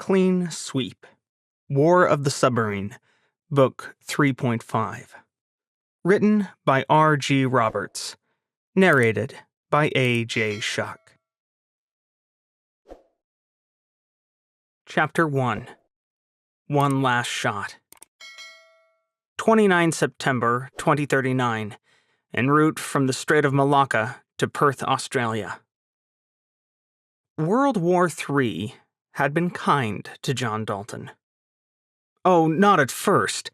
Clean Sweep. War of the Submarine. Book 3.5. Written by R.G. Roberts. Narrated by A.J. Shuck. Chapter 1. One Last Shot. 29 September 2039. En route from the Strait of Malacca to Perth, Australia. World War III had been kind to John Dalton. Oh, not at first.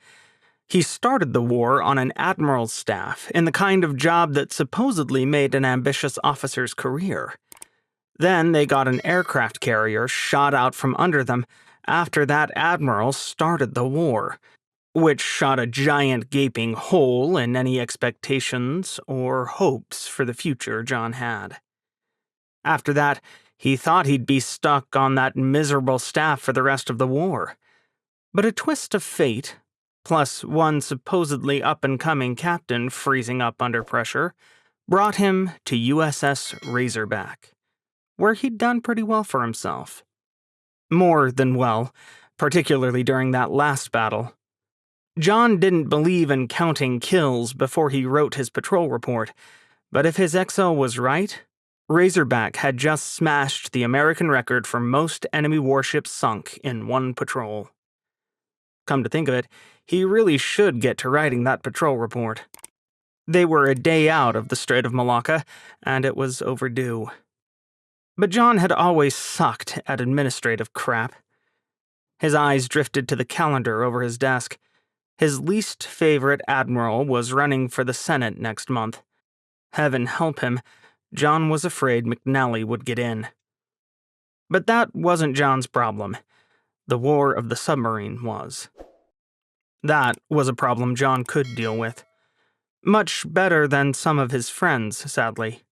He started the war on an admiral's staff in the kind of job that supposedly made an ambitious officer's career. Then they got an aircraft carrier shot out from under them after that admiral started the war, which shot a giant gaping hole in any expectations or hopes for the future John had. After that, he thought he'd be stuck on that miserable staff for the rest of the war. But a twist of fate, plus one supposedly up-and-coming captain freezing up under pressure, brought him to USS Razorback, where he'd done pretty well for himself. More than well, particularly during that last battle. John didn't believe in counting kills before he wrote his patrol report, but if his XO was right, Razorback had just smashed the American record for most enemy warships sunk in one patrol. Come to think of it, he really should get to writing that patrol report. They were a day out of the Strait of Malacca, and it was overdue. But John had always sucked at administrative crap. His eyes drifted to the calendar over his desk. His least favorite admiral was running for the Senate next month. Heaven help him, John was afraid McNally would get in. But that wasn't John's problem. The War of the Submarine was. That was a problem John could deal with. Much better than some of his friends, sadly.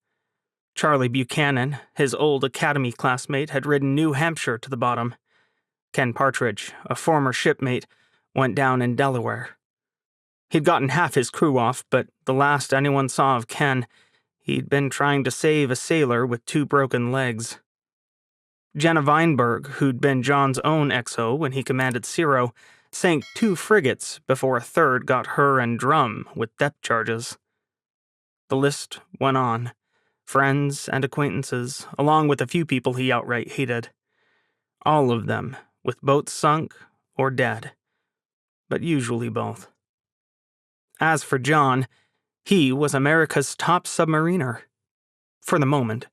Charlie Buchanan, his old academy classmate, had ridden New Hampshire to the bottom. Ken Partridge, a former shipmate, went down in Delaware. He'd gotten half his crew off, but the last anyone saw of Ken, he'd been trying to save a sailor with 2 broken legs. Jenna Weinberg, who'd been John's own XO when he commanded Ciro, sank 2 frigates before a third got her and Drum with depth charges. The list went on. Friends and acquaintances, along with a few people he outright hated. All of them with boats sunk or dead, but usually both. As for John, he was America's top submariner. For the moment,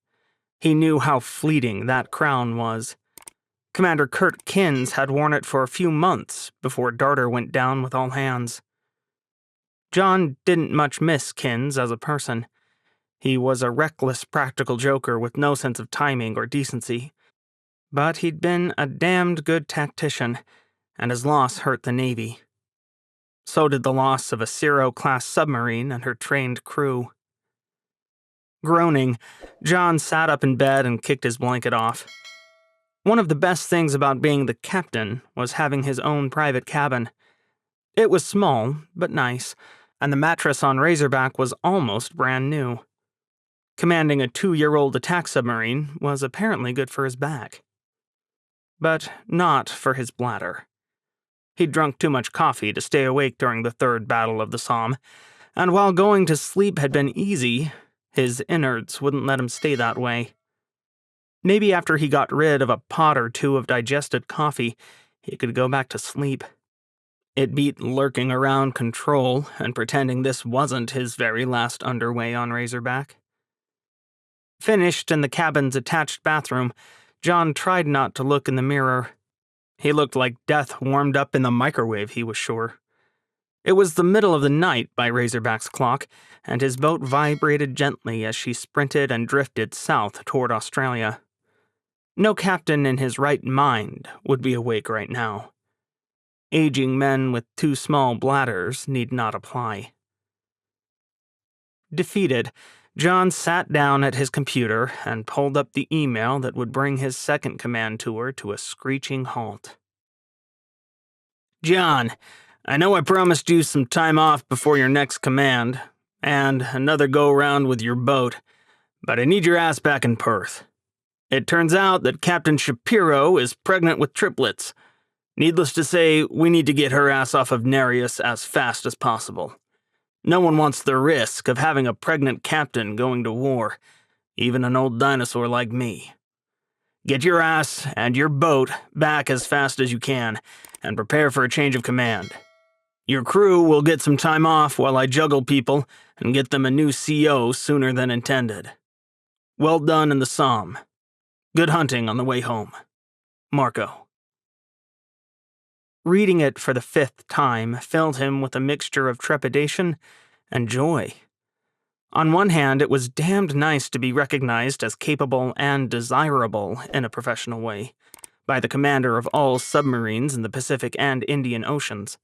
he knew how fleeting that crown was. Commander Kurt Kins had worn it for a few months before Darter went down with all hands. John didn't much miss Kins as a person. He was a reckless practical joker with no sense of timing or decency. But he'd been a damned good tactician, and his loss hurt the Navy. So did the loss of a Ciro-class submarine and her trained crew. Groaning, John sat up in bed and kicked his blanket off. One of the best things about being the captain was having his own private cabin. It was small, but nice, and the mattress on Razorback was almost brand new. Commanding a 2-year-old attack submarine was apparently good for his back. But not for his bladder. He'd drunk too much coffee to stay awake during the 3rd Battle of the Somme, and while going to sleep had been easy, his innards wouldn't let him stay that way. Maybe after he got rid of a pot or 2 of digested coffee, he could go back to sleep. It beat lurking around control and pretending this wasn't his very last underway on Razorback. Finished in the cabin's attached bathroom, John tried not to look in the mirror. He looked like death warmed up in the microwave, he was sure. It was the middle of the night by Razorback's clock, and his boat vibrated gently as she sprinted and drifted south toward Australia. No captain in his right mind would be awake right now. Aging men with 2 small bladders need not apply. Defeated, John sat down at his computer and pulled up the email that would bring his second command tour to a screeching halt. John, I know I promised you some time off before your next command, and another go-round with your boat, but I need your ass back in Perth. It turns out that Captain Shapiro is pregnant with triplets. Needless to say, we need to get her ass off of Nereus as fast as possible. No one wants the risk of having a pregnant captain going to war, even an old dinosaur like me. Get your ass and your boat back as fast as you can, and prepare for a change of command. Your crew will get some time off while I juggle people and get them a new CO sooner than intended. Well done in the Somme. Good hunting on the way home. Marco. Reading it for the 5th time filled him with a mixture of trepidation and joy. On one hand, it was damned nice to be recognized as capable and desirable in a professional way by the commander of all submarines in the Pacific and Indian Oceans.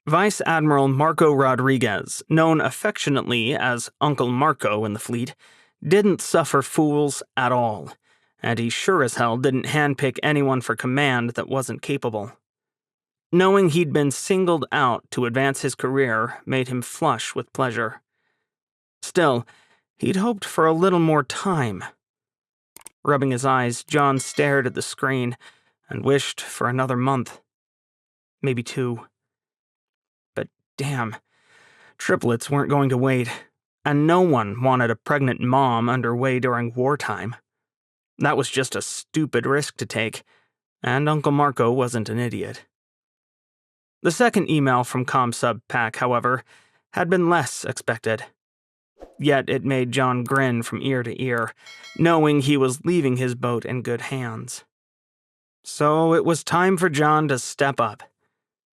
Vice Admiral Marco Rodriguez, known affectionately as Uncle Marco in the fleet, didn't suffer fools at all, and he sure as hell didn't handpick anyone for command that wasn't capable. Knowing he'd been singled out to advance his career made him flush with pleasure. Still, he'd hoped for a little more time. Rubbing his eyes, John stared at the screen and wished for another month. Maybe 2. But damn, triplets weren't going to wait, and no one wanted a pregnant mom underway during wartime. That was just a stupid risk to take, and Uncle Marco wasn't an idiot. The second email from ComSub Pack, however, had been less expected. Yet it made John grin from ear to ear, knowing he was leaving his boat in good hands. So it was time for John to step up.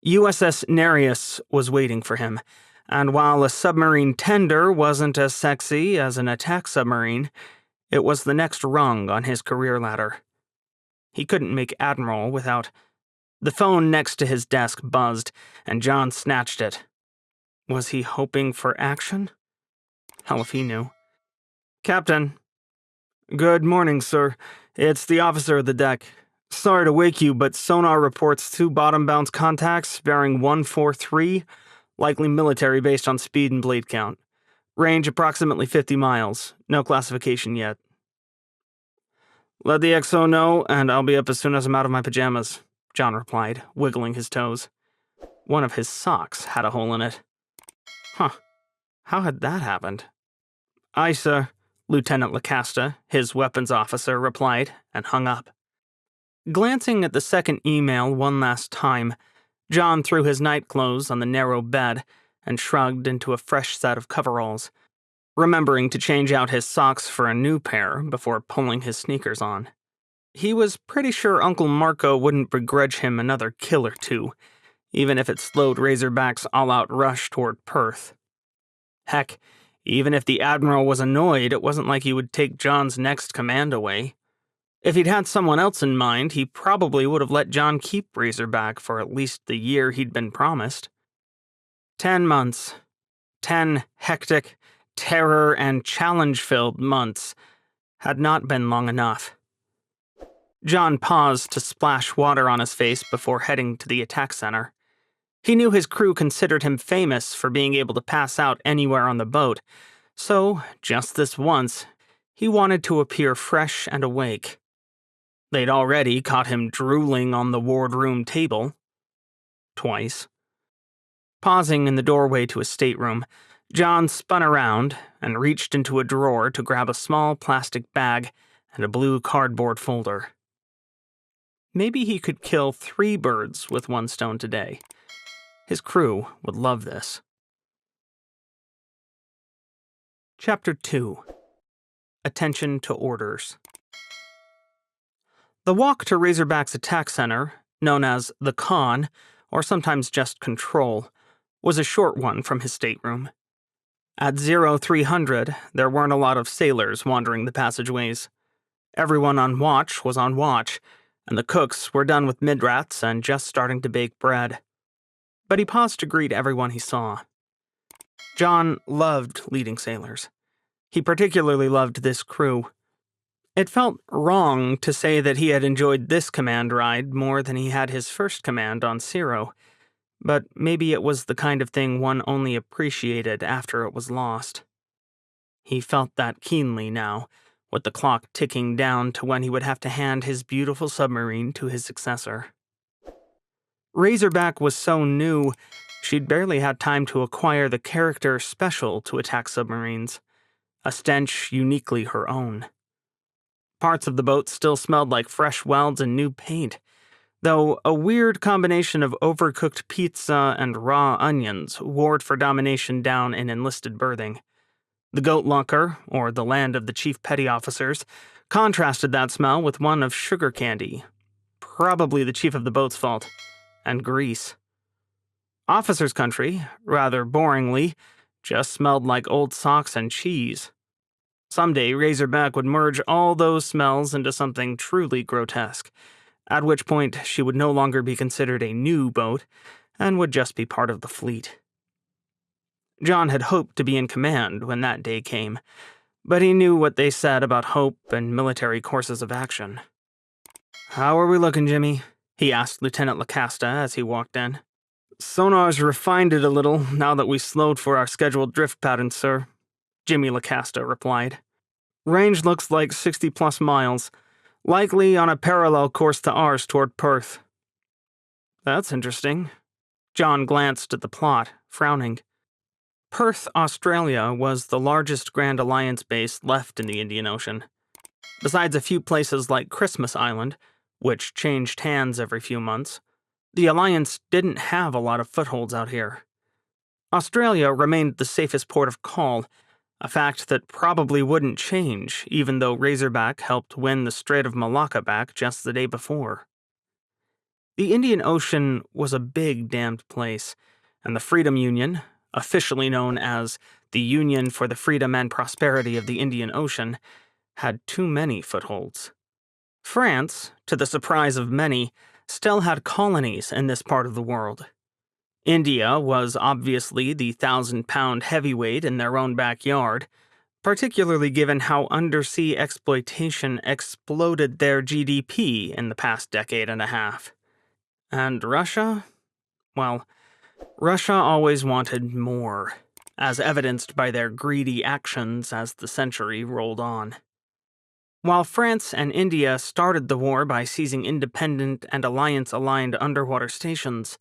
USS Nereus was waiting for him, and while a submarine tender wasn't as sexy as an attack submarine, it was the next rung on his career ladder. He couldn't make Admiral without... The phone next to his desk buzzed, and John snatched it. Was he hoping for action? Hell if he knew. Captain. Good morning, sir. It's the officer of the deck. Sorry to wake you, but sonar reports 2 bottom-bounce contacts bearing 143, likely military based on speed and blade count. Range approximately 50 miles. No classification yet. Let the XO know, and I'll be up as soon as I'm out of my pajamas, John replied, wiggling his toes. One of his socks had a hole in it. Huh. How had that happened? Aye, sir, Lieutenant Lacasta, his weapons officer, replied, and hung up. Glancing at the second email one last time, John threw his nightclothes on the narrow bed and shrugged into a fresh set of coveralls, remembering to change out his socks for a new pair before pulling his sneakers on. He was pretty sure Uncle Marco wouldn't begrudge him another kill or two, even if it slowed Razorback's all-out rush toward Perth. Heck, even if the Admiral was annoyed, it wasn't like he would take John's next command away. If he'd had someone else in mind, he probably would have let John keep Razorback for at least the year he'd been promised. 10 months. 10 hectic, terror and challenge-filled months had not been long enough. John paused to splash water on his face before heading to the attack center. He knew his crew considered him famous for being able to pass out anywhere on the boat, so, just this once, he wanted to appear fresh and awake. They'd already caught him drooling on the wardroom table. Twice. Pausing in the doorway to his stateroom, John spun around and reached into a drawer to grab a small plastic bag and a blue cardboard folder. Maybe he could kill 3 birds with 1 stone today. His crew would love this. Chapter 2. Attention to Orders. The walk to Razorback's attack center, known as the Con, or sometimes just Control, was a short one from his stateroom. At 0300, there weren't a lot of sailors wandering the passageways. Everyone on watch was on watch, and the cooks were done with midrats and just starting to bake bread. But he paused to greet everyone he saw. John loved leading sailors. He particularly loved this crew. It felt wrong to say that he had enjoyed this command ride more than he had his first command on Zero, but maybe it was the kind of thing one only appreciated after it was lost. He felt that keenly now, with the clock ticking down to when he would have to hand his beautiful submarine to his successor. Razorback was so new, she'd barely had time to acquire the character special to attack submarines, a stench uniquely her own. Parts of the boat still smelled like fresh welds and new paint, though a weird combination of overcooked pizza and raw onions warred for domination down in enlisted berthing. The goat locker, or the land of the chief petty officers, contrasted that smell with one of sugar candy, probably the chief of the boat's fault, and grease. Officers' country, rather boringly, just smelled like old socks and cheese. Someday, Razorback would merge all those smells into something truly grotesque, at which point she would no longer be considered a new boat and would just be part of the fleet. John had hoped to be in command when that day came, but he knew what they said about hope and military courses of action. "How are we looking, Jimmy?" he asked Lieutenant LaCasta as he walked in. "Sonar's refined it a little now that we slowed for our scheduled drift pattern, sir," Jimmy LaCasta replied. "Range looks like 60-plus miles, likely on a parallel course to ours toward Perth." "That's interesting." John glanced at the plot, frowning. Perth, Australia was the largest Grand Alliance base left in the Indian Ocean. Besides a few places like Christmas Island, which changed hands every few months, the Alliance didn't have a lot of footholds out here. Australia remained the safest port of call, a fact that probably wouldn't change even though Razorback helped win the Strait of Malacca back just the day before. The Indian Ocean was a big damned place, and the Freedom Union, officially known as the Union for the Freedom and Prosperity of the Indian Ocean, had too many footholds. France, to the surprise of many, still had colonies in this part of the world. India was obviously the 1,000-pound heavyweight in their own backyard, particularly given how undersea exploitation exploded their GDP in the past decade and a half. And Russia? Well, Russia always wanted more, as evidenced by their greedy actions as the century rolled on. While France and India started the war by seizing independent and alliance-aligned underwater stations,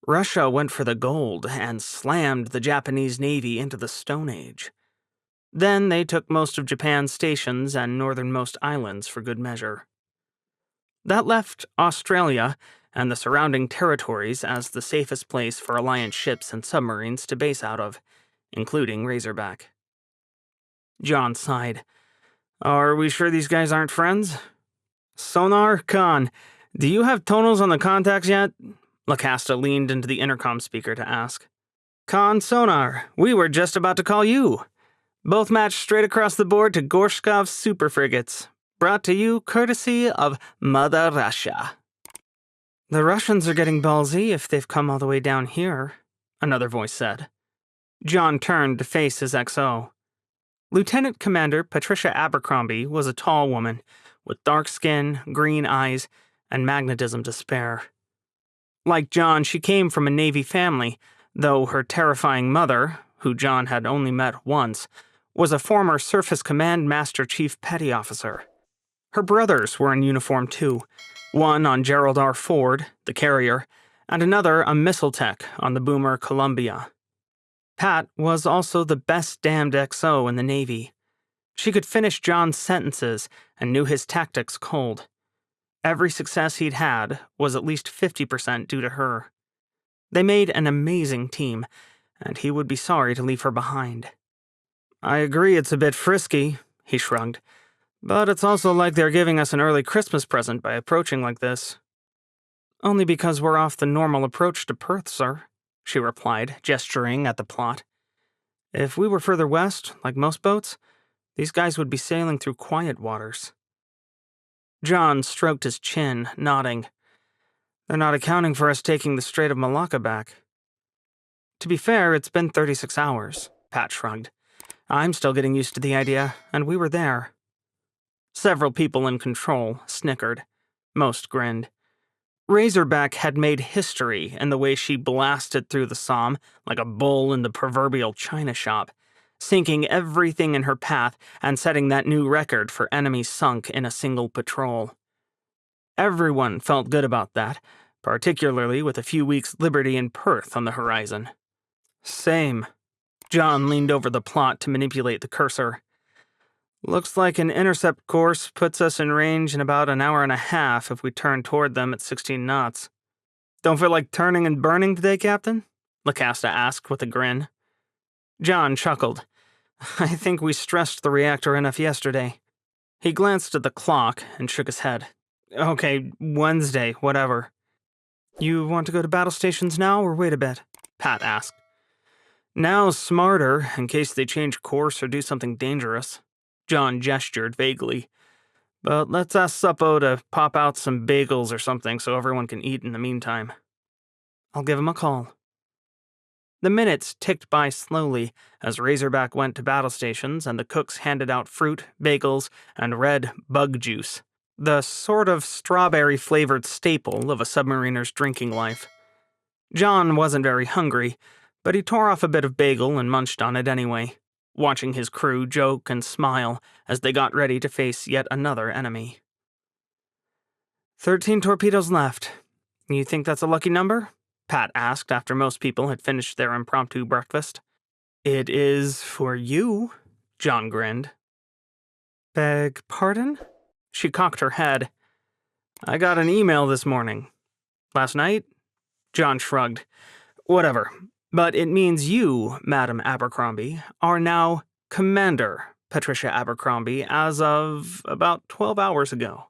Russia went for the gold and slammed the Japanese Navy into the Stone Age. Then they took most of Japan's stations and northernmost islands for good measure. That left Australia and the surrounding territories as the safest place for Alliance ships and submarines to base out of, including Razorback. John sighed. "Are we sure these guys aren't friends?" "Sonar, Khan, do you have tonals on the contacts yet?" LaCasta leaned into the intercom speaker to ask. "Khan, Sonar, we were just about to call you. Both matched straight across the board to Gorshkov's super frigates, brought to you courtesy of Mother Russia." "The Russians are getting ballsy if they've come all the way down here," another voice said. John turned to face his XO. Lieutenant Commander Patricia Abercrombie was a tall woman, with dark skin, green eyes, and magnetism to spare. Like John, she came from a Navy family, though her terrifying mother, who John had only met once, was a former Surface Command Master Chief Petty Officer. Her brothers were in uniform too, one on Gerald R. Ford, the carrier, and another a missile tech on the boomer Columbia. Pat was also the best damned XO in the Navy. She could finish John's sentences and knew his tactics cold. Every success he'd had was at least 50% due to her. They made an amazing team, and he would be sorry to leave her behind. "I agree it's a bit frisky," he shrugged, "but it's also like they're giving us an early Christmas present by approaching like this." "Only because we're off the normal approach to Perth, sir," she replied, gesturing at the plot. "If we were further west, like most boats, these guys would be sailing through quiet waters." John stroked his chin, nodding. "They're not accounting for us taking the Strait of Malacca back." "To be fair, it's been 36 hours, Pat shrugged. "I'm still getting used to the idea, and we were there." Several people in control snickered. Most grinned. Razorback had made history in the way she blasted through the Somme like a bull in the proverbial china shop, sinking everything in her path and setting that new record for enemies sunk in a single patrol. Everyone felt good about that, particularly with a few weeks' liberty in Perth on the horizon. Same. John leaned over the plot to manipulate the cursor. Looks like an intercept course puts us in range in about an hour and a half if we turn toward them at 16 knots. Don't feel like turning and burning today, Captain? Lacasta asked with a grin. John chuckled. I think we stressed the reactor enough yesterday. He glanced at the clock and shook his head. Okay, Wednesday, whatever. You want to go to battle stations now or wait a bit? Pat asked. Now's smarter, in case they change course or do something dangerous. John gestured vaguely. But let's ask Suppo to pop out some bagels or something so everyone can eat in the meantime. I'll give him a call. The minutes ticked by slowly as Razorback went to battle stations and the cooks handed out fruit, bagels, and red bug juice, the sort of strawberry-flavored staple of a submariner's drinking life. John wasn't very hungry, but he tore off a bit of bagel and munched on it anyway, watching his crew joke and smile as they got ready to face yet another enemy. 13 torpedoes left. You think that's a lucky number? Pat asked after most people had finished their impromptu breakfast. It is for you, John grinned. Beg pardon? She cocked her head. I got an email this morning. Last night? John shrugged. Whatever. But it means you, Madam Abercrombie, are now Commander Patricia Abercrombie as of about 12 hours ago,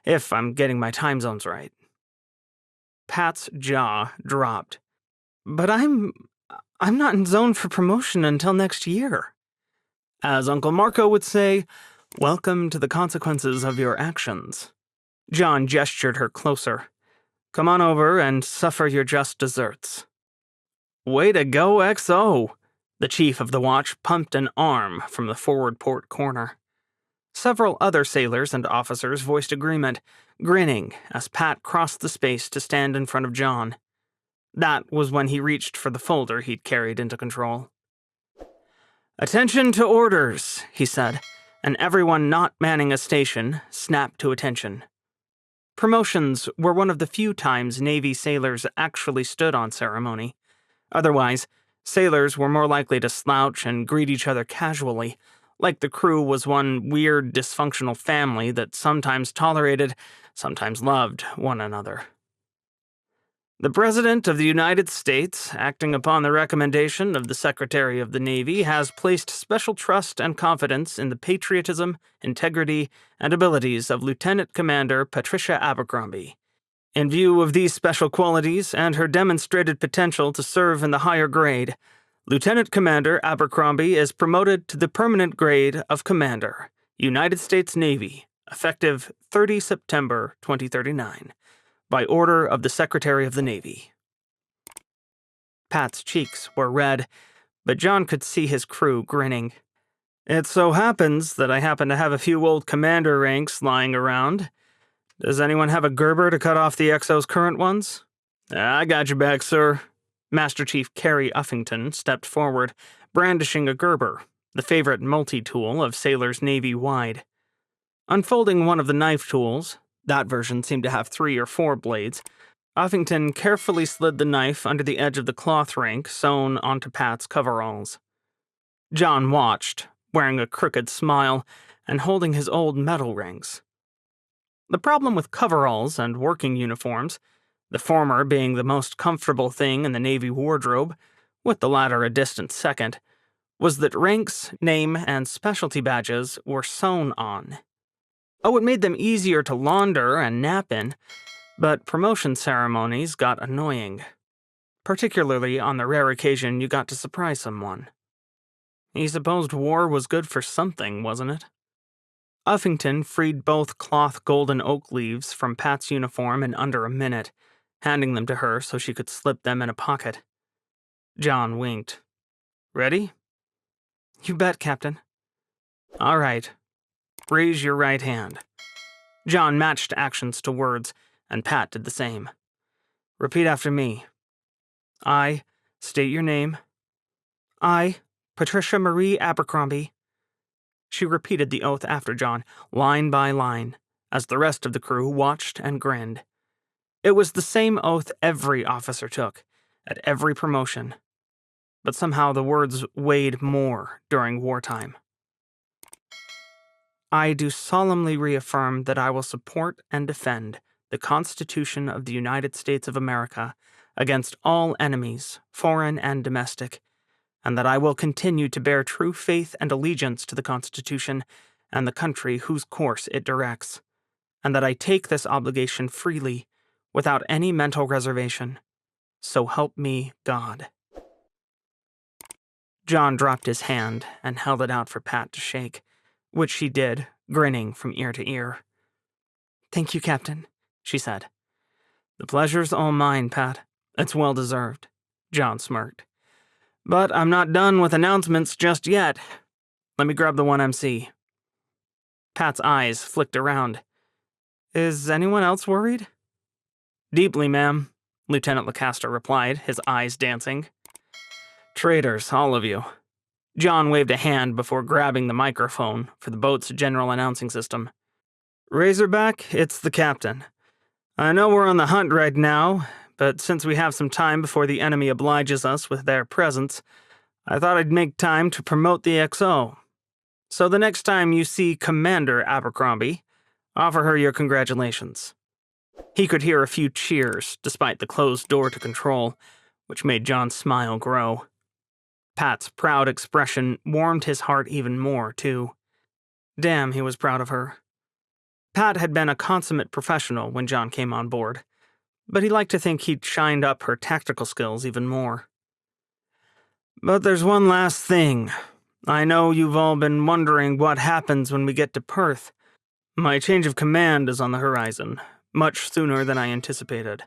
if I'm getting my time zones right. Pat's jaw dropped. But I'm not in zone for promotion until next year. As Uncle Marco would say, welcome to the consequences of your actions. John gestured her closer. Come on over and suffer your just desserts. Way to go, XO! The chief of the watch pumped an arm from the forward port corner. Several other sailors and officers voiced agreement, grinning as Pat crossed the space to stand in front of John. That was when he reached for the folder he'd carried into control. Attention to orders, he said, and everyone not manning a station snapped to attention. Promotions were one of the few times Navy sailors actually stood on ceremony. Otherwise, sailors were more likely to slouch and greet each other casually, like the crew was one weird, dysfunctional family that sometimes tolerated, sometimes loved one another. The President of the United States, acting upon the recommendation of the Secretary of the Navy, has placed special trust and confidence in the patriotism, integrity, and abilities of Lieutenant Commander Patricia Abercrombie. In view of these special qualities and her demonstrated potential to serve in the higher grade, Lieutenant Commander Abercrombie is promoted to the permanent grade of Commander, United States Navy, effective 30 September 2039, by order of the Secretary of the Navy. Pat's cheeks were red, but John could see his crew grinning. It so happens that I happen to have a few old commander ranks lying around. Does anyone have a Gerber to cut off the XO's current ones? I got your back, sir. Master Chief Carey Uffington stepped forward, brandishing a Gerber, the favorite multi-tool of sailors Navy-wide. Unfolding one of the knife tools, that version seemed to have 3 or 4 blades, Uffington carefully slid the knife under the edge of the cloth rank sewn onto Pat's coveralls. John watched, wearing a crooked smile and holding his old metal rings. The problem with coveralls and working uniforms, the former being the most comfortable thing in the Navy wardrobe, with the latter a distant second, was that ranks, name, and specialty badges were sewn on. Oh, it made them easier to launder and nap in, but promotion ceremonies got annoying, particularly on the rare occasion you got to surprise someone. He supposed war was good for something, wasn't it? Uffington freed both cloth golden oak leaves from Pat's uniform in under a minute, handing them to her so she could slip them in a pocket. John winked. Ready? You bet, Captain. All right. Raise your right hand. John matched actions to words, and Pat did the same. Repeat after me. I state your name. I, Patricia Marie Abercrombie. She repeated the oath after John, line by line, as the rest of the crew watched and grinned. It was the same oath every officer took, at every promotion. But somehow the words weighed more during wartime. I do solemnly reaffirm that I will support and defend the Constitution of the United States of America against all enemies, foreign and domestic, and that I will continue to bear true faith and allegiance to the Constitution and the country whose course it directs, and that I take this obligation freely, without any mental reservation. So help me God. John dropped his hand and held it out for Pat to shake, which she did, grinning from ear to ear. "Thank you, Captain," she said. "The pleasure's all mine, Pat. It's well deserved," John smirked. "But I'm not done with announcements just yet. Let me grab the 1MC. Pat's eyes flicked around. "Is anyone else worried?" "Deeply, ma'am," Lieutenant Lancaster replied, his eyes dancing. "Traitors, all of you." John waved a hand before grabbing the microphone for the boat's general announcing system. "Razorback, it's the captain. I know we're on the hunt right now, but since we have some time before the enemy obliges us with their presence, I thought I'd make time to promote the XO. So the next time you see Commander Abercrombie, offer her your congratulations." He could hear a few cheers, despite the closed door to control, which made John's smile grow. Pat's proud expression warmed his heart even more, too. Damn, he was proud of her. Pat had been a consummate professional when John came on board, but he liked to think he'd shined up her tactical skills even more. "But there's one last thing. I know you've all been wondering what happens when we get to Perth. My change of command is on the horizon, much sooner than I anticipated.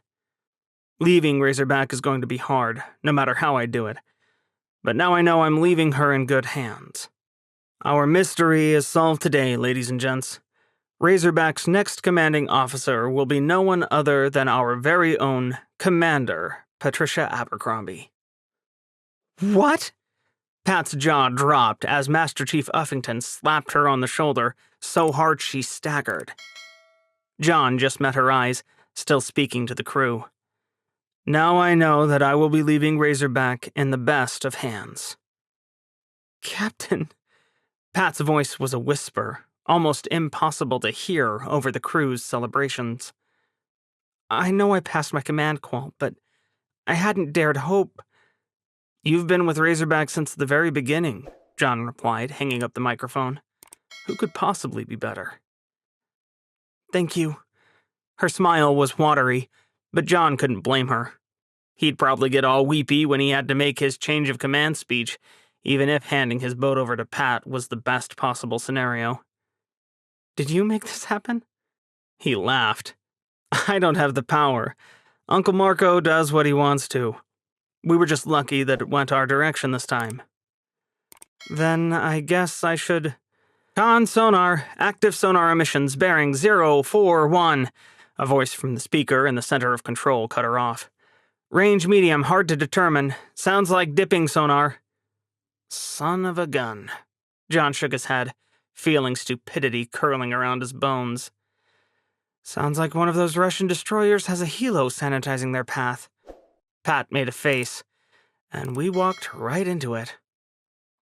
Leaving Razorback is going to be hard, no matter how I do it. But now I know I'm leaving her in good hands. Our mystery is solved today, ladies and gents. Razorback's next commanding officer will be no one other than our very own Commander, Patricia Abercrombie." "What?" Pat's jaw dropped as Master Chief Uffington slapped her on the shoulder so hard she staggered. John just met her eyes, still speaking to the crew. "Now I know that I will be leaving Razorback in the best of hands." "Captain," Pat's voice was a whisper, almost impossible to hear over the crew's celebrations. "I know I passed my command qual, but I hadn't dared hope." "You've been with Razorback since the very beginning," John replied, hanging up the microphone. "Who could possibly be better?" "Thank you." Her smile was watery, but John couldn't blame her. He'd probably get all weepy when he had to make his change of command speech, even if handing his boat over to Pat was the best possible scenario. "Did you make this happen?" He laughed. "I don't have the power. Uncle Marco does what he wants to. We were just lucky that it went our direction this time." "Then I guess I should—" "Con sonar, active sonar emissions bearing 041. A voice from the speaker in the center of control cut her off. "Range medium, hard to determine. Sounds like dipping sonar." Son of a gun. John shook his head, feeling stupidity curling around his bones. "Sounds like one of those Russian destroyers has a helo sanitizing their path." Pat made a face, and we walked right into it.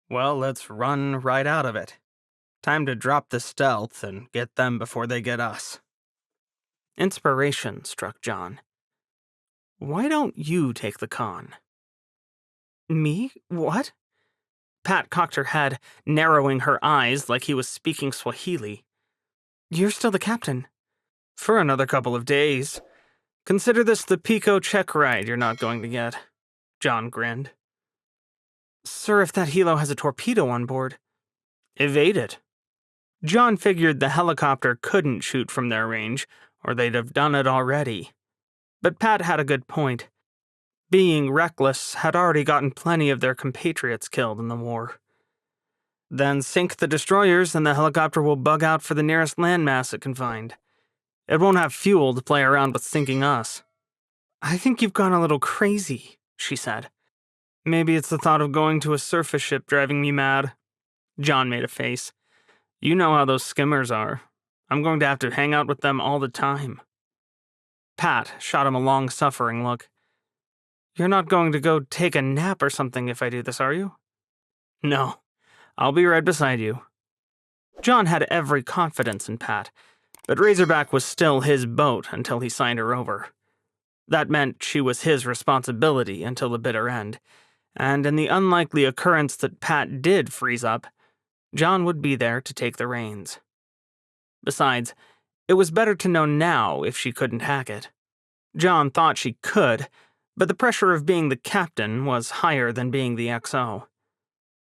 "Well, let's run right out of it. Time to drop the stealth and get them before they get us." Inspiration struck John. "Why don't you take the con?" "Me? What?" Pat cocked her head, narrowing her eyes like he was speaking Swahili. "You're still the captain." "For another couple of days. Consider this the Pico check ride you're not going to get." John grinned. "Sir, if that helo has a torpedo on board—" "Evade it." John figured the helicopter couldn't shoot from their range, or they'd have done it already. But Pat had a good point. Being reckless had already gotten plenty of their compatriots killed in the war. "Then sink the destroyers and the helicopter will bug out for the nearest landmass it can find. It won't have fuel to play around with sinking us." "I think you've gone a little crazy," she said. Maybe it's the thought of going to a surface ship driving me mad. John made a face. You know how those skimmers are. I'm going to have to hang out with them all the time. Pat shot him a long-suffering look. You're not going to go take a nap or something if I do this, are you? No. I'll be right beside you. John had every confidence in Pat, but Razorback was still his boat until he signed her over. That meant she was his responsibility until the bitter end, and in the unlikely occurrence that Pat did freeze up, John would be there to take the reins. Besides, it was better to know now if she couldn't hack it. John thought she could, but the pressure of being the captain was higher than being the XO.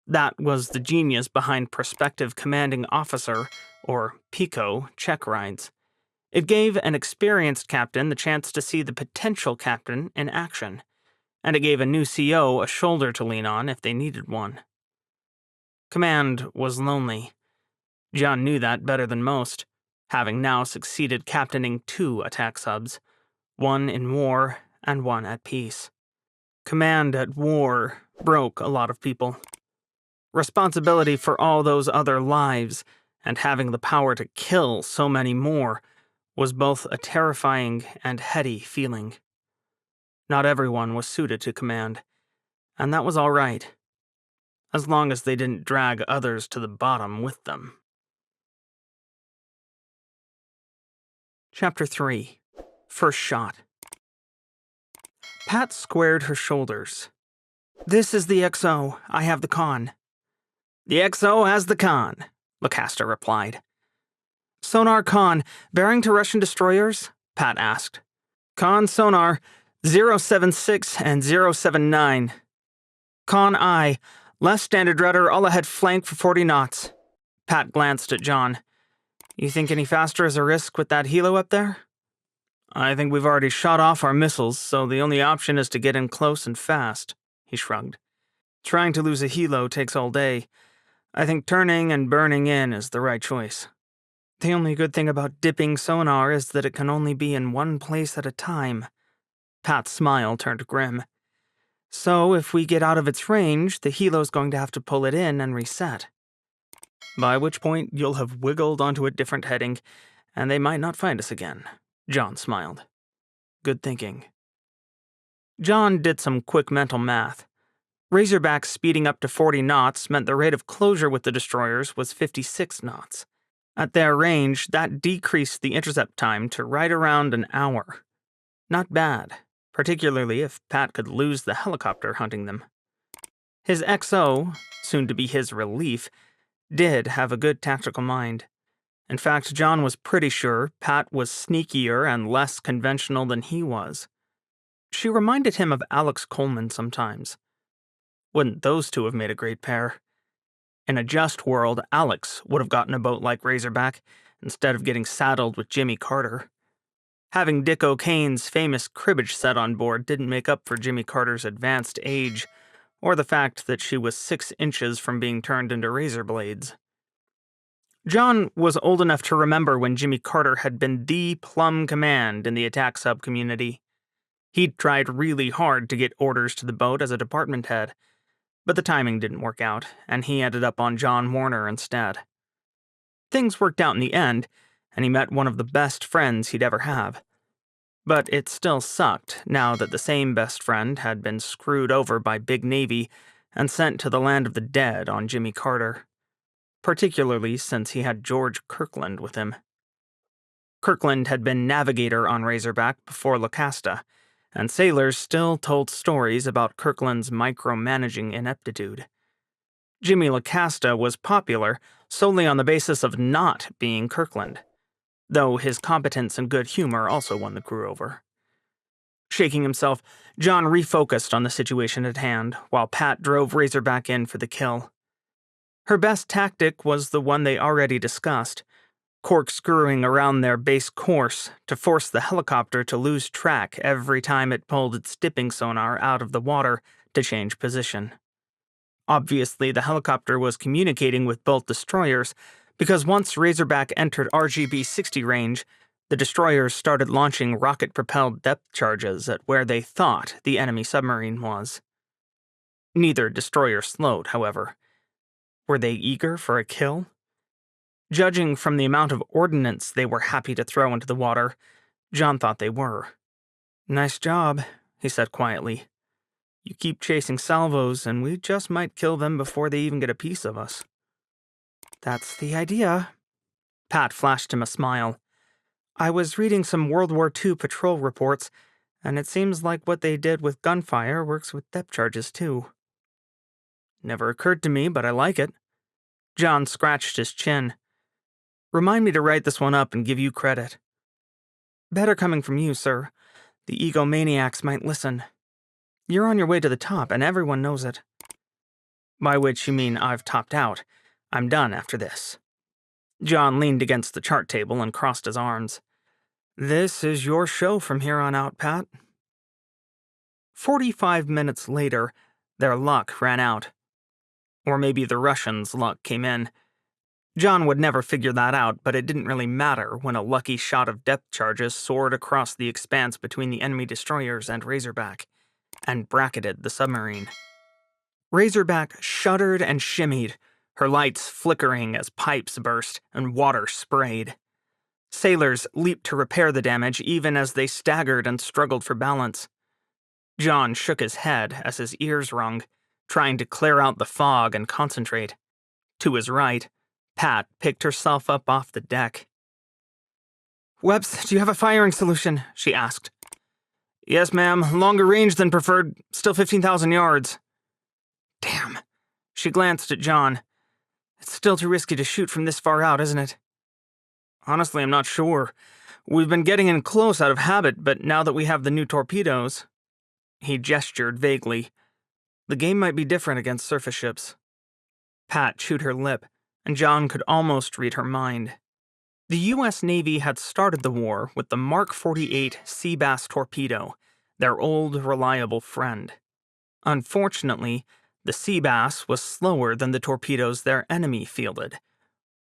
That was the genius behind prospective commanding officer, or PICO, check rides. It gave an experienced captain the chance to see the potential captain in action, and it gave a new CO a shoulder to lean on if they needed one. Command was lonely. John knew that better than most, having now succeeded captaining 2 attack subs, one in war and one at peace. Command at war broke a lot of people. Responsibility for all those other lives, and having the power to kill so many more, was both a terrifying and heady feeling. Not everyone was suited to command, and that was all right, as long as they didn't drag others to the bottom with them. Chapter 3. First Shot. Pat squared her shoulders. This is the XO. I have the con. The XO has the con, Lacaster replied. Sonar con, bearing to Russian destroyers? Pat asked. Con sonar, 076 and 079. Con I, left standard rudder all ahead flank for 40 knots. Pat glanced at John. You think any faster is a risk with that helo up there? I think we've already shot off our missiles, so the only option is to get in close and fast, he shrugged. Trying to lose a helo takes all day. I think turning and burning in is the right choice. The only good thing about dipping sonar is that it can only be in one place at a time. Pat's smile turned grim. So if we get out of its range, the helo's going to have to pull it in and reset. By which point you'll have wiggled onto a different heading, and they might not find us again. John smiled. Good thinking. John did some quick mental math. Razorback speeding up to 40 knots meant the rate of closure with the destroyers was 56 knots. At their range, that decreased the intercept time to right around an hour. Not bad, particularly if Pat could lose the helicopter hunting them. His XO, soon to be his relief, did have a good tactical mind. In fact, John was pretty sure Pat was sneakier and less conventional than he was. She reminded him of Alex Coleman sometimes. Wouldn't those two have made a great pair? In a just world, Alex would have gotten a boat like Razorback instead of getting saddled with Jimmy Carter. Having Dick O'Kane's famous cribbage set on board didn't make up for Jimmy Carter's advanced age, or the fact that she was 6 inches from being turned into razor blades. John was old enough to remember when Jimmy Carter had been the plum command in the attack sub community. He'd tried really hard to get orders to the boat as a department head, but the timing didn't work out, and he ended up on John Warner instead. Things worked out in the end, and he met one of the best friends he'd ever have. But it still sucked now that the same best friend had been screwed over by Big Navy and sent to the land of the dead on Jimmy Carter, particularly since he had George Kirkland with him. Kirkland had been navigator on Razorback before Lacasta, and sailors still told stories about Kirkland's micromanaging ineptitude. Jimmy Lacasta was popular solely on the basis of not being Kirkland, though his competence and good humor also won the crew over. Shaking himself, John refocused on the situation at hand, while Pat drove Razorback in for the kill. Her best tactic was the one they already discussed, corkscrewing around their base course to force the helicopter to lose track every time it pulled its dipping sonar out of the water to change position. Obviously, the helicopter was communicating with both destroyers, because once Razorback entered RGB-60 range, the destroyers started launching rocket-propelled depth charges at where they thought the enemy submarine was. Neither destroyer slowed, however. Were they eager for a kill? Judging from the amount of ordnance they were happy to throw into the water, John thought they were. "Nice job," he said quietly. "You keep chasing salvos, and we just might kill them before they even get a piece of us." "That's the idea." Pat flashed him a smile. "I was reading some World War II patrol reports, and it seems like what they did with gunfire works with depth charges, too." "Never occurred to me, but I like it." John scratched his chin. "Remind me to write this one up and give you credit." "Better coming from you, sir. The egomaniacs might listen. You're on your way to the top, and everyone knows it." "By which you mean I've topped out. I'm done after this." John leaned against the chart table and crossed his arms. "This is your show from here on out, Pat." 45 minutes later, their luck ran out. Or maybe the Russians' luck came in. John would never figure that out, but it didn't really matter when a lucky shot of depth charges soared across the expanse between the enemy destroyers and Razorback, and bracketed the submarine. Razorback shuddered and shimmied, her lights flickering as pipes burst and water sprayed. Sailors leaped to repair the damage even as they staggered and struggled for balance. John shook his head as his ears rung, trying to clear out the fog and concentrate. To his right, Pat picked herself up off the deck. "Webbs, do you have a firing solution?" she asked. "Yes, ma'am. Longer range than preferred. Still 15,000 yards. "Damn." She glanced at John. "It's still too risky to shoot from this far out, isn't it?" "Honestly, I'm not sure. We've been getting in close out of habit, but now that we have the new torpedoes..." He gestured vaguely. "The game might be different against surface ships." Pat chewed her lip, and John could almost read her mind. The U.S. Navy had started the war with the Mark 48 Sea Bass torpedo, their old, reliable friend. Unfortunately, the Sea Bass was slower than the torpedoes their enemy fielded.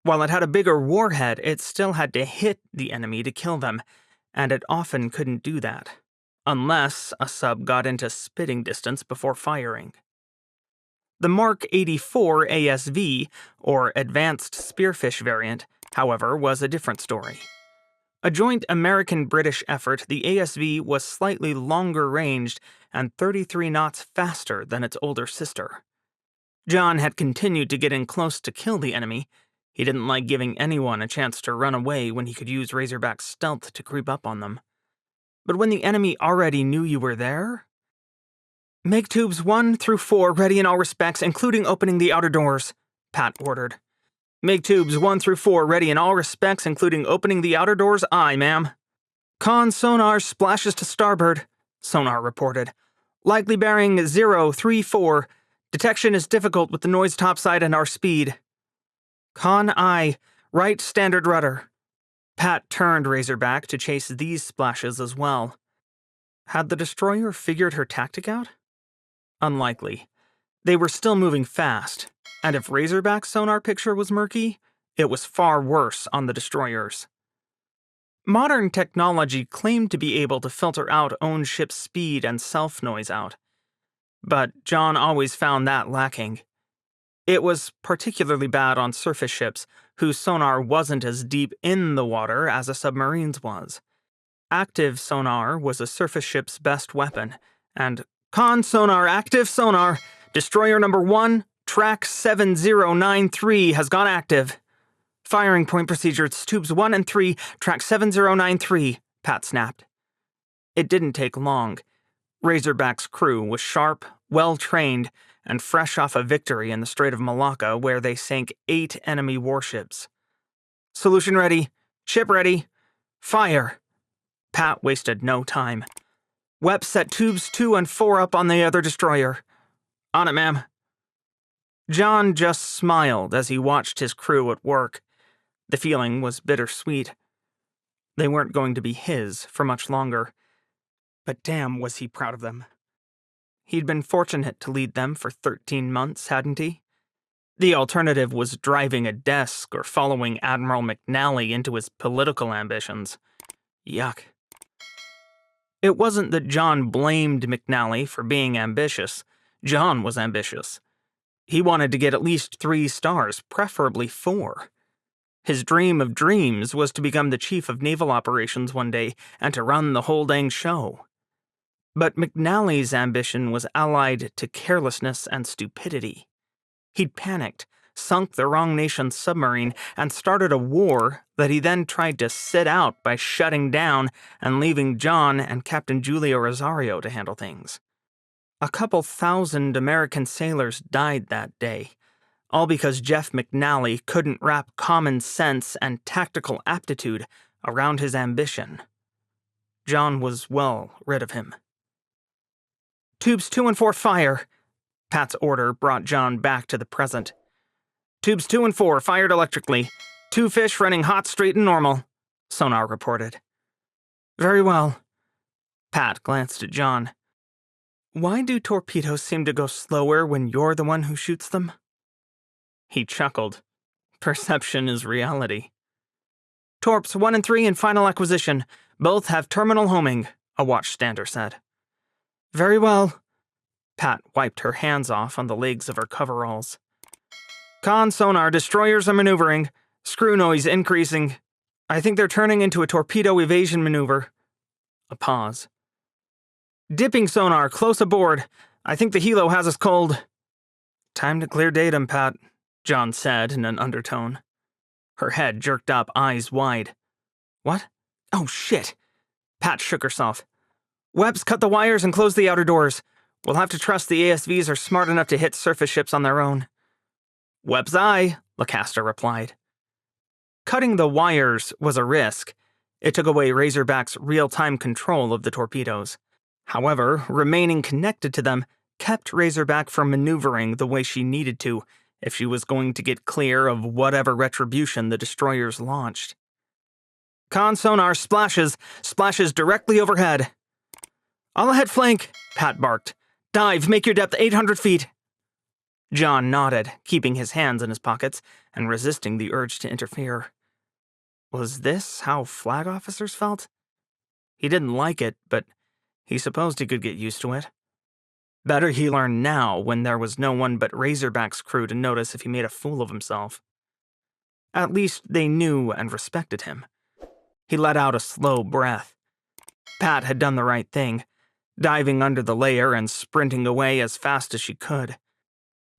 While it had a bigger warhead, it still had to hit the enemy to kill them, and it often couldn't do that, unless a sub got into spitting distance before firing. The Mark 84 ASV, or Advanced Spearfish variant, however, was a different story. A joint American-British effort, the ASV was slightly longer ranged and 33 knots faster than its older sister. John had continued to get in close to kill the enemy. He didn't like giving anyone a chance to run away when he could use Razorback's stealth to creep up on them. But when the enemy already knew you were there... "Make tubes 1 through 4 ready in all respects, including opening the outer doors," Pat ordered. "Make tubes 1 through 4 ready in all respects, including opening the outer doors, aye, ma'am." "Con sonar splashes to starboard," sonar reported. "Likely bearing 034. Detection is difficult with the noise topside and our speed." "Con aye. Right standard rudder." Pat turned Razorback to chase these splashes as well. Had the destroyer figured her tactic out? Unlikely. They were still moving fast, and if Razorback's sonar picture was murky, it was far worse on the destroyers. Modern technology claimed to be able to filter out own ship's speed and self-noise out, but John always found that lacking. It was particularly bad on surface ships, whose sonar wasn't as deep in the water as a submarine's was. Active sonar was a surface ship's best weapon, and "Con sonar, active sonar. Destroyer number 1, track 7093 has gone active." "Firing point procedures, tubes 1 and 3, track 7093, Pat snapped. It didn't take long. Razorback's crew was sharp, well-trained, and fresh off a victory in the Strait of Malacca where they sank 8 enemy warships. "Solution ready. Ship ready. Fire." Pat wasted no time. "Wep set tubes 2 and 4 up on the other destroyer." "On it, ma'am." John just smiled as he watched his crew at work. The feeling was bittersweet. They weren't going to be his for much longer. But damn, was he proud of them. He'd been fortunate to lead them for 13 months, hadn't he? The alternative was driving a desk or following Admiral McNally into his political ambitions. Yuck. It wasn't that John blamed McNally for being ambitious. John was ambitious. He wanted to get at least 3 stars, preferably 4. His dream of dreams was to become the chief of naval operations one day and to run the whole dang show. But McNally's ambition was allied to carelessness and stupidity. He'd panicked, sunk the wrong nation's submarine, and started a war that he then tried to sit out by shutting down and leaving John and Captain Julio Rosario to handle things. A couple thousand American sailors died that day, all because Jeff McNally couldn't wrap common sense and tactical aptitude around his ambition. John was well rid of him. "Tubes 2 and 4 fire," Pat's order brought John back to the present. "Tubes 2 and 4 fired electrically. 2 fish running hot, straight, and normal," sonar reported. "Very well." Pat glanced at John. "Why do torpedoes seem to go slower when you're the one who shoots them?" He chuckled. Perception is reality. "Torps 1 and 3 in final acquisition. Both have terminal homing," a watchstander said. "Very well." Pat wiped her hands off on the legs of her coveralls. "Con sonar, destroyers are maneuvering. Screw noise increasing. I think they're turning into a torpedo evasion maneuver." A pause. "Dipping sonar, close aboard. I think the helo has us cold." "Time to clear datum, Pat," John said in an undertone. Her head jerked up, eyes wide. "What? Oh, shit!" Pat shook herself. "Webb's cut the wires and closed the outer doors. We'll have to trust the ASVs are smart enough to hit surface ships on their own." "Webb's eye," Lancaster replied. Cutting the wires was a risk. It took away Razorback's real-time control of the torpedoes. However, remaining connected to them kept Razorback from maneuvering the way she needed to if she was going to get clear of whatever retribution the destroyers launched. "Con sonar splashes directly overhead." "All ahead flank," Pat barked. "Dive, make your depth 800 feet. John nodded, keeping his hands in his pockets and resisting the urge to interfere. Was this how flag officers felt? He didn't like it, but he supposed he could get used to it. Better he learned now when there was no one but Razorback's crew to notice if he made a fool of himself. At least they knew and respected him. He let out a slow breath. Pat had done the right thing, diving under the layer and sprinting away as fast as she could.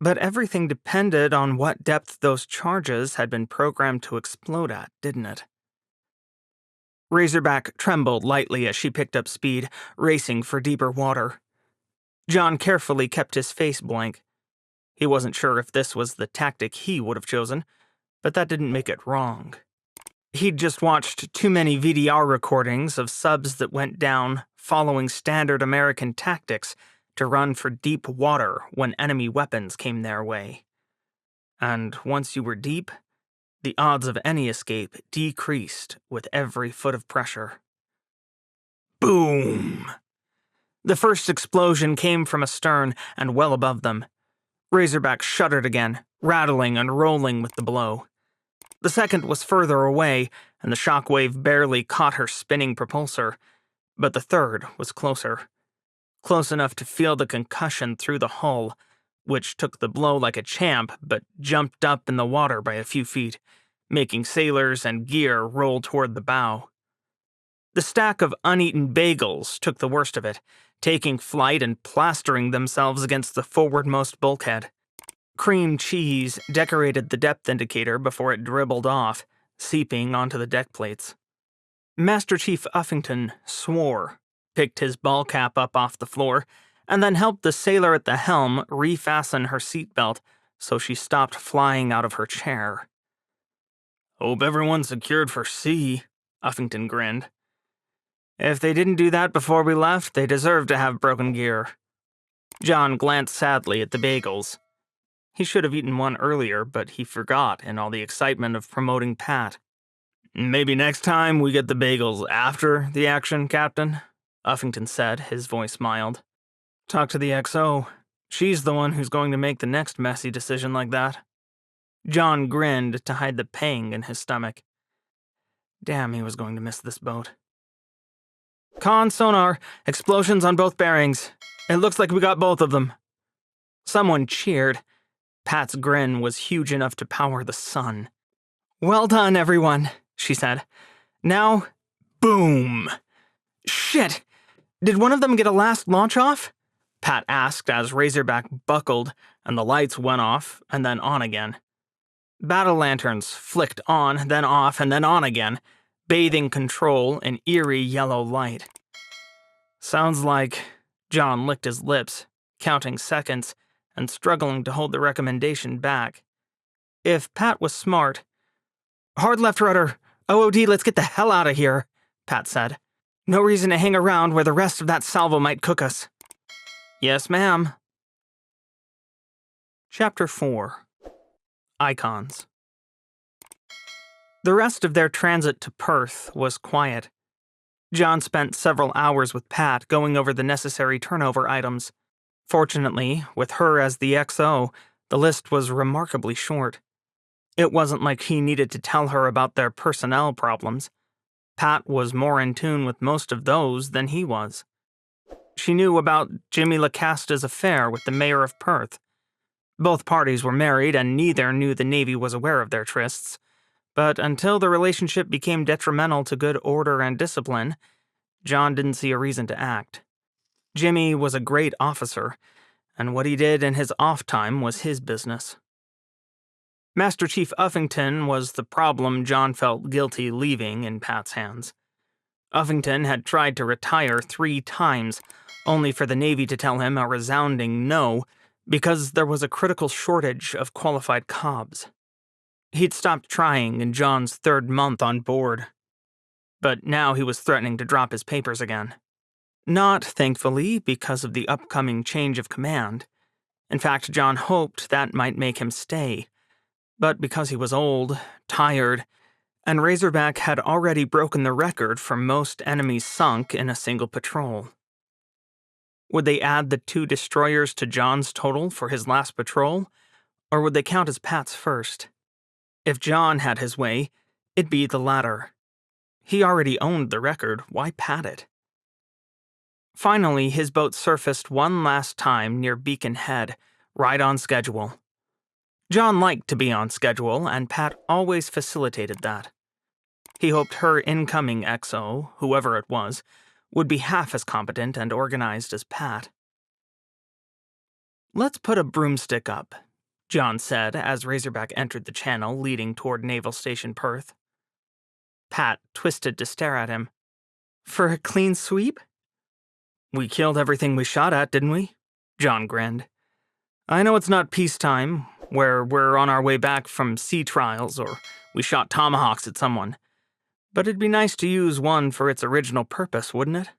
But everything depended on what depth those charges had been programmed to explode at, didn't it? Razorback trembled lightly as she picked up speed, racing for deeper water. John carefully kept his face blank. He wasn't sure if this was the tactic he would have chosen, but that didn't make it wrong. He'd just watched too many VDR recordings of subs that went down following standard American tactics to run for deep water when enemy weapons came their way. And once you were deep, the odds of any escape decreased with every foot of pressure. Boom! The first explosion came from astern and well above them. Razorback shuddered again, rattling and rolling with the blow. The second was further away, and the shockwave barely caught her spinning propulsor, but the third was closer. Close enough to feel the concussion through the hull, which took the blow like a champ but jumped up in the water by a few feet, making sailors and gear roll toward the bow. The stack of uneaten bagels took the worst of it, taking flight and plastering themselves against the forwardmost bulkhead. Cream cheese decorated the depth indicator before it dribbled off, seeping onto the deck plates. Master Chief Uffington swore, picked his ball cap up off the floor, and then helped the sailor at the helm refasten her seatbelt so she stopped flying out of her chair. "Hope everyone's secured for sea," Uffington grinned. "If they didn't do that before we left, they deserve to have broken gear." John glanced sadly at the bagels. He should have eaten one earlier, but he forgot in all the excitement of promoting Pat. "Maybe next time we get the bagels after the action, Captain," Uffington said, his voice mild. "Talk to the XO. She's the one who's going to make the next messy decision like that." John grinned to hide the pang in his stomach. Damn, he was going to miss this boat. "Con sonar, explosions on both bearings. It looks like we got both of them." Someone cheered. Pat's grin was huge enough to power the sun. "Well done, everyone," she said. "Now, boom!" "Shit! Did one of them get a last launch off?" Pat asked as Razorback buckled and the lights went off and then on again. Battle lanterns flicked on, then off, and then on again, bathing control in eerie yellow light. "Sounds like..." John licked his lips, counting seconds and struggling to hold the recommendation back. If Pat was smart... "Hard left rudder. OOD, let's get the hell out of here," Pat said. "No reason to hang around where the rest of that salvo might cook us." "Yes, ma'am." Chapter 4. Icons. The rest of their transit to Perth was quiet. John spent several hours with Pat going over the necessary turnover items. Fortunately, with her as the XO, the list was remarkably short. It wasn't like he needed to tell her about their personnel problems. Pat was more in tune with most of those than he was. She knew about Jimmy LaCasta's affair with the mayor of Perth. Both parties were married and neither knew the Navy was aware of their trysts. But until the relationship became detrimental to good order and discipline, John didn't see a reason to act. Jimmy was a great officer, and what he did in his off time was his business. Master Chief Uffington was the problem John felt guilty leaving in Pat's hands. Uffington had tried to retire 3 times, only for the Navy to tell him a resounding no, because there was a critical shortage of qualified cobs. He'd stopped trying in John's 3rd month on board. But now he was threatening to drop his papers again. Not, thankfully, because of the upcoming change of command. In fact, John hoped that might make him stay. But because he was old, tired, and Razorback had already broken the record for most enemies sunk in a single patrol. Would they add the 2 destroyers to John's total for his last patrol, or would they count as Pat's first? If John had his way, it'd be the latter. He already owned the record, why pad it? Finally, his boat surfaced one last time near Beacon Head, right on schedule. John liked to be on schedule, and Pat always facilitated that. He hoped her incoming XO, whoever it was, would be half as competent and organized as Pat. "Let's put a broomstick up," John said as Razorback entered the channel leading toward Naval Station Perth. Pat twisted to stare at him. "For a clean sweep?" "We killed everything we shot at, didn't we?" John grinned. "I know it's not peacetime, where we're on our way back from sea trials or we shot tomahawks at someone, but it'd be nice to use one for its original purpose, wouldn't it?"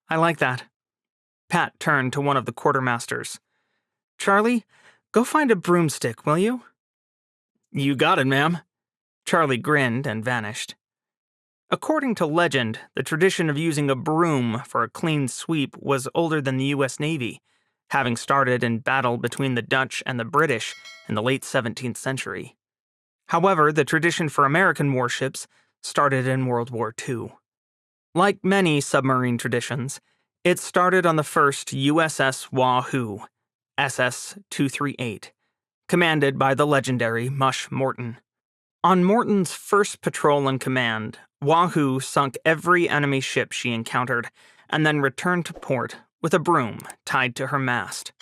"I like that." Pat turned to one of the quartermasters. "Charlie, go find a broomstick, will you?" "You got it, ma'am." Charlie grinned and vanished. According to legend, the tradition of using a broom for a clean sweep was older than the U.S. Navy, having started in battle between the Dutch and the British in the late 17th century. However, the tradition for American warships started in World War II. Like many submarine traditions, it started on the first USS Wahoo, SS-238, commanded by the legendary Mush Morton. On Morton's first patrol in command, Wahoo sunk every enemy ship she encountered and then returned to port with a broom tied to her mast.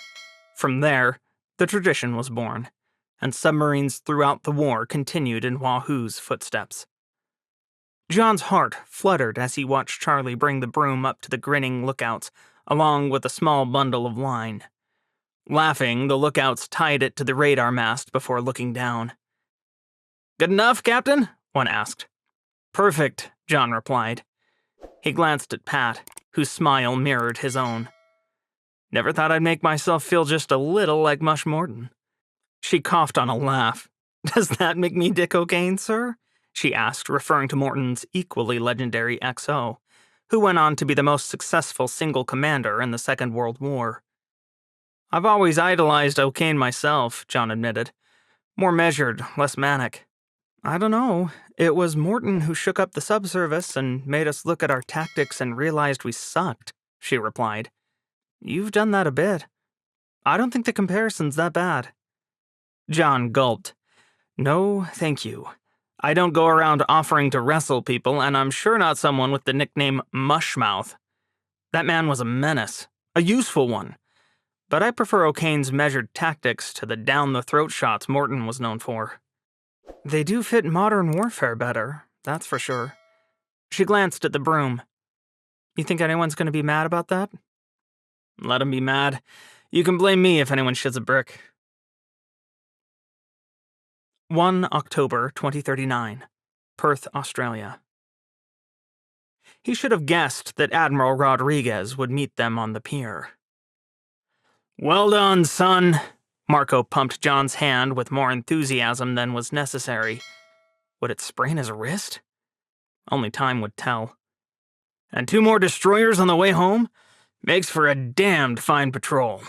From there, the tradition was born, and submarines throughout the war continued in Wahoo's footsteps. John's heart fluttered as he watched Charlie bring the broom up to the grinning lookouts, along with a small bundle of line. Laughing, the lookouts tied it to the radar mast before looking down. "Good enough, Captain?" one asked. "Perfect," John replied. He glanced at Pat, whose smile mirrored his own. "Never thought I'd make myself feel just a little like Mush Morton." She coughed on a laugh. "Does that make me Dick O'Kane, sir?" she asked, referring to Morton's equally legendary XO, who went on to be the most successful single commander in the Second World War. "I've always idolized O'Kane myself," John admitted. "More measured, less manic." "I don't know. It was Morton who shook up the subservice and made us look at our tactics and realized we sucked," she replied. "You've done that a bit." I don't think the comparison's that bad. John gulped. No, thank you. I don't go around offering to wrestle people, and I'm sure not someone with the nickname Mushmouth. That man was a menace, a useful one. But I prefer O'Kane's measured tactics to the down-the-throat shots Morton was known for. They do fit modern warfare better, that's for sure. She glanced at the broom. You think anyone's going to be mad about that? Let 'em be mad. You can blame me if anyone shits a brick. 1 October 2039, Perth, Australia. He should have guessed that Admiral Rodriguez would meet them on the pier. Well done, son. Marco pumped John's hand with more enthusiasm than was necessary. Would it sprain his wrist? Only time would tell. And 2 more destroyers on the way home? Makes for a damned fine patrol.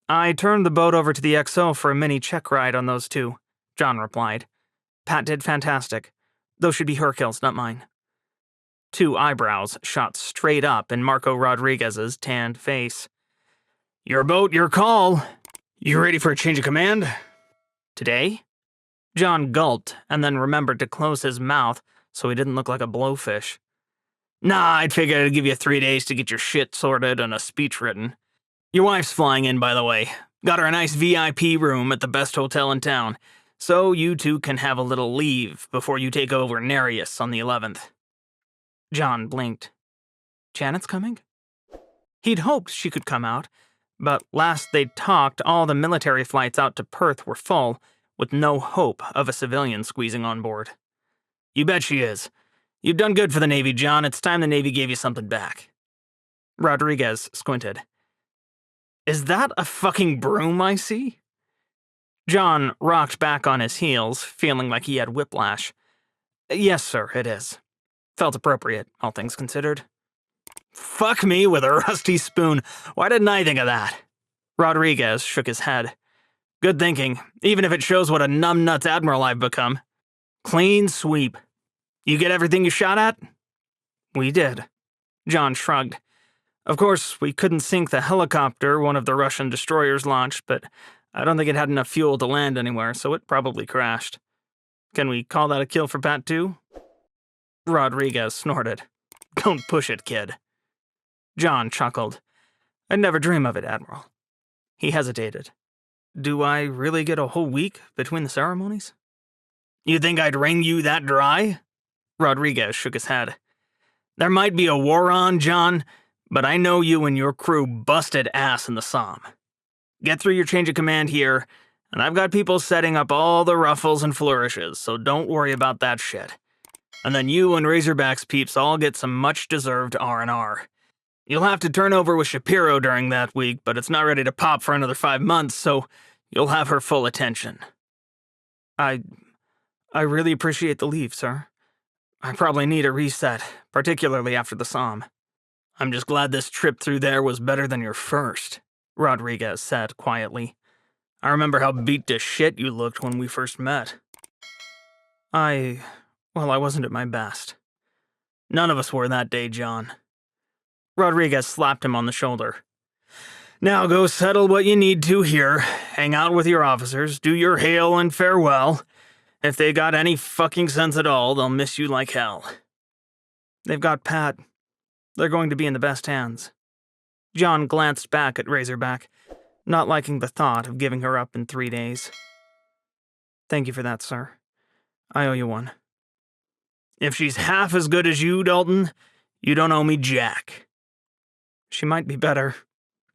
I turned the boat over to the XO for a mini check ride on those 2, John replied. Pat did fantastic. Those should be her kills, not mine. 2 eyebrows shot straight up in Marco Rodriguez's tanned face. Your boat, your call. You ready for a change of command? Today? John gulped and then remembered to close his mouth so he didn't look like a blowfish. Nah, I'd figured I'd give you 3 days to get your shit sorted and a speech written. Your wife's flying in, by the way. Got her a nice VIP room at the best hotel in town, so you 2 can have a little leave before you take over Nereus on the 11th. John blinked. Janet's coming? He'd hoped she could come out, but last they'd talked, all the military flights out to Perth were full, with no hope of a civilian squeezing on board. You bet she is. You've done good for the Navy, John. It's time the Navy gave you something back. Rodriguez squinted. Is that a fucking broom I see? John rocked back on his heels, feeling like he had whiplash. Yes, sir, it is. Felt appropriate, all things considered. Fuck me with a rusty spoon. Why didn't I think of that? Rodriguez shook his head. Good thinking, even if it shows what a numbnuts admiral I've become. Clean sweep. You get everything you shot at? We did. John shrugged. Of course, we couldn't sink the helicopter one of the Russian destroyers launched, but I don't think it had enough fuel to land anywhere, so it probably crashed. Can we call that a kill for Pat 2? Rodriguez snorted. Don't push it, kid. John chuckled. I'd never dream of it, Admiral. He hesitated. Do I really get a whole week between the ceremonies? You think I'd wring you that dry? Rodriguez shook his head. There might be a war on, John, but I know you and your crew busted ass in the Somme. Get through your change of command here, and I've got people setting up all the ruffles and flourishes, so don't worry about that shit. And then you and Razorback's peeps all get some much-deserved R&R. You'll have to turn over with Shapiro during that week, but it's not ready to pop for another 5 months, so you'll have her full attention. I really appreciate the leave, sir. I probably need a reset, particularly after the Somme. I'm just glad this trip through there was better than your first, Rodriguez said quietly. I remember how beat to shit you looked when we first met. I wasn't at my best. None of us were that day, John. Rodriguez slapped him on the shoulder. Now go settle what you need to here, hang out with your officers, do your hail and farewell. If they got any fucking sense at all, they'll miss you like hell. They've got Pat. They're going to be in the best hands. John glanced back at Razorback, not liking the thought of giving her up in 3 days. Thank you for that, sir. I owe you one. If she's half as good as you, Dalton, you don't owe me jack. She might be better,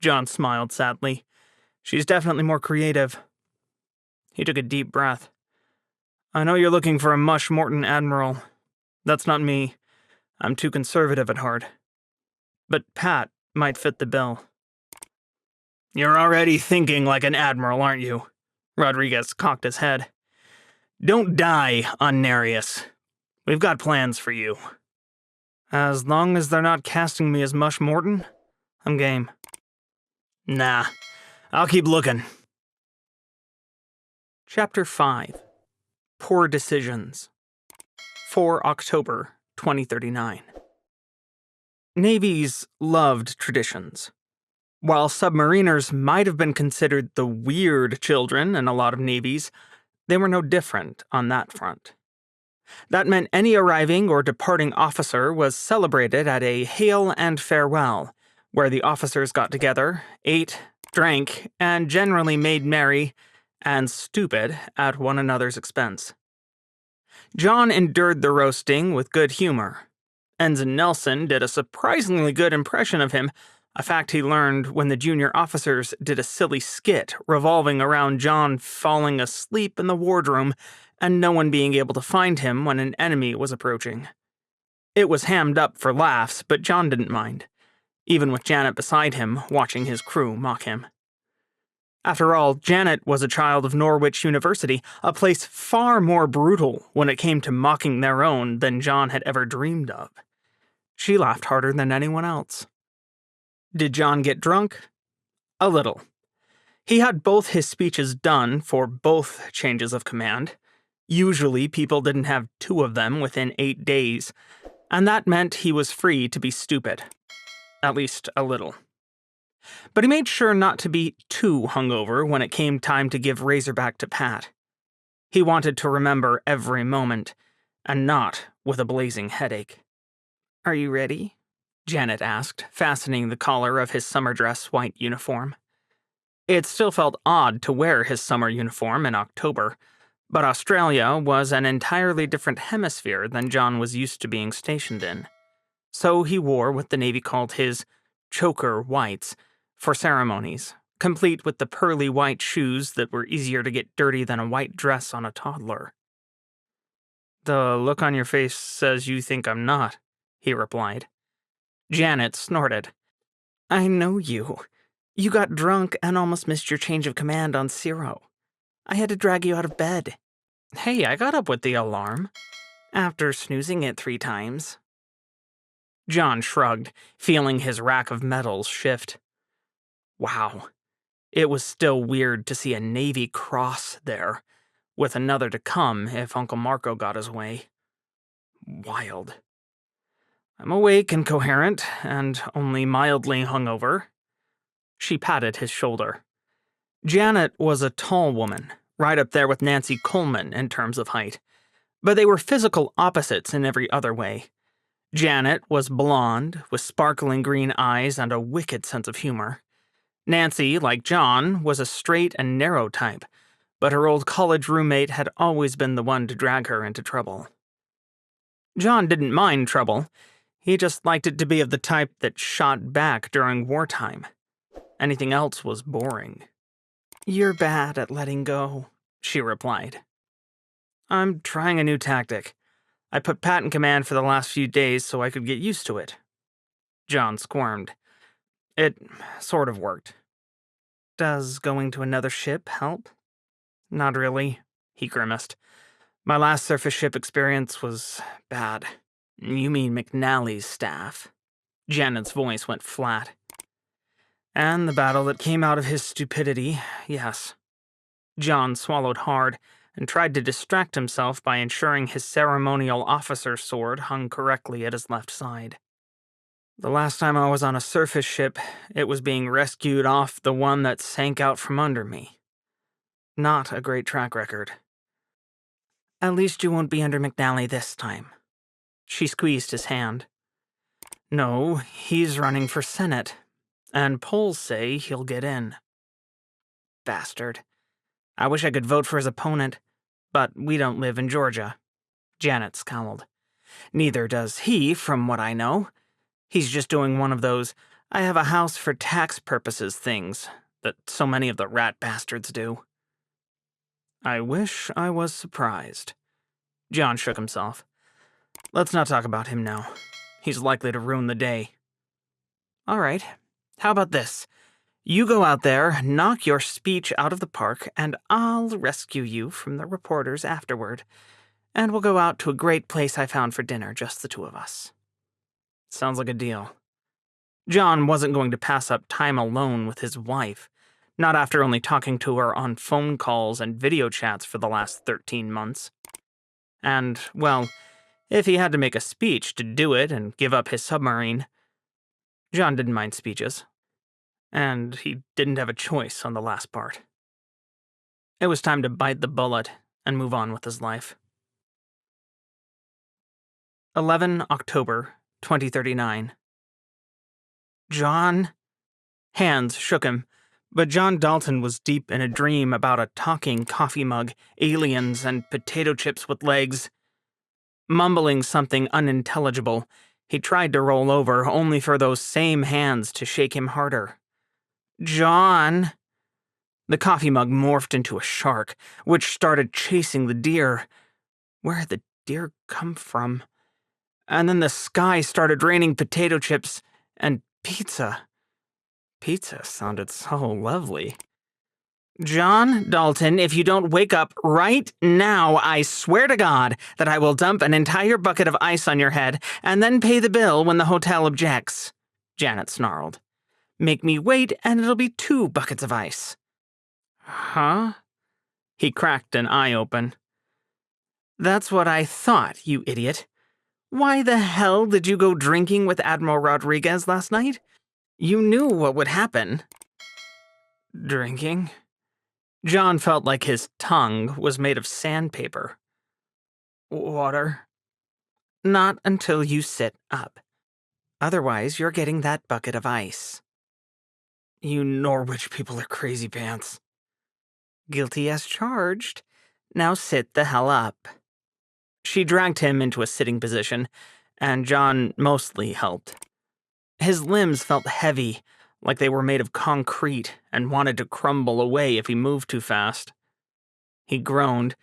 John smiled sadly. She's definitely more creative. He took a deep breath. I know you're looking for a Mush Morton admiral. That's not me. I'm too conservative at heart. But Pat might fit the bill. You're already thinking like an admiral, aren't you? Rodriguez cocked his head. Don't die on Nereus. We've got plans for you. As long as they're not casting me as Mush Morton, I'm game. Nah, I'll keep looking. Chapter 5. Poor Decisions. 4 October 2039. Navies loved traditions. While submariners might have been considered the weird children in a lot of navies, they were no different on that front. That meant any arriving or departing officer was celebrated at a hail and farewell, where the officers got together, ate, drank, and generally made merry and stupid at one another's expense. John endured the roasting with good humor. Ensign Nelson did a surprisingly good impression of him, a fact he learned when the junior officers did a silly skit revolving around John falling asleep in the wardroom and no one being able to find him when an enemy was approaching. It was hammed up for laughs, but John didn't mind, even with Janet beside him watching his crew mock him. After all, Janet was a child of Norwich University, a place far more brutal when it came to mocking their own than John had ever dreamed of. She laughed harder than anyone else. Did John get drunk? A little. He had both his speeches done for both changes of command. Usually, people didn't have two of them within 8 days, and that meant he was free to be stupid. At least a little. But he made sure not to be too hungover when it came time to give Razorback to Pat. He wanted to remember every moment, and not with a blazing headache. "Are you ready?" Janet asked, fastening the collar of his summer dress white uniform. It still felt odd to wear his summer uniform in October, but Australia was an entirely different hemisphere than John was used to being stationed in. So he wore what the Navy called his choker whites for ceremonies, complete with the pearly white shoes that were easier to get dirty than a white dress on a toddler. "The look on your face says you think I'm not," he replied. Janet snorted. "I know you. You got drunk and almost missed your change of command on Zero. I had to drag you out of bed." "Hey, I got up with the alarm. After snoozing it 3 times. John shrugged, feeling his rack of medals shift. Wow. It was still weird to see a Navy cross there, with another to come if Uncle Marco got his way. Wild. "I'm awake and coherent, and only mildly hungover." She patted his shoulder. Janet was a tall woman, right up there with Nancy Coleman in terms of height, but they were physical opposites in every other way. Janet was blonde, with sparkling green eyes and a wicked sense of humor. Nancy, like John, was a straight and narrow type, but her old college roommate had always been the one to drag her into trouble. John didn't mind trouble. He just liked it to be of the type that shot back during wartime. Anything else was boring. "You're bad at letting go," she replied. "I'm trying a new tactic. I put Pat in command for the last few days so I could get used to it." John squirmed. It sort of worked. "Does going to another ship help?" "Not really," he grimaced. "My last surface ship experience was bad." "You mean McNally's staff?" Janet's voice went flat. "And the battle that came out of his stupidity, yes." John swallowed hard and tried to distract himself by ensuring his ceremonial officer sword hung correctly at his left side. "The last time I was on a surface ship, it was being rescued off the one that sank out from under me. Not a great track record." "At least you won't be under McNally this time." She squeezed his hand. "No, he's running for Senate, and polls say he'll get in." "Bastard. I wish I could vote for his opponent, but we don't live in Georgia." Janet scowled. "Neither does he, from what I know. He's just doing one of those I have a house for tax purposes things that so many of the rat bastards do." "I wish I was surprised." John shook himself. "Let's not talk about him now. He's likely to ruin the day." "All right. How about this? You go out there, knock your speech out of the park, and I'll rescue you from the reporters afterward. And we'll go out to a great place I found for dinner, just the two of us." "Sounds like a deal." John wasn't going to pass up time alone with his wife, not after only talking to her on phone calls and video chats for the last 13 months. And, well, if he had to make a speech to do it and give up his submarine. John didn't mind speeches. And he didn't have a choice on the last part. It was time to bite the bullet and move on with his life. 11 October 2039. John? Hands shook him, but John Dalton was deep in a dream about a talking coffee mug, aliens, and potato chips with legs. Mumbling something unintelligible, he tried to roll over, only for those same hands to shake him harder. John? The coffee mug morphed into a shark, which started chasing the deer. Where had the deer come from? And then the sky started raining potato chips and pizza. Pizza sounded so lovely. John Dalton, if you don't wake up right now, I swear to God that I will dump an entire bucket of ice on your head and then pay the bill when the hotel objects, Janet snarled. Make me wait and it'll be 2 buckets of ice. Huh? He cracked an eye open. That's what I thought, you idiot. Why the hell did you go drinking with Admiral Rodriguez last night? You knew what would happen. Drinking? John felt like his tongue was made of sandpaper. Water? Not until you sit up. Otherwise, you're getting that bucket of ice. You Norwich people are crazy pants. Guilty as charged. Now sit the hell up. She dragged him into a sitting position, and John mostly helped. His limbs felt heavy, like they were made of concrete and wanted to crumble away if he moved too fast. He groaned,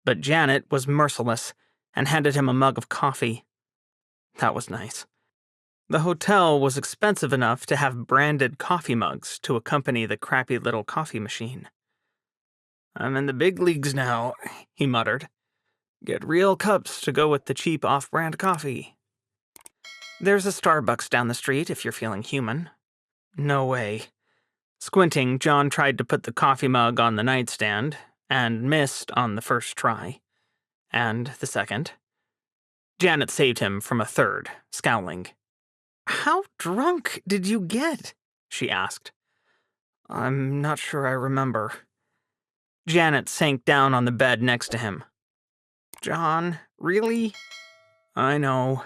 but Janet was merciless and handed him a mug of coffee. That was nice. The hotel was expensive enough to have branded coffee mugs to accompany the crappy little coffee machine. I'm in the big leagues now, he muttered. Get real cups to go with the cheap off-brand coffee. There's a Starbucks down the street if you're feeling human. No way. Squinting, John tried to put the coffee mug on the nightstand, and missed on the first try. And the second. Janet saved him from a third, scowling. How drunk did you get? She asked. I'm not sure I remember. Janet sank down on the bed next to him. John, really? I know.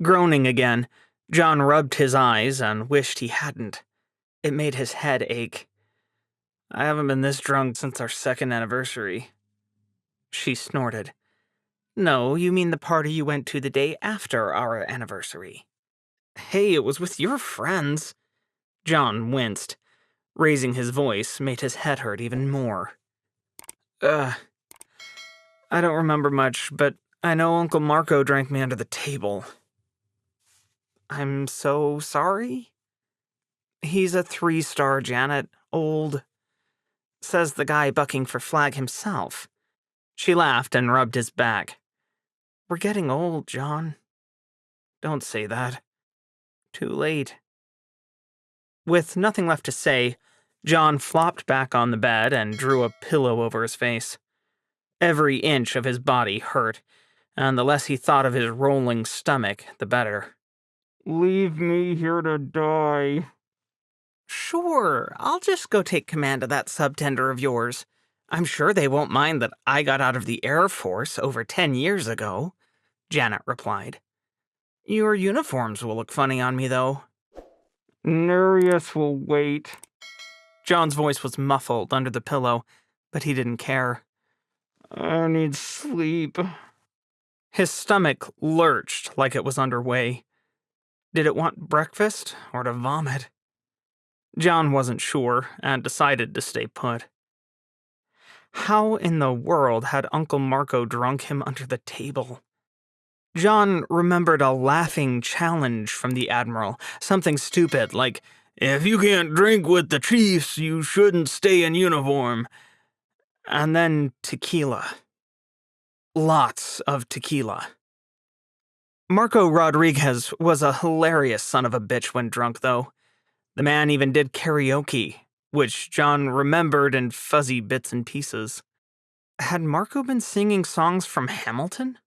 Groaning again, John rubbed his eyes and wished he hadn't. It made his head ache. I haven't been this drunk since our 2nd anniversary. She snorted. No, you mean the party you went to the day after our anniversary. Hey, it was with your friends. John winced. Raising his voice made his head hurt even more. I don't remember much, but I know Uncle Marco drank me under the table. I'm so sorry? He's a 3-star, Janet. Old. Says the guy bucking for flag himself. She laughed and rubbed his back. We're getting old, John. Don't say that. Too late. With nothing left to say, John flopped back on the bed and drew a pillow over his face. Every inch of his body hurt, and the less he thought of his rolling stomach, the better. Leave me here to die. Sure, I'll just go take command of that subtender of yours. I'm sure they won't mind that I got out of the Air Force over 10 years ago, Janet replied. Your uniforms will look funny on me, though. Nereus will wait. John's voice was muffled under the pillow, but he didn't care. I need sleep. His stomach lurched like it was underway. Did it want breakfast or to vomit? John wasn't sure and decided to stay put. How in the world had Uncle Marco drunk him under the table? John remembered a laughing challenge from the Admiral, something stupid like, if you can't drink with the chiefs, you shouldn't stay in uniform. And then tequila. Lots of tequila. Marco Rodriguez was a hilarious son of a bitch when drunk, though. The man even did karaoke, which John remembered in fuzzy bits and pieces. Had Marco been singing songs from Hamilton?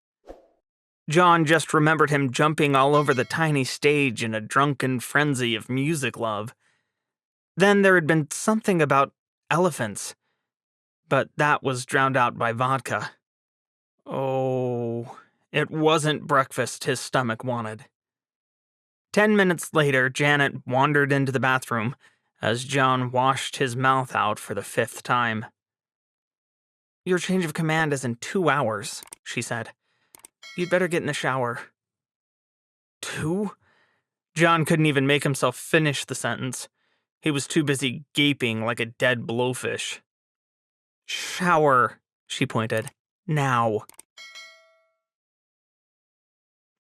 John just remembered him jumping all over the tiny stage in a drunken frenzy of music love. Then there had been something about elephants, but that was drowned out by vodka. Oh, it wasn't breakfast his stomach wanted. 10 minutes later, Janet wandered into the bathroom as John washed his mouth out for the 5th time. "Your change of command is in 2 hours," she said. "You'd better get in the shower." 2? John couldn't even make himself finish the sentence. He was too busy gaping like a dead blowfish. "Shower," she pointed. "Now."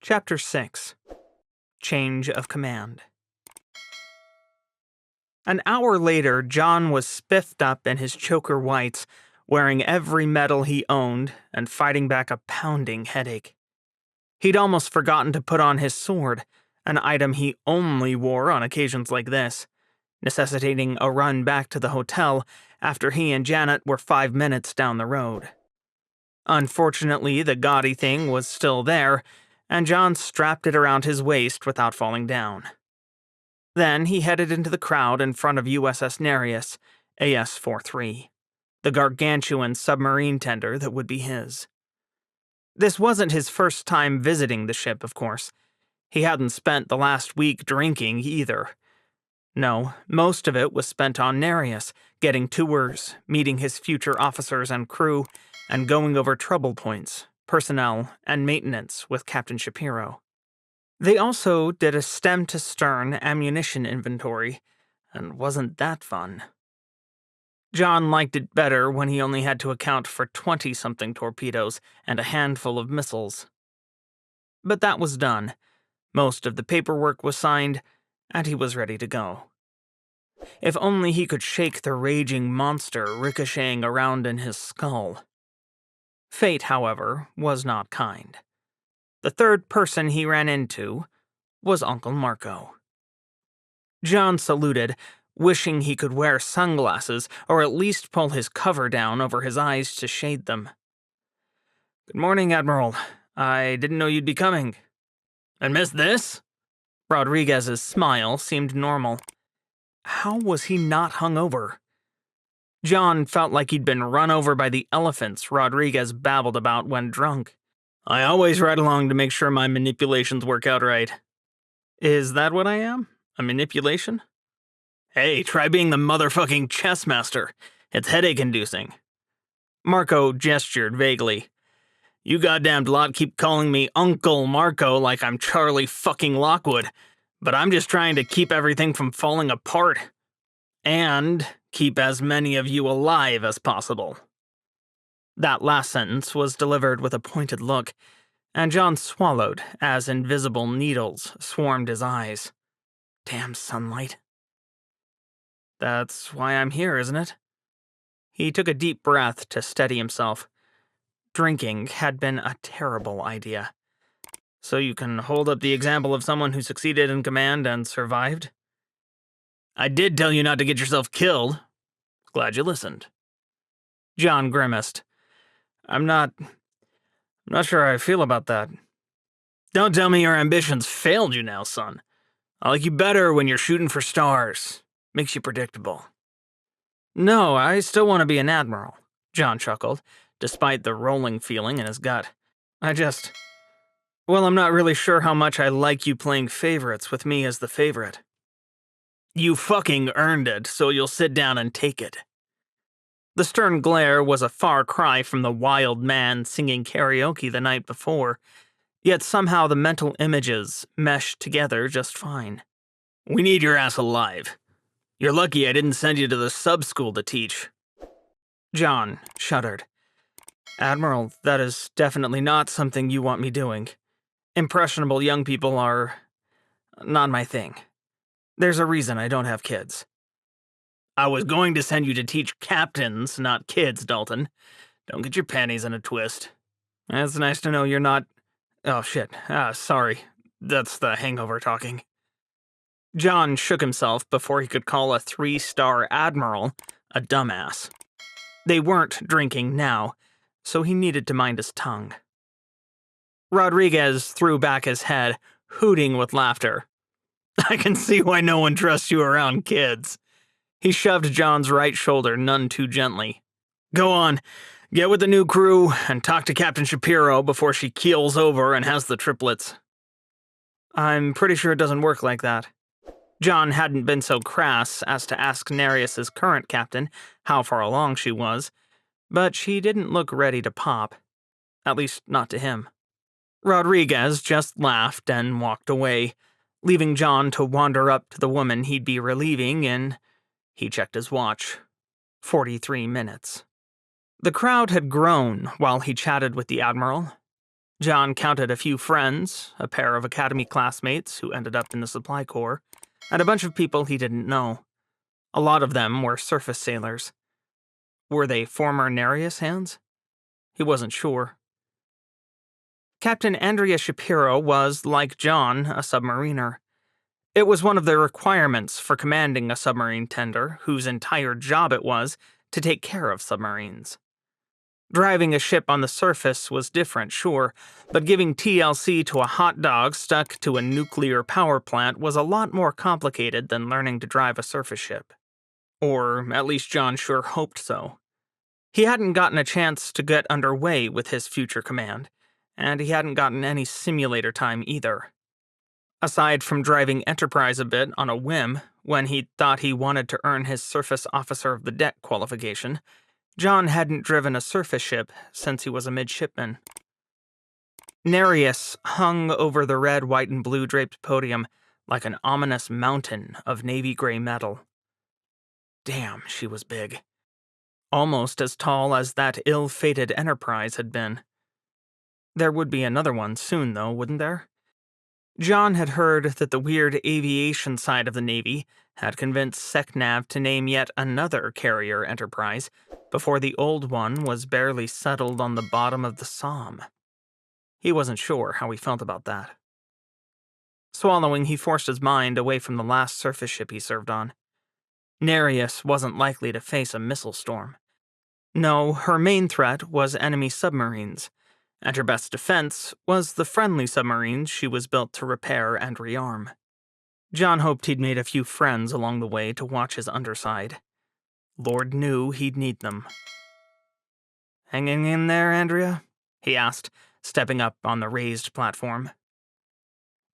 Chapter 6. Change of Command. An hour later, John was spiffed up in his choker whites, wearing every medal he owned and fighting back a pounding headache. He'd almost forgotten to put on his sword, an item he only wore on occasions like this, necessitating a run back to the hotel after he and Janet were 5 minutes down the road. Unfortunately, the gaudy thing was still there, and John strapped it around his waist without falling down. Then he headed into the crowd in front of USS Nereus, AS-43, the gargantuan submarine tender that would be his. This wasn't his first time visiting the ship, of course. He hadn't spent the last week drinking either. No, most of it was spent on Nereus, getting tours, meeting his future officers and crew, and going over trouble points, personnel, and maintenance with Captain Shapiro. They also did a stem-to-stern ammunition inventory, and wasn't that fun? John liked it better when he only had to account for 20-something torpedoes and a handful of missiles. But that was done. Most of the paperwork was signed, and he was ready to go. If only he could shake the raging monster ricocheting around in his skull. Fate, however, was not kind. The third person he ran into was Uncle Marco. John saluted, wishing he could wear sunglasses or at least pull his cover down over his eyes to shade them. "Good morning, Admiral. I didn't know you'd be coming." "And miss this?" Rodriguez's smile seemed normal. How was he not hungover? John felt like he'd been run over by the elephants Rodriguez babbled about when drunk. "I always ride along to make sure my manipulations work out right." "Is that what I am? A manipulation?" "Hey, try being the motherfucking chess master. It's headache-inducing." Marco gestured vaguely. "You goddamned lot keep calling me Uncle Marco like I'm Charlie fucking Lockwood, but I'm just trying to keep everything from falling apart. And keep as many of you alive as possible." That last sentence was delivered with a pointed look, and John swallowed as invisible needles swarmed his eyes. Damn sunlight. "That's why I'm here, isn't it?" He took a deep breath to steady himself. Drinking had been a terrible idea. "So you can hold up the example of someone who succeeded in command and survived?" "I did tell you not to get yourself killed. Glad you listened." John grimaced. I'm not sure how I feel about that." "Don't tell me your ambitions failed you now, son. I like you better when you're shooting for stars. Makes you predictable." "No, I still want to be an admiral," John chuckled, despite the rolling feeling in his gut. Well, I'm not really sure how much I like you playing favorites with me as the favorite." "You fucking earned it, so you'll sit down and take it." The stern glare was a far cry from the wild man singing karaoke the night before, yet somehow the mental images meshed together just fine. "We need your ass alive. You're lucky I didn't send you to the sub-school to teach." John shuddered. "Admiral, that is definitely not something you want me doing. Impressionable young people are not my thing. There's a reason I don't have kids." "I was going to send you to teach captains, not kids, Dalton. Don't get your panties in a twist." "It's nice to know you're not—" Oh shit, sorry. That's the hangover talking. John shook himself before he could call a 3-star admiral a dumbass. They weren't drinking now, so he needed to mind his tongue. Rodriguez threw back his head, hooting with laughter. "I can see why no one trusts you around kids. He shoved John's right shoulder none too gently. "Go on, get with the new crew and talk to Captain Shapiro before she keels over and has the triplets." "I'm pretty sure it doesn't work like that." John hadn't been so crass as to ask Nereus's current captain how far along she was, but she didn't look ready to pop. At least not to him. Rodriguez just laughed and walked away, leaving John to wander up to the woman he'd be relieving in, he checked his watch, 43 minutes. The crowd had grown while he chatted with the Admiral. John counted a few friends, a pair of academy classmates who ended up in the supply corps, and a bunch of people he didn't know. A lot of them were surface sailors. Were they former Nereus hands? He wasn't sure. Captain Andrea Shapiro was, like John, a submariner. It was one of the requirements for commanding a submarine tender whose entire job it was to take care of submarines. Driving a ship on the surface was different, sure, but giving TLC to a hot dog stuck to a nuclear power plant was a lot more complicated than learning to drive a surface ship. Or at least John sure hoped so. He hadn't gotten a chance to get underway with his future command, and he hadn't gotten any simulator time either. Aside from driving Enterprise a bit on a whim when he thought he wanted to earn his Surface Officer of the Deck qualification, John hadn't driven a surface ship since he was a midshipman. Nereus hung over the red, white, and blue draped podium like an ominous mountain of navy gray metal. Damn, she was big. Almost as tall as that ill-fated Enterprise had been. There would be another one soon, though, wouldn't there? John had heard that the weird aviation side of the Navy had convinced SecNav to name yet another carrier enterprise before the old one was barely settled on the bottom of the Somme. He wasn't sure how he felt about that. Swallowing, he forced his mind away from the last surface ship he served on. Nereus wasn't likely to face a missile storm. No, her main threat was enemy submarines, and her best defense was the friendly submarines she was built to repair and rearm. John hoped he'd made a few friends along the way to watch his underside. Lord knew he'd need them. "Hanging in there, Andrea?" he asked, stepping up on the raised platform.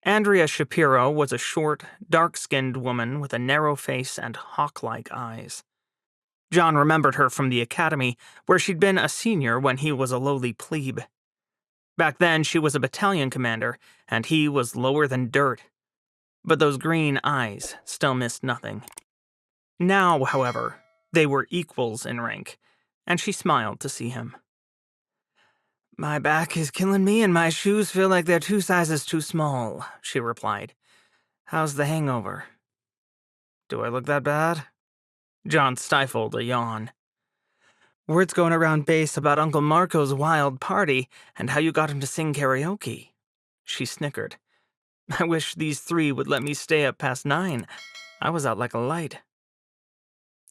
Andrea Shapiro was a short, dark-skinned woman with a narrow face and hawk-like eyes. John remembered her from the academy, where she'd been a senior when he was a lowly plebe. Back then, she was a battalion commander, and he was lower than dirt. But those green eyes still missed nothing. Now, however, they were equals in rank, and she smiled to see him. "My back is killing me, and my shoes feel like they're 2 sizes too small," she replied. "How's the hangover?" "Do I look that bad?" John stifled a yawn. "Word's going around base about Uncle Marco's wild party and how you got him to sing karaoke." She snickered. "I wish these 3 would let me stay up past 9. I was out like a light."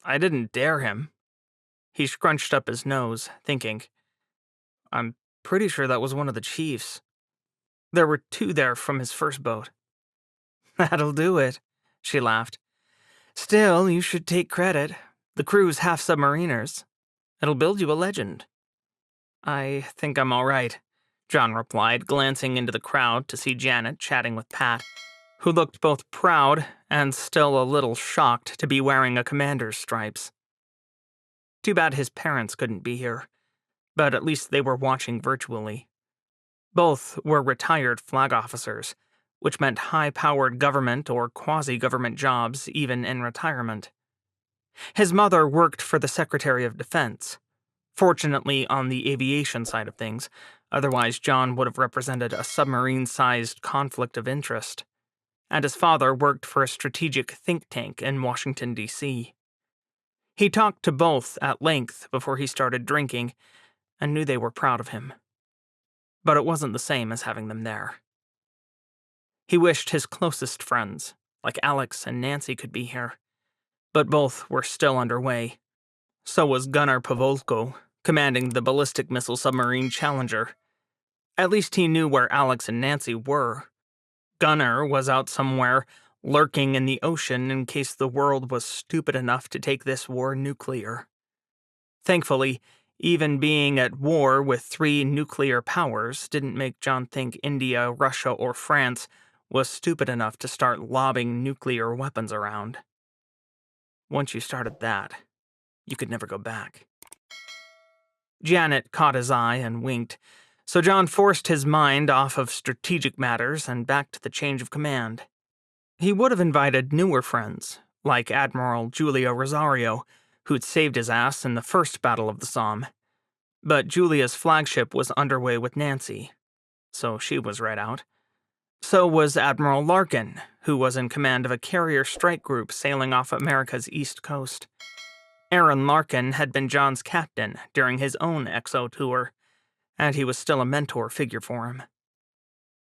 "I didn't dare him." He scrunched up his nose, thinking. "I'm pretty sure that was one of the chiefs. There were 2 there from his first boat." "That'll do it," she laughed. "Still, you should take credit. The crew's half submariners. It'll build you a legend." "I think I'm all right," John replied, glancing into the crowd to see Janet chatting with Pat, who looked both proud and still a little shocked to be wearing a commander's stripes. Too bad his parents couldn't be here, but at least they were watching virtually. Both were retired flag officers, which meant high-powered government or quasi-government jobs even in retirement. His mother worked for the Secretary of Defense, fortunately on the aviation side of things, otherwise John would have represented a submarine-sized conflict of interest. And his father worked for a strategic think tank in Washington, D.C. He talked to both at length before he started drinking, and knew they were proud of him. But it wasn't the same as having them there. He wished his closest friends, like Alex and Nancy, could be here, but both were still underway. So was Gunnar Pavolko, commanding the ballistic missile submarine Challenger. At least he knew where Alex and Nancy were. Gunnar was out somewhere, lurking in the ocean in case the world was stupid enough to take this war nuclear. Thankfully, even being at war with 3 nuclear powers didn't make John think India, Russia, or France was stupid enough to start lobbing nuclear weapons around. Once you started that, you could never go back. Janet caught his eye and winked, so John forced his mind off of strategic matters and back to the change of command. He would have invited newer friends, like Admiral Julia Rosario, who'd saved his ass in the first Battle of the Somme. But Julia's flagship was underway with Nancy, so she was right out. So was Admiral Larkin, who was in command of a carrier strike group sailing off America's east coast. Aaron Larkin had been John's captain during his own XO tour, and he was still a mentor figure for him.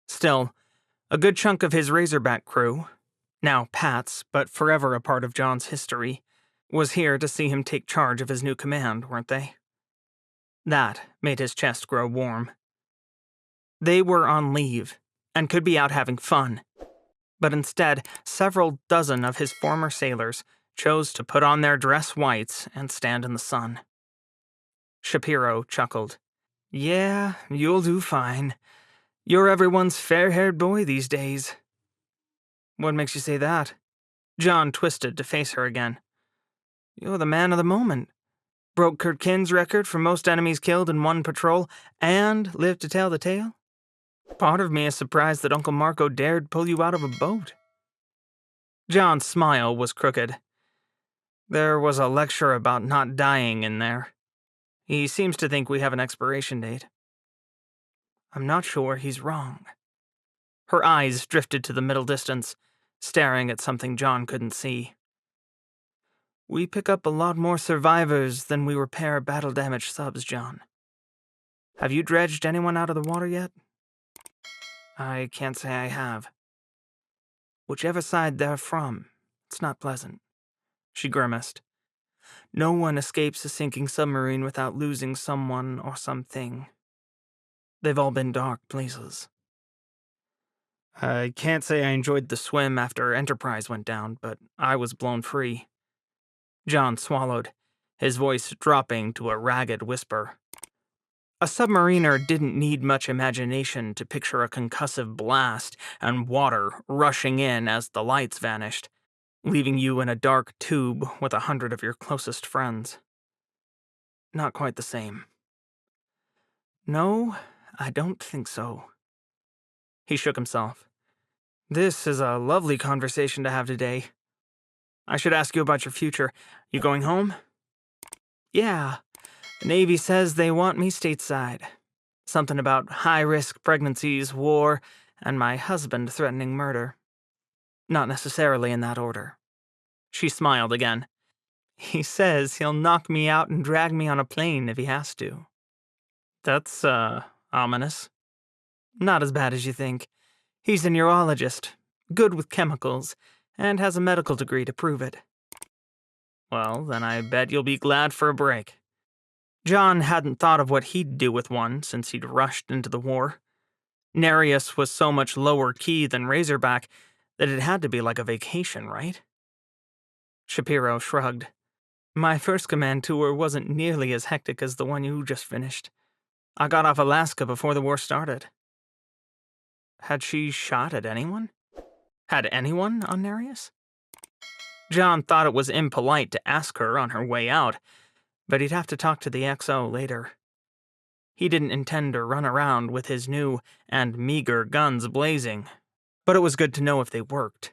Still, a good chunk of his Razorback crew, now Pat's but forever a part of John's history, was here to see him take charge of his new command, weren't they? That made his chest grow warm. They were on leave, and could be out having fun. But instead, several dozen of his former sailors chose to put on their dress whites and stand in the sun. Shapiro chuckled. Yeah, you'll do fine. You're everyone's fair-haired boy these days. What makes you say that? John twisted to face her again. You're the man of the moment. Broke Kurt Kinn's record for most enemies killed in one patrol, and lived to tell the tale. Part of me is surprised that Uncle Marco dared pull you out of a boat. John's smile was crooked. There was a lecture about not dying in there. He seems to think we have an expiration date. I'm not sure he's wrong. Her eyes drifted to the middle distance, staring at something John couldn't see. We pick up a lot more survivors than we repair battle-damaged subs, John. Have you dredged anyone out of the water yet? I can't say I have. Whichever side they're from, it's not pleasant. She grimaced. No one escapes a sinking submarine without losing someone or something. They've all been dark places. I can't say I enjoyed the swim after Enterprise went down, but I was blown free. John swallowed, his voice dropping to a ragged whisper. A submariner didn't need much imagination to picture a concussive blast and water rushing in as the lights vanished, leaving you in a dark tube with 100 of your closest friends. Not quite the same. No, I don't think so. He shook himself. This is a lovely conversation to have today. I should ask you about your future. You going home? Yeah. The Navy says they want me stateside. Something about high-risk pregnancies, war, and my husband threatening murder. Not necessarily in that order. She smiled again. He says he'll knock me out and drag me on a plane if he has to. That's, ominous. Not as bad as you think. He's a neurologist, good with chemicals, and has a medical degree to prove it. Well, then I bet you'll be glad for a break. John hadn't thought of what he'd do with one since he'd rushed into the war. Nereus was so much lower key than Razorback that it had to be like a vacation, right? Shapiro shrugged. My first command tour wasn't nearly as hectic as the one you just finished. I got off Alaska before the war started. Had she shot at anyone? Had anyone on Nereus? John thought it was impolite to ask her on her way out, but he'd have to talk to the XO later. He didn't intend to run around with his new and meager guns blazing, but it was good to know if they worked.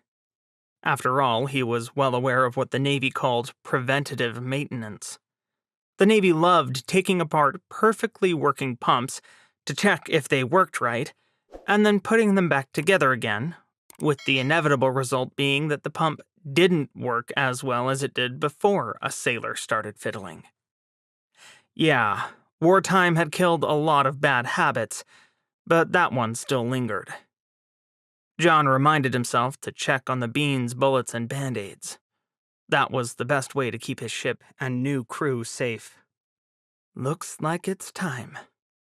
After all, he was well aware of what the Navy called preventative maintenance. The Navy loved taking apart perfectly working pumps to check if they worked right, and then putting them back together again, with the inevitable result being that the pump didn't work as well as it did before a sailor started fiddling. Yeah, wartime had killed a lot of bad habits, but that one still lingered. John reminded himself to check on the beans, bullets, and band-aids. That was the best way to keep his ship and new crew safe. Looks like it's time,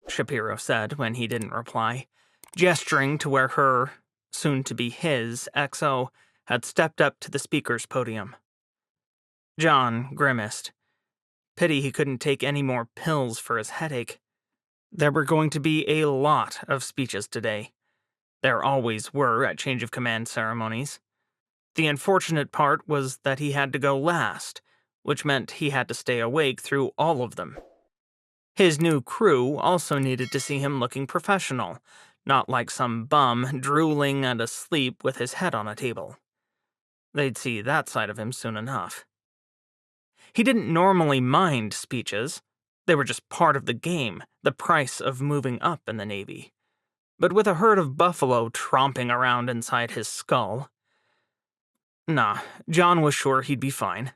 Shapiro said when he didn't reply, gesturing to where her, soon-to-be his, XO, had stepped up to the speaker's podium. John grimaced. Pity he couldn't take any more pills for his headache. There were going to be a lot of speeches today. There always were at change of command ceremonies. The unfortunate part was that he had to go last, which meant he had to stay awake through all of them. His new crew also needed to see him looking professional, not like some bum drooling and asleep with his head on a table. They'd see that side of him soon enough. He didn't normally mind speeches. They were just part of the game, the price of moving up in the Navy. But with a herd of buffalo tromping around inside his skull... Nah, John was sure he'd be fine.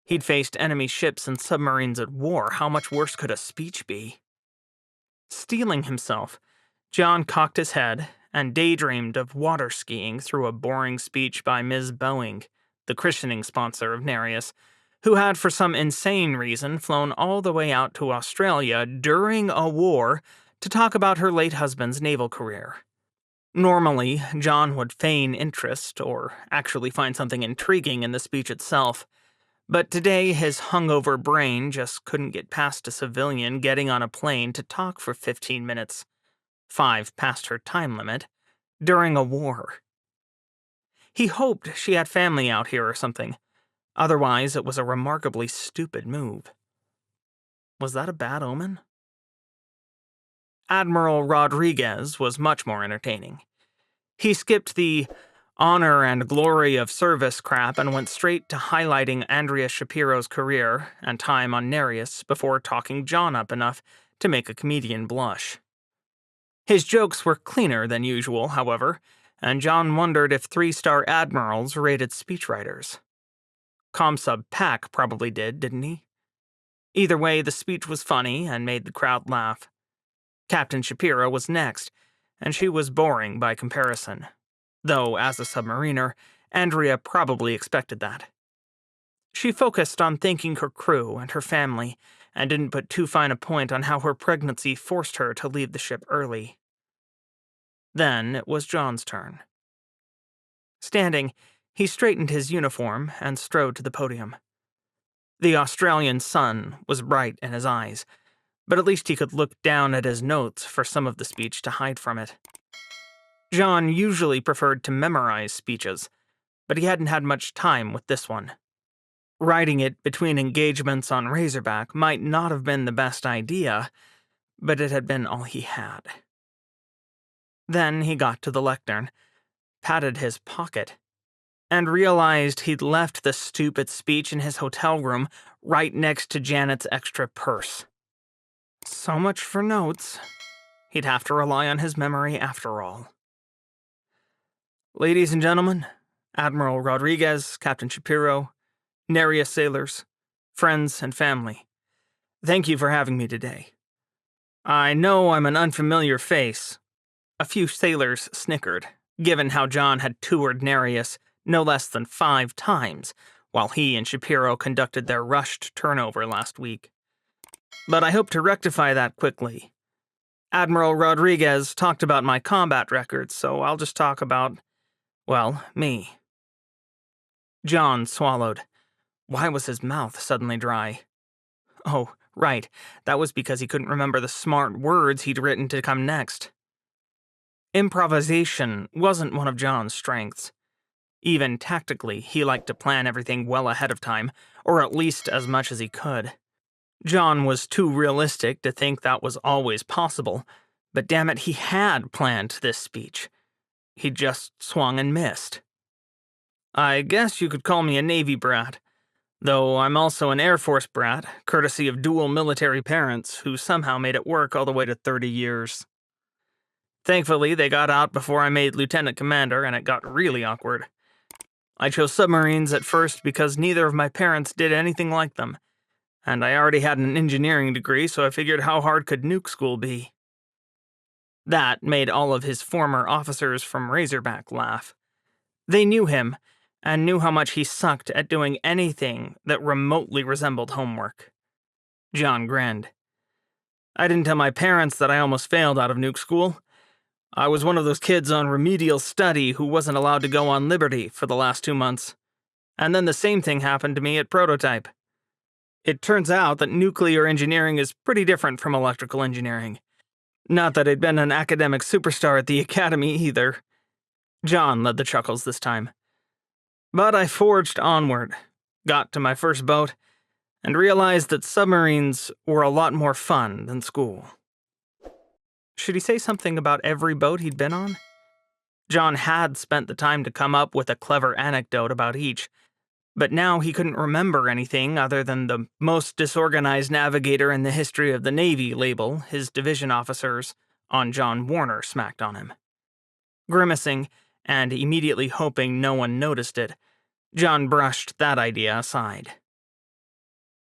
He'd faced enemy ships and submarines at war. How much worse could a speech be? Steeling himself, John cocked his head and daydreamed of water skiing through a boring speech by Ms. Boeing, the christening sponsor of Nereus, who had for some insane reason flown all the way out to Australia during a war to talk about her late husband's naval career. Normally, John would feign interest or actually find something intriguing in the speech itself, but today his hungover brain just couldn't get past a civilian getting on a plane to talk for 15 minutes, 5 past her time limit, during a war. He hoped she had family out here or something. Otherwise, it was a remarkably stupid move. Was that a bad omen? Admiral Rodriguez was much more entertaining. He skipped the honor and glory of service crap and went straight to highlighting Andrea Shapiro's career and time on Nereus before talking John up enough to make a comedian blush. His jokes were cleaner than usual, however, and John wondered if 3-star admirals rated speechwriters. Commsub Pack probably didn't he? Either way, the speech was funny and made the crowd laugh. Captain Shapiro was next, and she was boring by comparison. Though, as a submariner, Andrea probably expected that. She focused on thanking her crew and her family, and didn't put too fine a point on how her pregnancy forced her to leave the ship early. Then it was John's turn. Standing, he straightened his uniform and strode to the podium. The Australian sun was bright in his eyes, but at least he could look down at his notes for some of the speech to hide from it. John usually preferred to memorize speeches, but he hadn't had much time with this one. Writing it between engagements on Razorback might not have been the best idea, but it had been all he had. Then he got to the lectern, patted his pocket, and realized he'd left the stupid speech in his hotel room right next to Janet's extra purse. So much for notes. He'd have to rely on his memory after all. Ladies and gentlemen, Admiral Rodriguez, Captain Shapiro, Nereus sailors, friends and family, thank you for having me today. I know I'm an unfamiliar face. A few sailors snickered, given how John had toured Nereus no less than 5 times, while he and Shapiro conducted their rushed turnover last week. But I hope to rectify that quickly. Admiral Rodriguez talked about my combat records, so I'll just talk about, well, me. John swallowed. Why was his mouth suddenly dry? Oh, right, that was because he couldn't remember the smart words he'd written to come next. Improvisation wasn't one of John's strengths. Even tactically, he liked to plan everything well ahead of time, or at least as much as he could. John was too realistic to think that was always possible, but damn it, he had planned this speech. He just swung and missed. I guess you could call me a Navy brat, though I'm also an Air Force brat, courtesy of dual military parents who somehow made it work all the way to 30 years. Thankfully, they got out before I made lieutenant commander, and it got really awkward. I chose submarines at first because neither of my parents did anything like them, and I already had an engineering degree, so I figured how hard could nuke school be. That made all of his former officers from Razorback laugh. They knew him, and knew how much he sucked at doing anything that remotely resembled homework. John grinned. I didn't tell my parents that I almost failed out of nuke school. I was one of those kids on remedial study who wasn't allowed to go on Liberty for the last 2 months. And then the same thing happened to me at Prototype. It turns out that nuclear engineering is pretty different from electrical engineering. Not that I'd been an academic superstar at the academy either. John led the chuckles this time. But I forged onward, got to my first boat, and realized that submarines were a lot more fun than school. Should he say something about every boat he'd been on? John had spent the time to come up with a clever anecdote about each, but now he couldn't remember anything other than the most disorganized navigator in the history of the Navy label his division officers on John Warner smacked on him. Grimacing, and immediately hoping no one noticed it, John brushed that idea aside.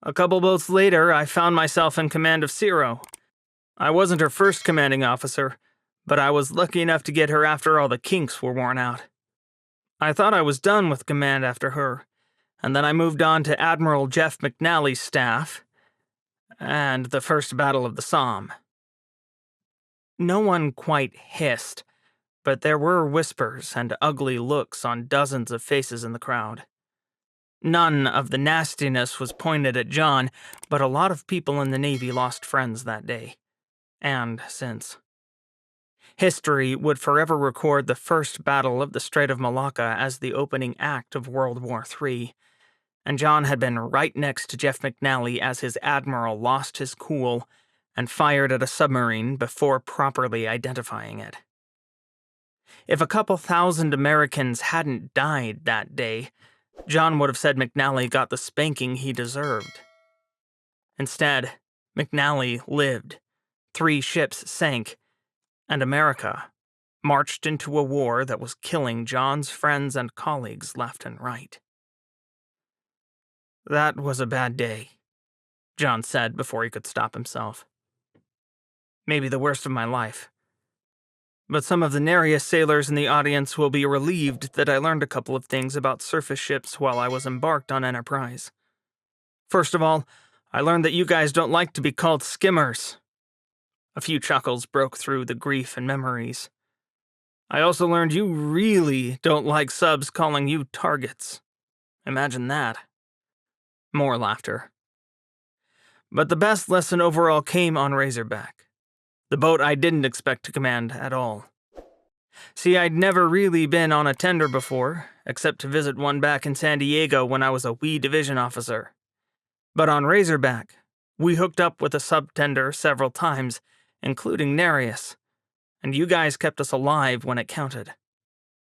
A couple boats later, I found myself in command of Ciro. I wasn't her first commanding officer, but I was lucky enough to get her after all the kinks were worn out. I thought I was done with command after her, and then I moved on to Admiral Jeff McNally's staff, and the first battle of the Somme. No one quite hissed, but there were whispers and ugly looks on dozens of faces in the crowd. None of the nastiness was pointed at John, but a lot of people in the Navy lost friends that day, and since. History would forever record the first battle of the Strait of Malacca as the opening act of World War III, and John had been right next to Jeff McNally as his admiral lost his cool and fired at a submarine before properly identifying it. If a couple thousand Americans hadn't died that day, John would have said McNally got the spanking he deserved. Instead, McNally lived, 3 ships sank, and America marched into a war that was killing John's friends and colleagues left and right. That was a bad day, John said before he could stop himself. Maybe the worst of my life. But some of the Nereus sailors in the audience will be relieved that I learned a couple of things about surface ships while I was embarked on Enterprise. First of all, I learned that you guys don't like to be called skimmers. A few chuckles broke through the grief and memories. I also learned you really don't like subs calling you targets. Imagine that. More laughter. But the best lesson overall came on Razorback, the boat I didn't expect to command at all. See, I'd never really been on a tender before, except to visit one back in San Diego when I was a wee division officer. But on Razorback, we hooked up with a sub-tender several times, including Nereus, and you guys kept us alive when it counted.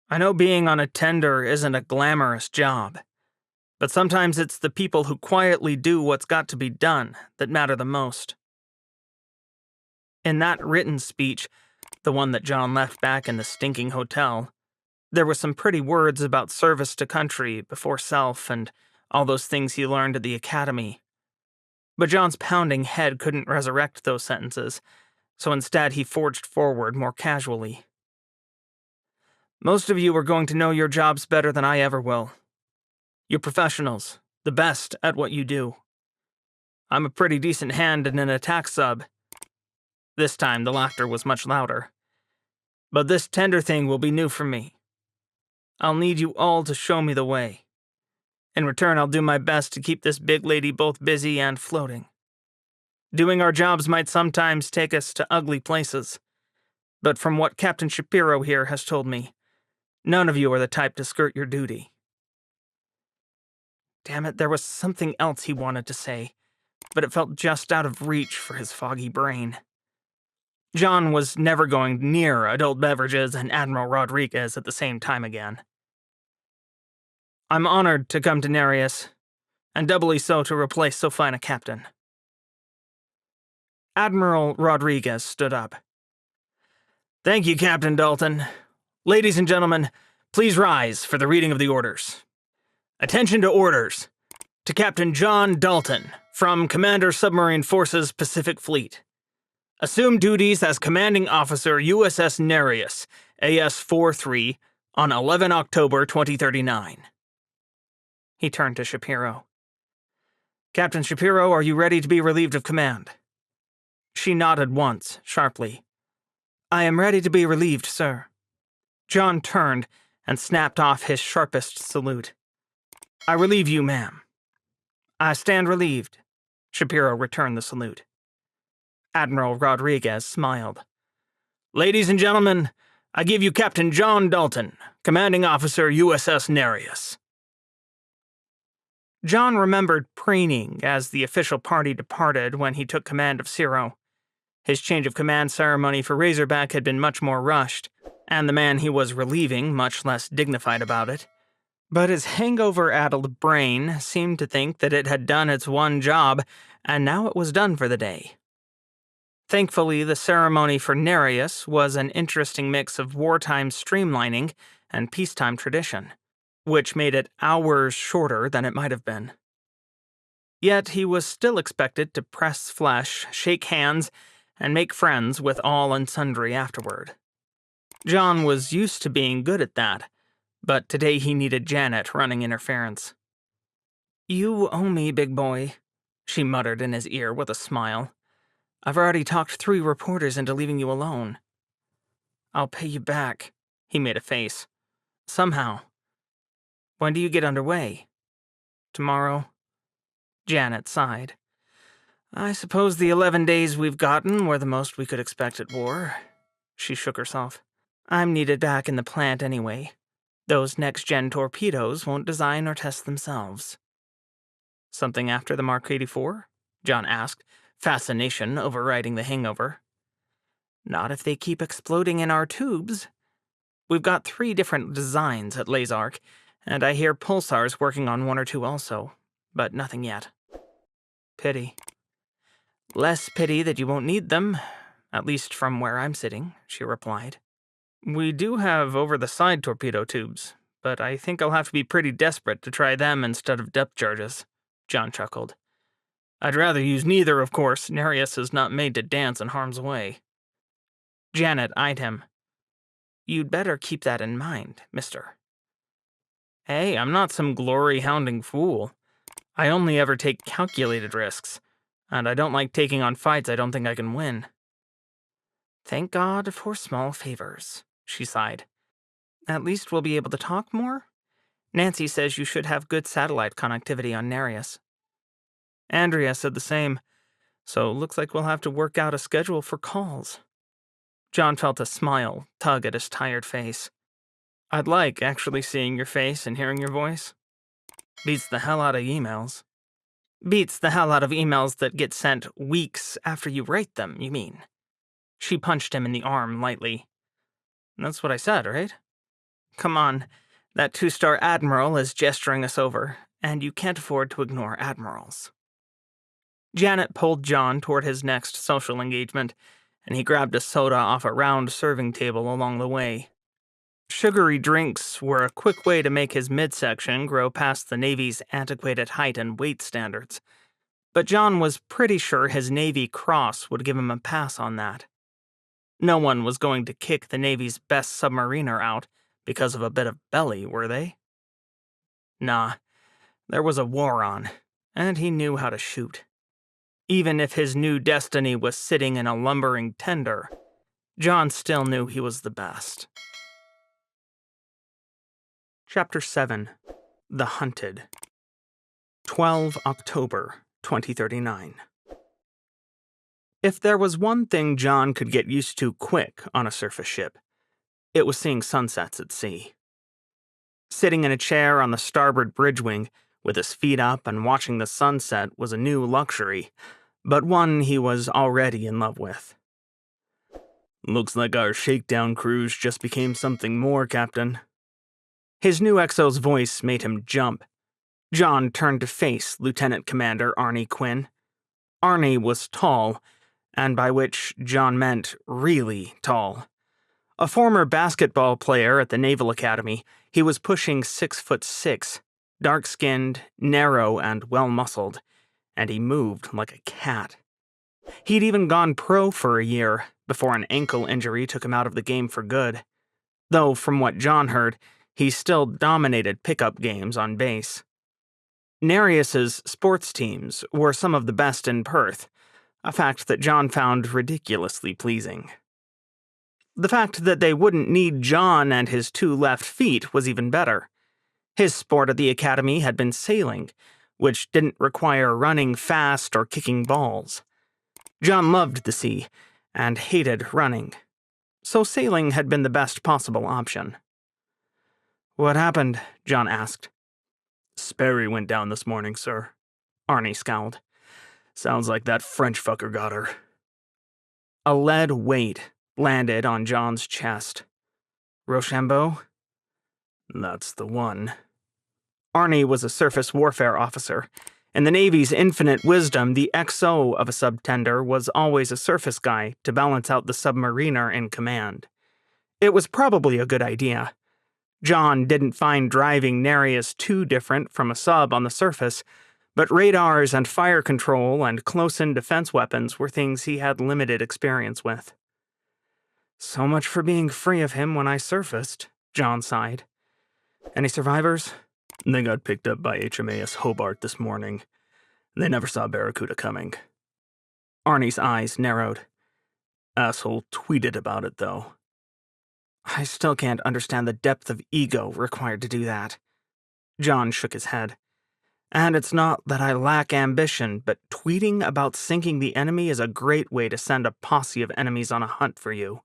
I know being on a tender isn't a glamorous job, but sometimes it's the people who quietly do what's got to be done that matter the most. In that written speech, the one that John left back in the stinking hotel, there were some pretty words about service to country before self and all those things he learned at the academy. But John's pounding head couldn't resurrect those sentences, so instead he forged forward more casually. Most of you are going to know your jobs better than I ever will. You're professionals, the best at what you do. I'm a pretty decent hand in an attack sub. This time the laughter was much louder. But this tender thing will be new for me. I'll need you all to show me the way. In return, I'll do my best to keep this big lady both busy and floating. Doing our jobs might sometimes take us to ugly places, but from what Captain Shapiro here has told me, none of you are the type to skirt your duty. Damn it, there was something else he wanted to say, but it felt just out of reach for his foggy brain. John was never going near adult beverages and Admiral Rodriguez at the same time again. I'm honored to come to Nereus, and doubly so to replace so fine a captain. Admiral Rodriguez stood up. Thank you, Captain Dalton. Ladies and gentlemen, please rise for the reading of the orders. Attention to orders. To Captain John Dalton, from Commander Submarine Forces Pacific Fleet. Assume duties as Commanding Officer USS Nereus, AS-43, on 11 October 2039. He turned to Shapiro. Captain Shapiro, are you ready to be relieved of command? She nodded once, sharply. I am ready to be relieved, sir. John turned and snapped off his sharpest salute. I relieve you, ma'am. I stand relieved. Shapiro returned the salute. Admiral Rodriguez smiled. Ladies and gentlemen, I give you Captain John Dalton, Commanding Officer USS Nereus. John remembered preening as the official party departed when he took command of Zero. His change of command ceremony for Razorback had been much more rushed, and the man he was relieving much less dignified about it. But his hangover-addled brain seemed to think that it had done its one job, and now it was done for the day. Thankfully, the ceremony for Nereus was an interesting mix of wartime streamlining and peacetime tradition, which made it hours shorter than it might have been. Yet he was still expected to press flesh, shake hands, and make friends with all and sundry afterward. John was used to being good at that, but today he needed Janet running interference. You owe me, big boy, she muttered in his ear with a smile. I've already talked 3 reporters into leaving you alone. I'll pay you back, he made a face. Somehow. When do you get underway? Tomorrow? Janet sighed. I suppose the 11 days we've gotten were the most we could expect at war. She shook herself. I'm needed back in the plant anyway. Those next-gen torpedoes won't design or test themselves. Something after the Mark 84? John asked, fascination overriding the hangover. Not if they keep exploding in our tubes. We've got 3 different designs at Lazark, and I hear Pulsar's working on 1 or 2 also, but nothing yet. Pity. Less pity that you won't need them, at least from where I'm sitting, she replied. We do have over-the-side torpedo tubes, but I think I'll have to be pretty desperate to try them instead of depth charges, John chuckled. I'd rather use neither, of course. Nereus is not made to dance in harm's way. Janet eyed him. You'd better keep that in mind, mister. Hey, I'm not some glory-hounding fool. I only ever take calculated risks, and I don't like taking on fights I don't think I can win. Thank God for small favors, she sighed. At least we'll be able to talk more? Nancy says you should have good satellite connectivity on Nereus. Andrea said the same, so looks like we'll have to work out a schedule for calls. John felt a smile tug at his tired face. I'd like actually seeing your face and hearing your voice. Beats the hell out of emails. Beats the hell out of emails that get sent weeks after you write them, you mean? She punched him in the arm lightly. That's what I said, right? Come on, that 2-star admiral is gesturing us over, and you can't afford to ignore admirals. Janet pulled John toward his next social engagement, and he grabbed a soda off a round serving table along the way. Sugary drinks were a quick way to make his midsection grow past the Navy's antiquated height and weight standards, but John was pretty sure his Navy Cross would give him a pass on that. No one was going to kick the Navy's best submariner out because of a bit of belly, were they? Nah, there was a war on, and he knew how to shoot. Even if his new destiny was sitting in a lumbering tender, John still knew he was the best. Chapter 7. The Hunted. 12 October, 2039. If there was one thing John could get used to quick on a surface ship, it was seeing sunsets at sea. Sitting in a chair on the starboard bridge wing, with his feet up and watching the sunset was a new luxury, but one he was already in love with. Looks like our shakedown cruise just became something more, Captain. His new XO's voice made him jump. John turned to face Lieutenant Commander Arnie Quinn. Arnie was tall, and by which John meant really tall. A former basketball player at the Naval Academy, he was pushing 6'6", dark-skinned, narrow, and well-muscled, and he moved like a cat. He'd even gone pro for a year before an ankle injury took him out of the game for good. Though, from what John heard, he still dominated pickup games on base. Nereus's sports teams were some of the best in Perth, a fact that John found ridiculously pleasing. The fact that they wouldn't need John and his 2 left feet was even better. His sport at the academy had been sailing, which didn't require running fast or kicking balls. John loved the sea and hated running, so sailing had been the best possible option. "What happened?" John asked. "Sperry went down this morning, sir." Arnie scowled. "Sounds like that French fucker got her." A lead weight landed on John's chest. "Rochambeau?" "That's the one." Arnie was a surface warfare officer. In the Navy's infinite wisdom, the XO of a subtender was always a surface guy to balance out the submariner in command. It was probably a good idea. John didn't find driving Nereus too different from a sub on the surface, but radars and fire control and close-in defense weapons were things he had limited experience with. "So much for being free of him when I surfaced," John sighed. "Any survivors?" "They got picked up by HMAS Hobart this morning. They never saw Barracuda coming." Arnie's eyes narrowed. "Asshole tweeted about it, though." "I still can't understand the depth of ego required to do that." John shook his head. "And it's not that I lack ambition, but tweeting about sinking the enemy is a great way to send a posse of enemies on a hunt for you."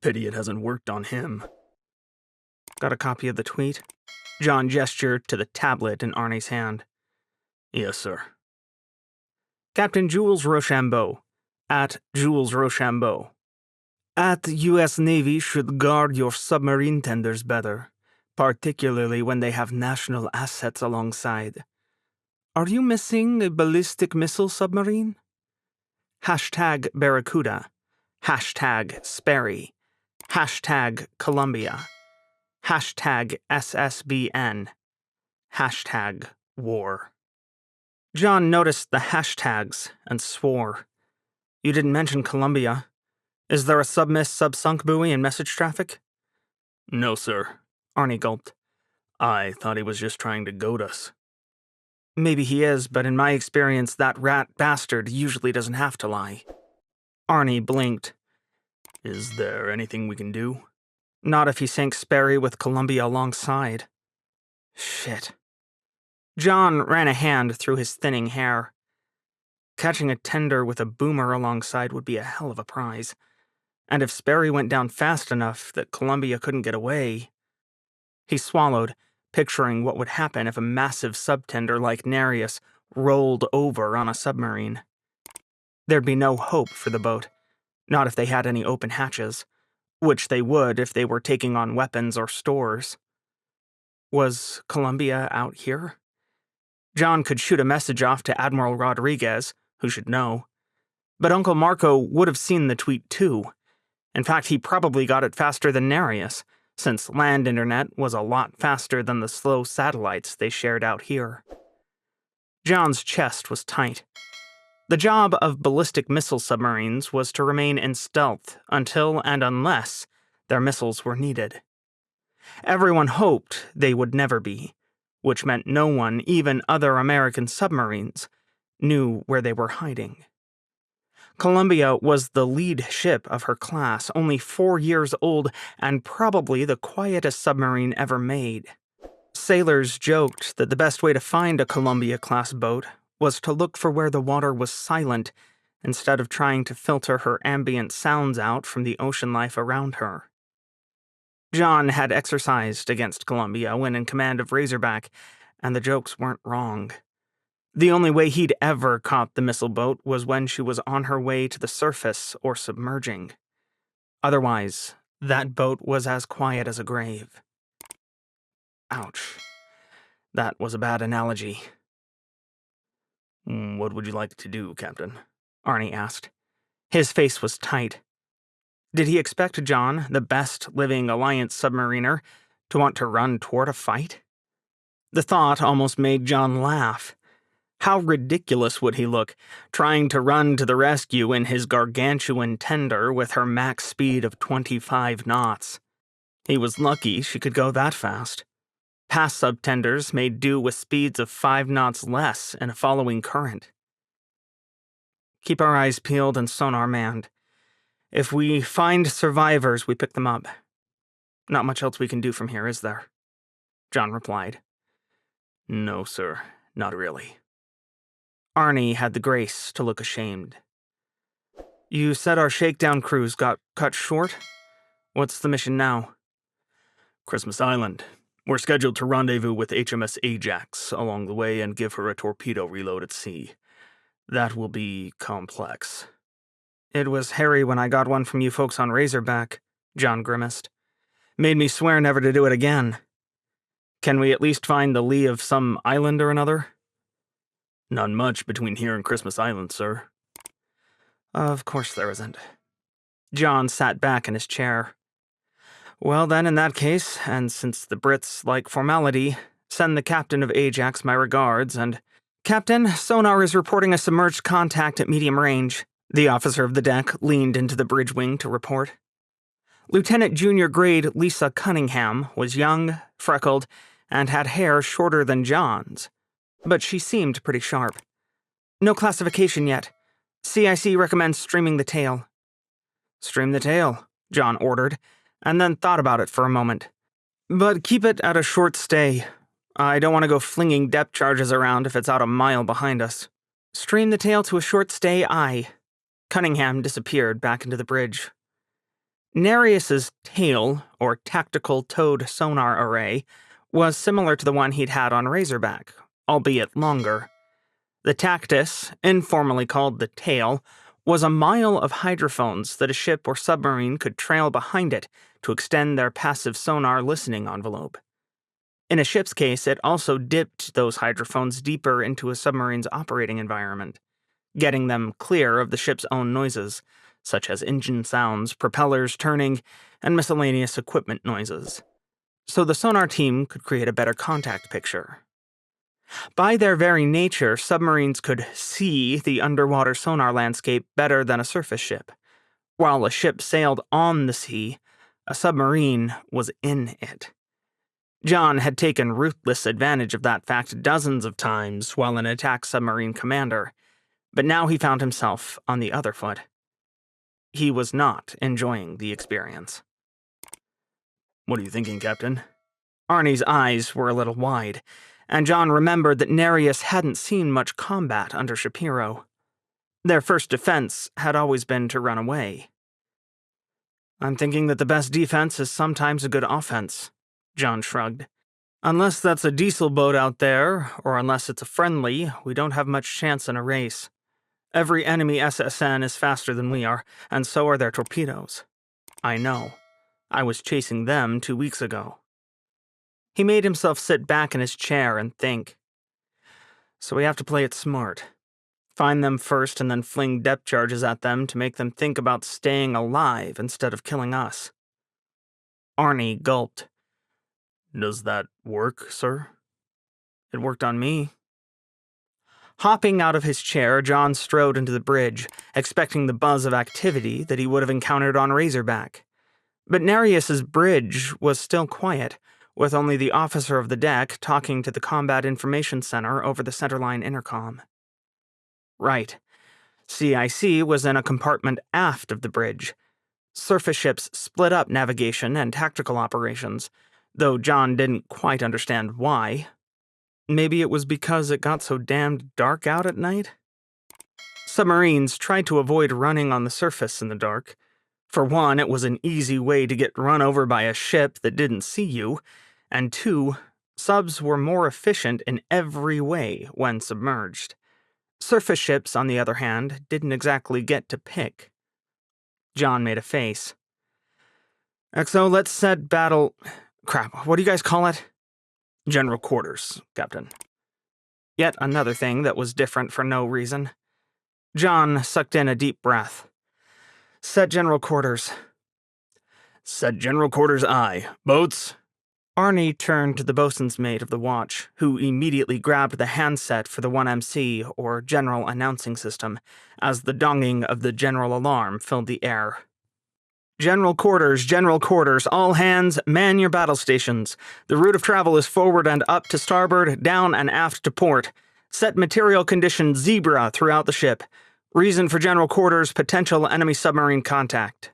"Pity it hasn't worked on him." "Got a copy of the tweet?" John gestured to the tablet in Arnie's hand. "Yes, sir." Captain Jules Rochambeau, at Jules Rochambeau. "At the U.S. Navy should guard your submarine tenders better, particularly when they have national assets alongside. Are you missing a ballistic missile submarine? Hashtag Barracuda. Hashtag Sperry. Hashtag Columbia. Hashtag SSBN. Hashtag War." John noticed the hashtags and swore. "You didn't mention Columbia. Is there a sub-sunk buoy in message traffic?" "No, sir." Arnie gulped. "I thought he was just trying to goad us." "Maybe he is, but in my experience, that rat bastard usually doesn't have to lie." Arnie blinked. "Is there anything we can do?" "Not if he sank Sperry with Columbia alongside." "Shit." John ran a hand through his thinning hair. Catching a tender with a boomer alongside would be a hell of a prize. And if Sperry went down fast enough that Columbia couldn't get away... He swallowed, picturing what would happen if a massive subtender like Nereus rolled over on a submarine. There'd be no hope for the boat, not if they had any open hatches, which they would if they were taking on weapons or stores. Was Columbia out here? John could shoot a message off to Admiral Rodriguez, who should know. But Uncle Marco would have seen the tweet too. In fact, he probably got it faster than Nereus, since land internet was a lot faster than the slow satellites they shared out here. John's chest was tight. The job of ballistic missile submarines was to remain in stealth until and unless their missiles were needed. Everyone hoped they would never be, which meant no one, even other American submarines, knew where they were hiding. Columbia was the lead ship of her class, only 4 years old, and probably the quietest submarine ever made. Sailors joked that the best way to find a Columbia-class boat was to look for where the water was silent, instead of trying to filter her ambient sounds out from the ocean life around her. John had exercised against Columbia when in command of Razorback, and the jokes weren't wrong. The only way he'd ever caught the missile boat was when she was on her way to the surface or submerging. Otherwise, that boat was as quiet as a grave. Ouch. That was a bad analogy. "What would you like to do, Captain?" Arnie asked. His face was tight. Did he expect John, the best living Alliance submariner, to want to run toward a fight? The thought almost made John laugh. How ridiculous would he look, trying to run to the rescue in his gargantuan tender with her max speed of 25 knots. He was lucky she could go that fast. Past subtenders made do with speeds of 5 knots less in a following current. Keep our eyes peeled and sonar manned. If we find survivors, we pick them up. Not much else we can do from here, is there? John replied. No, sir, not really. Arnie had the grace to look ashamed. You said our shakedown cruise got cut short? What's the mission now? Christmas Island. We're scheduled to rendezvous with HMS Ajax along the way and give her a torpedo reload at sea. That will be complex. It was hairy when I got one from you folks on Razorback, John grimaced. Made me swear never to do it again. Can we at least find the lee of some island or another? Not much between here and Christmas Island, sir. Of course there isn't. John sat back in his chair. Well then, in that case, and since the Brits like formality, send the captain of Ajax my regards and... Captain, sonar is reporting a submerged contact at medium range. The officer of the deck leaned into the bridge wing to report. Lieutenant Junior Grade Lisa Cunningham was young, freckled, and had hair shorter than John's, but she seemed pretty sharp. No classification yet. CIC recommends streaming the tail. Stream the tail, John ordered, and then thought about it for a moment. But keep it at a short stay. I don't want to go flinging depth charges around if it's out a mile behind us. Stream the tail to a short stay, aye. Cunningham disappeared back into the bridge. Nereus's tail, or tactical towed sonar array, was similar to the one he'd had on Razorback, albeit longer. The Tactus, informally called the tail, was a mile of hydrophones that a ship or submarine could trail behind it to extend their passive sonar listening envelope. In a ship's case, it also dipped those hydrophones deeper into a submarine's operating environment, getting them clear of the ship's own noises, such as engine sounds, propellers turning, and miscellaneous equipment noises, so the sonar team could create a better contact picture. By their very nature, submarines could see the underwater sonar landscape better than a surface ship. While a ship sailed on the sea, a submarine was in it. John had taken ruthless advantage of that fact dozens of times while an attack submarine commander, but now he found himself on the other foot. He was not enjoying the experience. What are you thinking, Captain? Arnie's eyes were a little wide, and John remembered that Nereus hadn't seen much combat under Shapiro. Their first defense had always been to run away. I'm thinking that the best defense is sometimes a good offense, John shrugged. Unless that's a diesel boat out there, or unless it's a friendly, we don't have much chance in a race. Every enemy SSN is faster than we are, and so are their torpedoes. I know. I was chasing them 2 weeks ago. He made himself sit back in his chair and think. So we have to play it smart. Find them first and then fling depth charges at them to make them think about staying alive instead of killing us. Arnie gulped. Does that work, sir? It worked on me. Hopping out of his chair, John strode into the bridge, expecting the buzz of activity that he would have encountered on Razorback. But Nereus's bridge was still quiet, with only the officer of the deck talking to the Combat Information Center over the centerline intercom. Right. CIC was in a compartment aft of the bridge. Surface ships split up navigation and tactical operations, though John didn't quite understand why. Maybe it was because it got so damned dark out at night? Submarines tried to avoid running on the surface in the dark. For one, it was an easy way to get run over by a ship that didn't see you, and two, subs were more efficient in every way when submerged. Surface ships, on the other hand, didn't exactly get to pick. John made a face. XO, let's set battle... Crap, what do you guys call it? General quarters, Captain. Yet another thing that was different for no reason. John sucked in a deep breath. Set general quarters. Set general quarters, aye. Boats? Arnie turned to the bosun's mate of the watch, who immediately grabbed the handset for the 1MC, or General Announcing System, as the donging of the general alarm filled the air. General quarters, all hands, man your battle stations. The route of travel is forward and up to starboard, down and aft to port. Set material condition zebra throughout the ship. Reason for General Quarters, potential enemy submarine contact.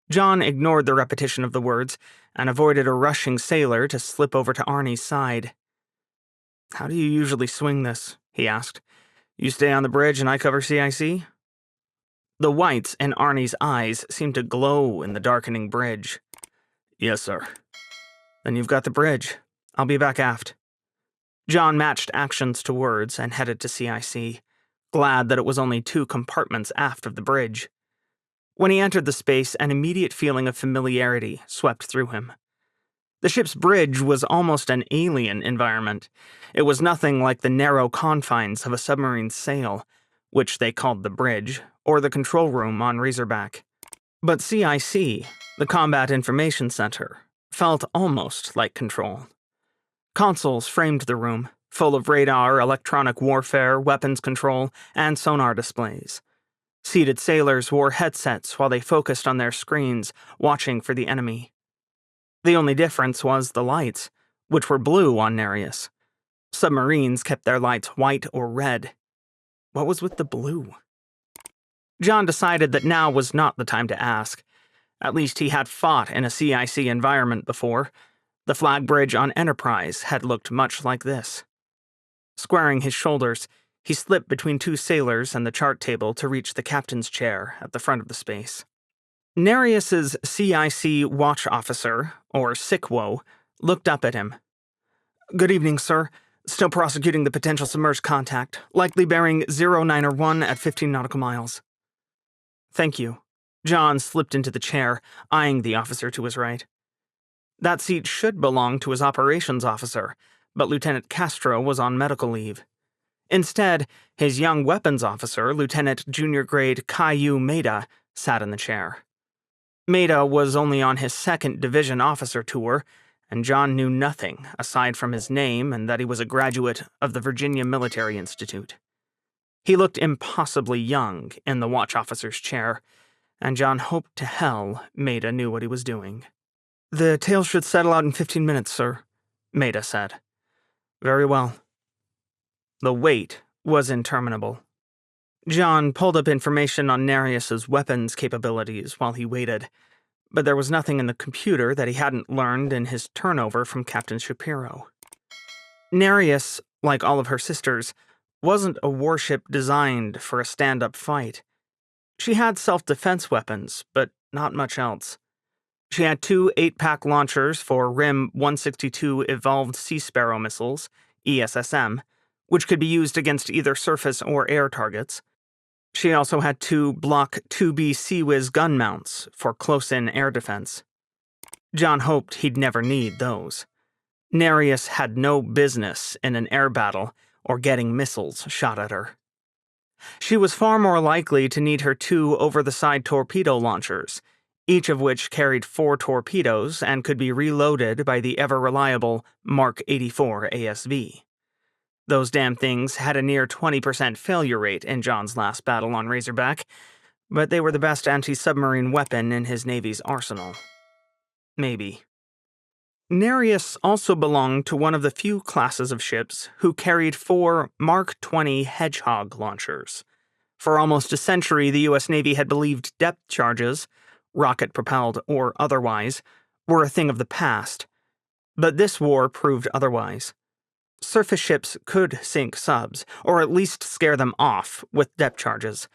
John ignored the repetition of the words and avoided a rushing sailor to slip over to Arnie's side. How do you usually swing this? He asked. You stay on the bridge and I cover CIC? The whites in Arnie's eyes seemed to glow in the darkening bridge. Yes, sir. Then you've got the bridge. I'll be back aft. John matched actions to words and headed to CIC, glad that it was only 2 compartments aft of the bridge. When he entered the space, an immediate feeling of familiarity swept through him. The ship's bridge was almost an alien environment. It was nothing like the narrow confines of a submarine's sail, which they called the bridge, or the control room on Razorback. But CIC, the Combat Information Center, felt almost like control. Consoles framed the room, full of radar, electronic warfare, weapons control, and sonar displays. Seated sailors wore headsets while they focused on their screens, watching for the enemy. The only difference was the lights, which were blue on Nereus. Submarines kept their lights white or red. What was with the blue? John decided that now was not the time to ask. At least he had fought in a CIC environment before. The flag bridge on Enterprise had looked much like this. Squaring his shoulders, he slipped between 2 sailors and the chart table to reach the captain's chair at the front of the space. Nereus's CIC watch officer, or SICWO, looked up at him. Good evening, sir. Still prosecuting the potential submerged contact, likely bearing 091 at 15 nautical miles. Thank you. John slipped into the chair, eyeing the officer to his right. That seat should belong to his operations officer, but Lieutenant Castro was on medical leave. Instead, his young weapons officer, Lieutenant Junior Grade Caillou Maida, sat in the chair. Maida was only on his 2nd Division officer tour, and John knew nothing aside from his name and that he was a graduate of the Virginia Military Institute. He looked impossibly young in the watch officer's chair, and John hoped to hell Maida knew what he was doing. The tail should settle out in 15 minutes, sir, Maida said. Very well. The wait was interminable. John pulled up information on Nereus's weapons capabilities while he waited, but there was nothing in the computer that he hadn't learned in his turnover from Captain Shapiro. Nereus, like all of her sisters, wasn't a warship designed for a stand-up fight. She had self-defense weapons, but not much else. She had 2 8-pack launchers for RIM 162 Evolved Sea Sparrow missiles, ESSM, which could be used against either surface or air targets. She also had 2 Block 2B Sea-Whiz gun mounts for close-in air defense. John hoped he'd never need those. Nereus had no business in an air battle or getting missiles shot at her. She was far more likely to need her 2 over-the-side torpedo launchers, each of which carried 4 torpedoes and could be reloaded by the ever-reliable Mark 84 ASV. Those damn things had a near 20% failure rate in John's last battle on Razorback, but they were the best anti-submarine weapon in his Navy's arsenal. Maybe. Nereus also belonged to one of the few classes of ships who carried 4 Mark 20 Hedgehog launchers. For almost a century, the U.S. Navy had believed depth charges, rocket-propelled or otherwise, were a thing of the past. But this war proved otherwise. Surface ships could sink subs, or at least scare them off with depth charges,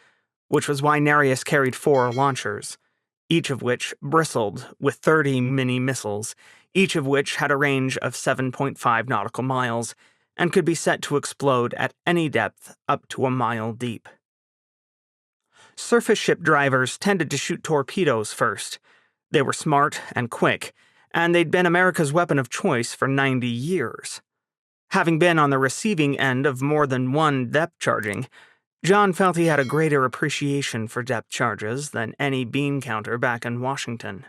which was why Nereus carried 4 launchers, each of which bristled with 30 mini-missiles, each of which had a range of 7.5 nautical miles, and could be set to explode at any depth up to a mile deep. Surface ship drivers tended to shoot torpedoes first. They were smart and quick, and they'd been America's weapon of choice for 90 years. Having been on the receiving end of more than one depth charging, John felt he had a greater appreciation for depth charges than any bean counter back in Washington.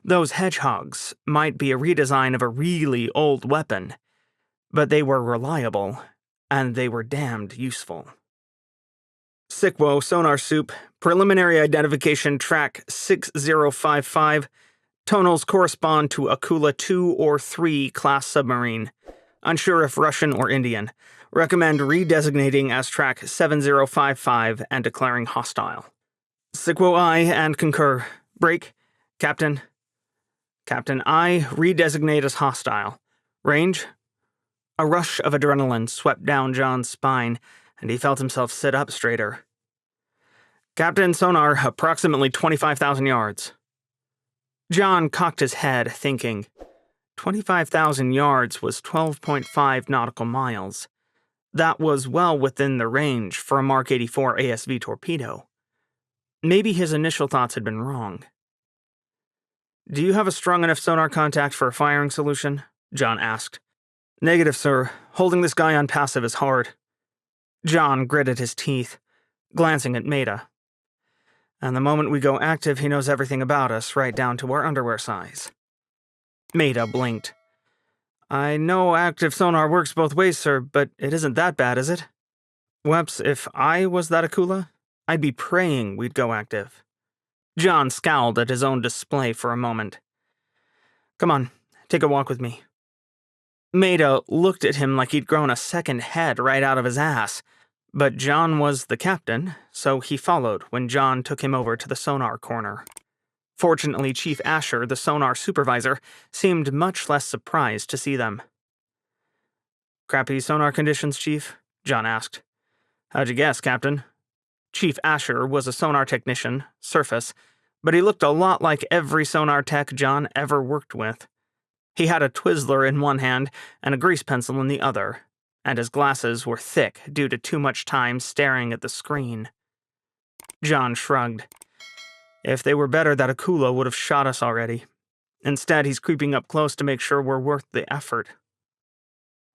Those hedgehogs might be a redesign of a really old weapon, but they were reliable, and they were damned useful. SICWO, sonar soup, preliminary identification track 6055, tonals correspond to Akula 2 or 3 class submarine. Unsure if Russian or Indian. Recommend redesignating as track 7055 and declaring hostile. Sequo I and concur. Break. Captain. Captain I redesignate as hostile. Range. A rush of adrenaline swept down John's spine, and he felt himself sit up straighter. Captain, sonar, approximately 25,000 yards. John cocked his head, thinking. 25,000 yards was 12.5 nautical miles. That was well within the range for a Mark 84 ASV torpedo. Maybe his initial thoughts had been wrong. Do you have a strong enough sonar contact for a firing solution? John asked. Negative, sir. Holding this guy on passive is hard. John gritted his teeth, glancing at Maida. And the moment we go active, he knows everything about us, right down to our underwear size. Maida blinked. I know active sonar works both ways, sir, but it isn't that bad, is it? Whoops, if I was that Akula, I'd be praying we'd go active. John scowled at his own display for a moment. Come on, take a walk with me. Maida looked at him like he'd grown a second head right out of his ass, but John was the captain, so he followed when John took him over to the sonar corner. Fortunately, Chief Asher, the sonar supervisor, seemed much less surprised to see them. Crappy sonar conditions, Chief? John asked. How'd you guess, Captain? Chief Asher was a sonar technician, surface, but he looked a lot like every sonar tech John ever worked with. He had a Twizzler in one hand and a grease pencil in the other, and his glasses were thick due to too much time staring at the screen. John shrugged. If they were better, that Akula would have shot us already. Instead, he's creeping up close to make sure we're worth the effort.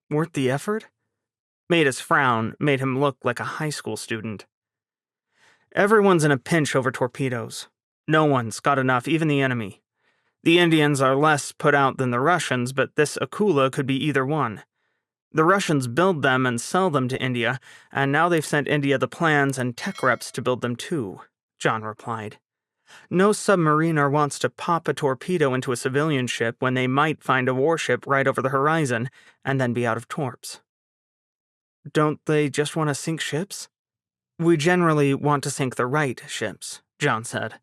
Worth the effort? Maida's frown made him look like a high school student. Everyone's in a pinch over torpedoes. No one's got enough, even the enemy. The Indians are less put out than the Russians, but this Akula could be either one. The Russians build them and sell them to India, and now they've sent India the plans and tech reps to build them too, John replied. No submariner wants to pop a torpedo into a civilian ship when they might find a warship right over the horizon and then be out of torps. Don't they just want to sink ships? We generally want to sink the right ships, John said.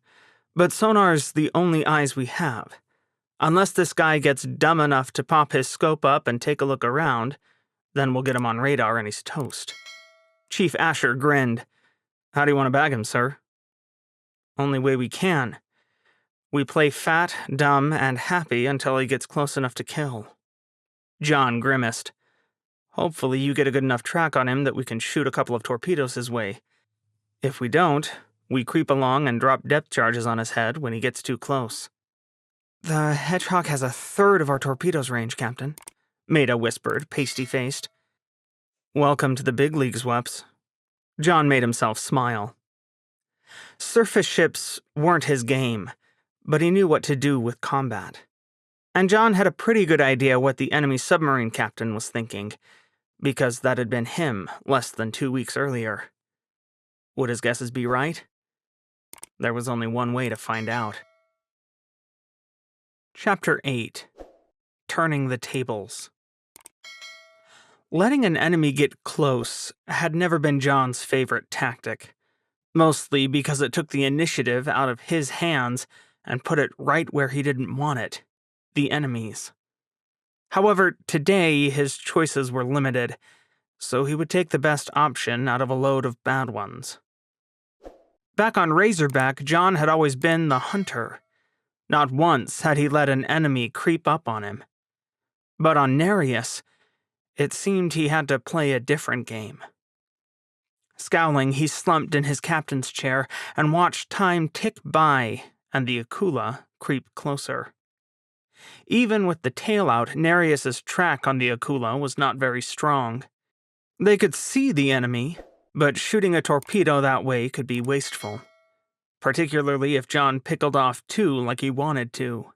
But sonar's the only eyes we have. Unless this guy gets dumb enough to pop his scope up and take a look around, then we'll get him on radar and he's toast. Chief Asher grinned. How do you want to bag him, sir? Only way we can. We play fat, dumb, and happy until he gets close enough to kill. John grimaced. Hopefully you get a good enough track on him that we can shoot a couple of torpedoes his way. If we don't, we creep along and drop depth charges on his head when he gets too close. The Hedgehog has a third of our torpedoes range, Captain, Maida whispered, pasty-faced. Welcome to the big leagues, Whoops. John made himself smile. Surface ships weren't his game, but he knew what to do with combat. And John had a pretty good idea what the enemy submarine captain was thinking, because that had been him less than 2 weeks earlier. Would his guesses be right? There was only one way to find out. Chapter 8. Turning the Tables. Letting an enemy get close had never been John's favorite tactic, mostly because it took the initiative out of his hands and put it right where he didn't want it, the enemy's. However, today his choices were limited, so he would take the best option out of a load of bad ones. Back on Razorback, John had always been the hunter. Not once had he let an enemy creep up on him. But on Nereus, it seemed he had to play a different game. Scowling, he slumped in his captain's chair and watched time tick by and the Akula creep closer. Even with the tail out, Nereus's track on the Akula was not very strong. They could see the enemy, but shooting a torpedo that way could be wasteful, particularly if John pickled off 2 like he wanted to.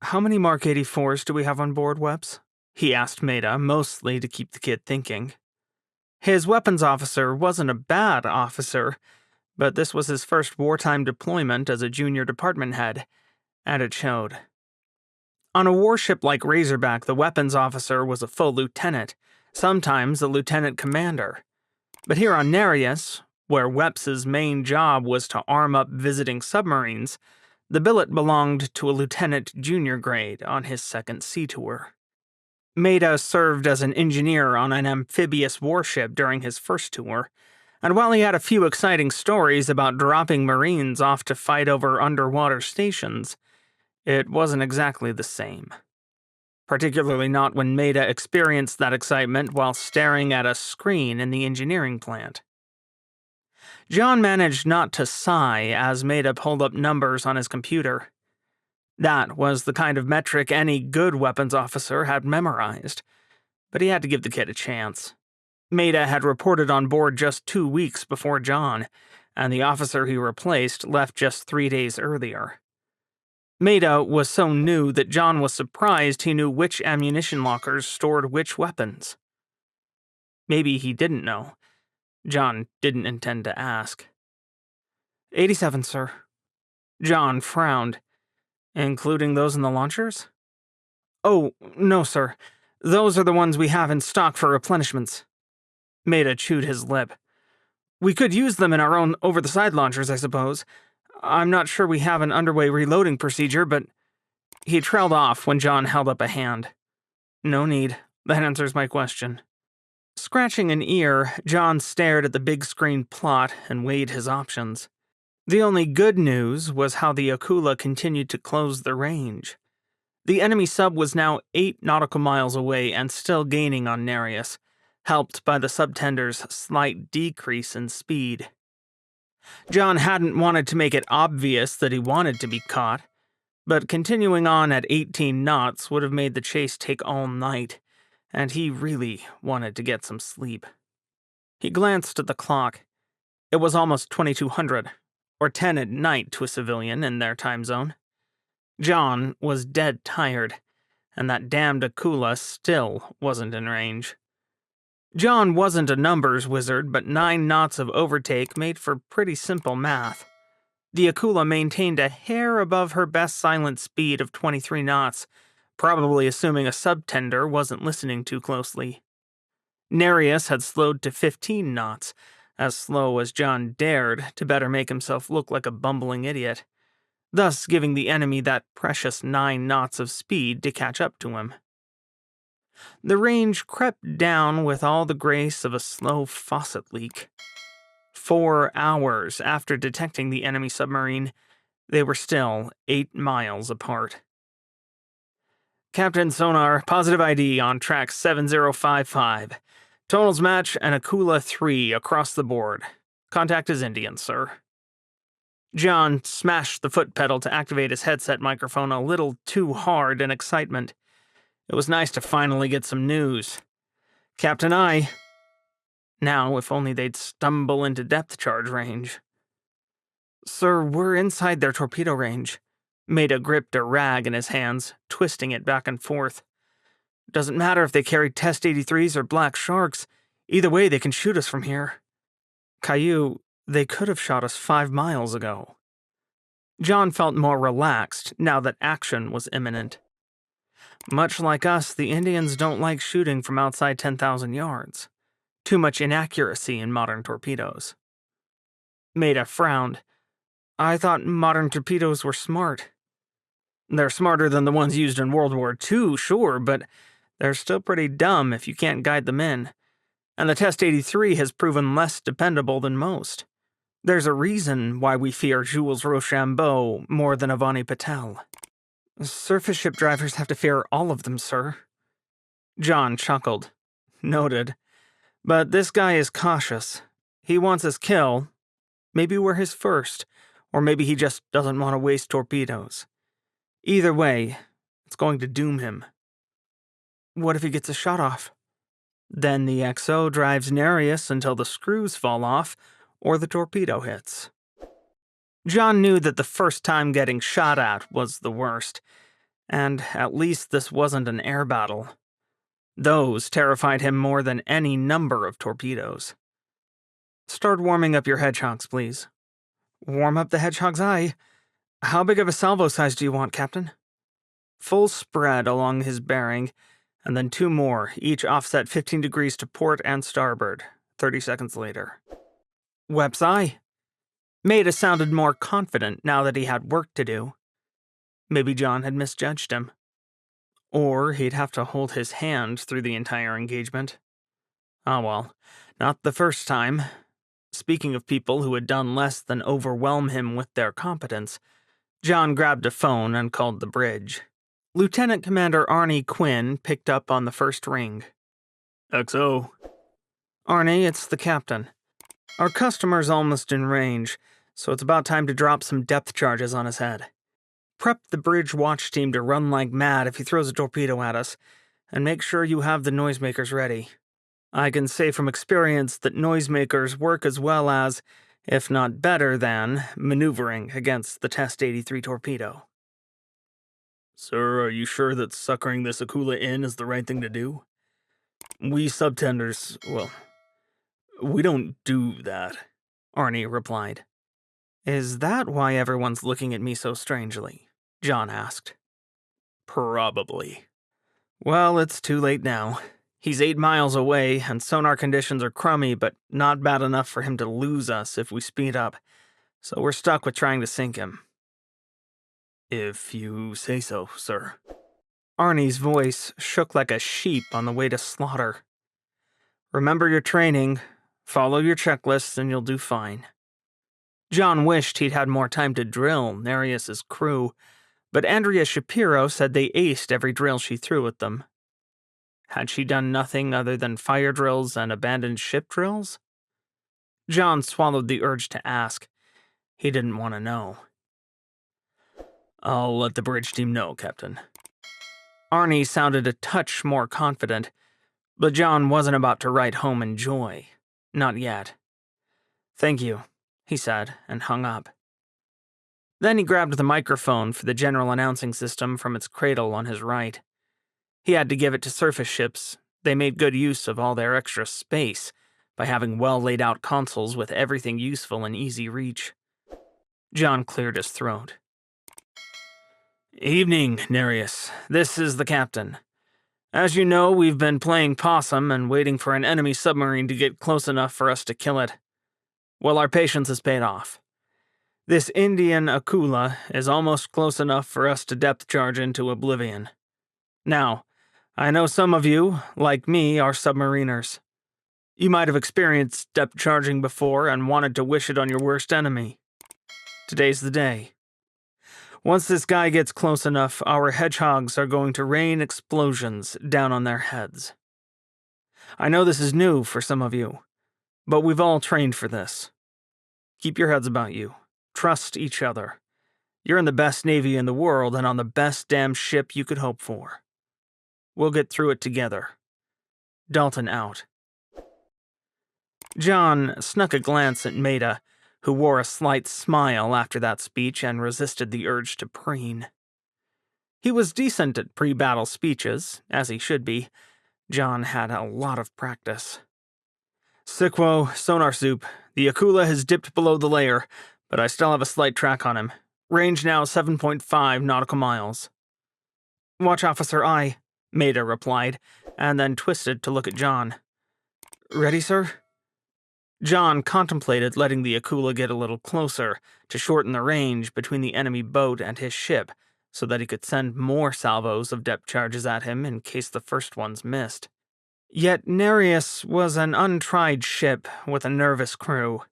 How many Mark 84s do we have on board, Webs? He asked Maida, mostly to keep the kid thinking. His weapons officer wasn't a bad officer, but this was his first wartime deployment as a junior department head, and it showed. On a warship like Razorback, the weapons officer was a full lieutenant, sometimes a lieutenant commander. But here on Nereus, where Weps's main job was to arm up visiting submarines, the billet belonged to a lieutenant junior grade on his second sea tour. Maida served as an engineer on an amphibious warship during his first tour, and while he had a few exciting stories about dropping Marines off to fight over underwater stations, it wasn't exactly the same. Particularly not when Maida experienced that excitement while staring at a screen in the engineering plant. John managed not to sigh as Maida pulled up numbers on his computer. That was the kind of metric any good weapons officer had memorized, but he had to give the kid a chance. Maida had reported on board just 2 weeks before John, and the officer he replaced left just 3 days earlier. Maida was so new that John was surprised he knew which ammunition lockers stored which weapons. Maybe he didn't know. John didn't intend to ask. 87, sir. John frowned. Including those in the launchers? Oh, no, sir. Those are the ones we have in stock for replenishments. Maida chewed his lip. We could use them in our own over-the-side launchers, I suppose. I'm not sure we have an underway reloading procedure, but... He trailed off when John held up a hand. No need. That answers my question. Scratching an ear, John stared at the big screen plot and weighed his options. The only good news was how the Akula continued to close the range. The enemy sub was now 8 nautical miles away and still gaining on Nereus, helped by the subtender's slight decrease in speed. John hadn't wanted to make it obvious that he wanted to be caught, but continuing on at 18 knots would have made the chase take all night, and he really wanted to get some sleep. He glanced at the clock. It was almost 2200, or 10 at night to a civilian in their time zone. John was dead tired, and that damned Akula still wasn't in range. John wasn't a numbers wizard, but 9 knots of overtake made for pretty simple math. The Akula maintained a hair above her best silent speed of 23 knots, probably assuming a subtender wasn't listening too closely. Nereus had slowed to 15 knots, as slow as John dared to better make himself look like a bumbling idiot, thus giving the enemy that precious 9 knots of speed to catch up to him. The range crept down with all the grace of a slow faucet leak. 4 hours after detecting the enemy submarine, they were still 8 miles apart. Captain Sonar, positive ID on track 7055. Tonals match and Akula 3 across the board. Contact is Indian, sir. John smashed the foot pedal to activate his headset microphone a little too hard in excitement. It was nice to finally get some news. Captain I. Now, if only they'd stumble into depth charge range. Sir, we're inside their torpedo range. Maida gripped a rag in his hands, twisting it back and forth. Doesn't matter if they carry Test 83s or Black Sharks. Either way, they can shoot us from here. Caillou, they could have shot us 5 miles ago. John felt more relaxed now that action was imminent. Much like us, the Indians don't like shooting from outside 10,000 yards. Too much inaccuracy in modern torpedoes. Maida frowned. I thought modern torpedoes were smart. They're smarter than the ones used in World War II, sure, but they're still pretty dumb if you can't guide them in. And the Test 83 has proven less dependable than most. There's a reason why we fear Jules Rochambeau more than Avani Patel. Surface ship drivers have to fear all of them, sir. John chuckled. Noted. But this guy is cautious. He wants his kill. Maybe we're his first, or maybe he just doesn't want to waste torpedoes. Either way, it's going to doom him. What if he gets a shot off? Then the XO drives Nereus until the screws fall off, or the torpedo hits. John knew that the first time getting shot at was the worst, and at least this wasn't an air battle. Those terrified him more than any number of torpedoes. Start warming up your hedgehogs, please. Warm up the hedgehog's eye? How big of a salvo size do you want, Captain? full spread along his bearing, and then 2 more, each offset 15 degrees to port and starboard, 30 seconds later. Web's eye. Maida sounded more confident now that he had work to do. Maybe John had misjudged him. Or he'd have to hold his hand through the entire engagement. Ah well, not the first time. Speaking of people who had done less than overwhelm him with their competence, John grabbed a phone and called the bridge. Lieutenant Commander Arnie Quinn picked up on the first ring. XO. Arnie, it's the captain. Our customer's almost in range, so it's about time to drop some depth charges on his head. Prep the bridge watch team to run like mad if he throws a torpedo at us, and make sure you have the noisemakers ready. I can say from experience that noisemakers work as well as, if not better than, maneuvering against the Test 83 torpedo. Sir, are you sure that suckering this Akula in is the right thing to do? We subtenders, well, we don't do that, Arnie replied. Is that why everyone's looking at me so strangely? John asked. Probably. Well, it's too late now. He's 8 miles away, and sonar conditions are crummy, but not bad enough for him to lose us if we speed up, so we're stuck with trying to sink him. If you say so, sir. Arnie's voice shook like a sheep on the way to slaughter. Remember your training, follow your checklists, and you'll do fine. John wished he'd had more time to drill Nereus's crew, but Andrea Shapiro said they aced every drill she threw at them. Had she done nothing other than fire drills and abandoned ship drills? John swallowed the urge to ask. He didn't want to know. I'll let the bridge team know, Captain. Arnie sounded a touch more confident, but John wasn't about to write home in joy. Not yet. Thank you, he said, and hung up. Then he grabbed the microphone for the general announcing system from its cradle on his right. He had to give it to surface ships. They made good use of all their extra space by having well-laid-out consoles with everything useful in easy reach. John cleared his throat. Evening, Nereus. This is the captain. As you know, we've been playing possum and waiting for an enemy submarine to get close enough for us to kill it. Well, our patience has paid off. This Indian Akula is almost close enough for us to depth charge into oblivion. Now, I know some of you, like me, are submariners. You might have experienced depth charging before and wanted to wish it on your worst enemy. Today's the day. Once this guy gets close enough, our hedgehogs are going to rain explosions down on their heads. I know this is new for some of you, but we've all trained for this. Keep your heads about you. Trust each other. You're in the best navy in the world and on the best damn ship you could hope for. We'll get through it together. Dalton out. John snuck a glance at Maida, who wore a slight smile after that speech and resisted the urge to preen. He was decent at pre-battle speeches, as he should be. John had a lot of practice. Sickwo, sonar soup. The Akula has dipped below the layer, but I still have a slight track on him. Range now 7.5 nautical miles. Watch Officer I, Maida replied, and then twisted to look at John. Ready, sir? John contemplated letting the Akula get a little closer to shorten the range between the enemy boat and his ship so that he could send more salvos of depth charges at him in case the first ones missed. Yet Nereus was an untried ship with a nervous crew.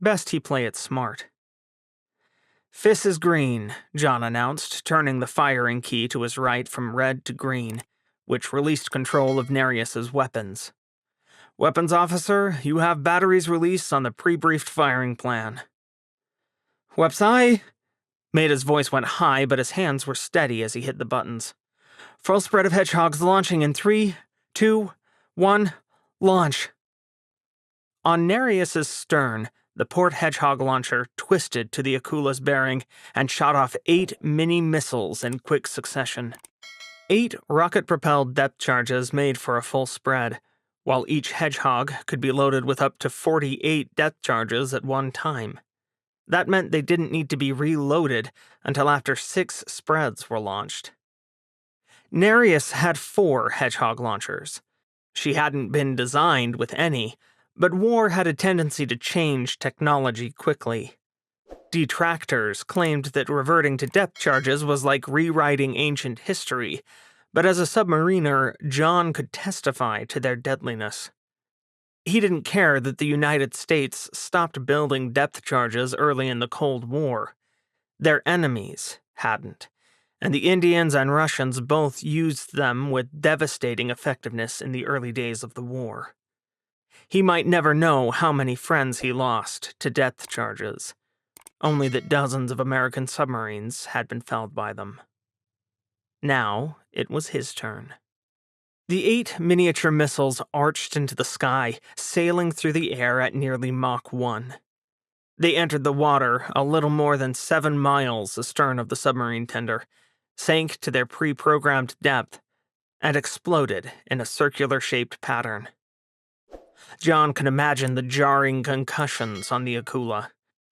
Best he play it smart. Fis is green, John announced, turning the firing key to his right from red to green, which released control of Nereus's weapons. Weapons officer, you have batteries released on the pre-briefed firing plan. Weps aye. Maida's voice went high, but his hands were steady as he hit the buttons. Full spread of hedgehogs launching in 3, 2, 1, launch. On Nereus's stern, the port hedgehog launcher twisted to the Akula's bearing and shot off 8 mini-missiles in quick succession. 8 rocket-propelled depth charges made for a full spread, while each hedgehog could be loaded with up to 48 depth charges at one time. That meant they didn't need to be reloaded until after 6 spreads were launched. Nereus had 4 Hedgehog launchers. She hadn't been designed with any, but war had a tendency to change technology quickly. Detractors claimed that reverting to depth charges was like rewriting ancient history, but as a submariner, John could testify to their deadliness. He didn't care that the United States stopped building depth charges early in the Cold War. Their enemies hadn't, and the Indians and Russians both used them with devastating effectiveness in the early days of the war. He might never know how many friends he lost to depth charges, only that dozens of American submarines had been felled by them. Now it was his turn. The 8 miniature missiles arched into the sky, sailing through the air at nearly Mach 1. They entered the water a little more than 7 miles astern of the submarine tender, sank to their pre-programmed depth, and exploded in a circular-shaped pattern. John could imagine the jarring concussions on the Akula,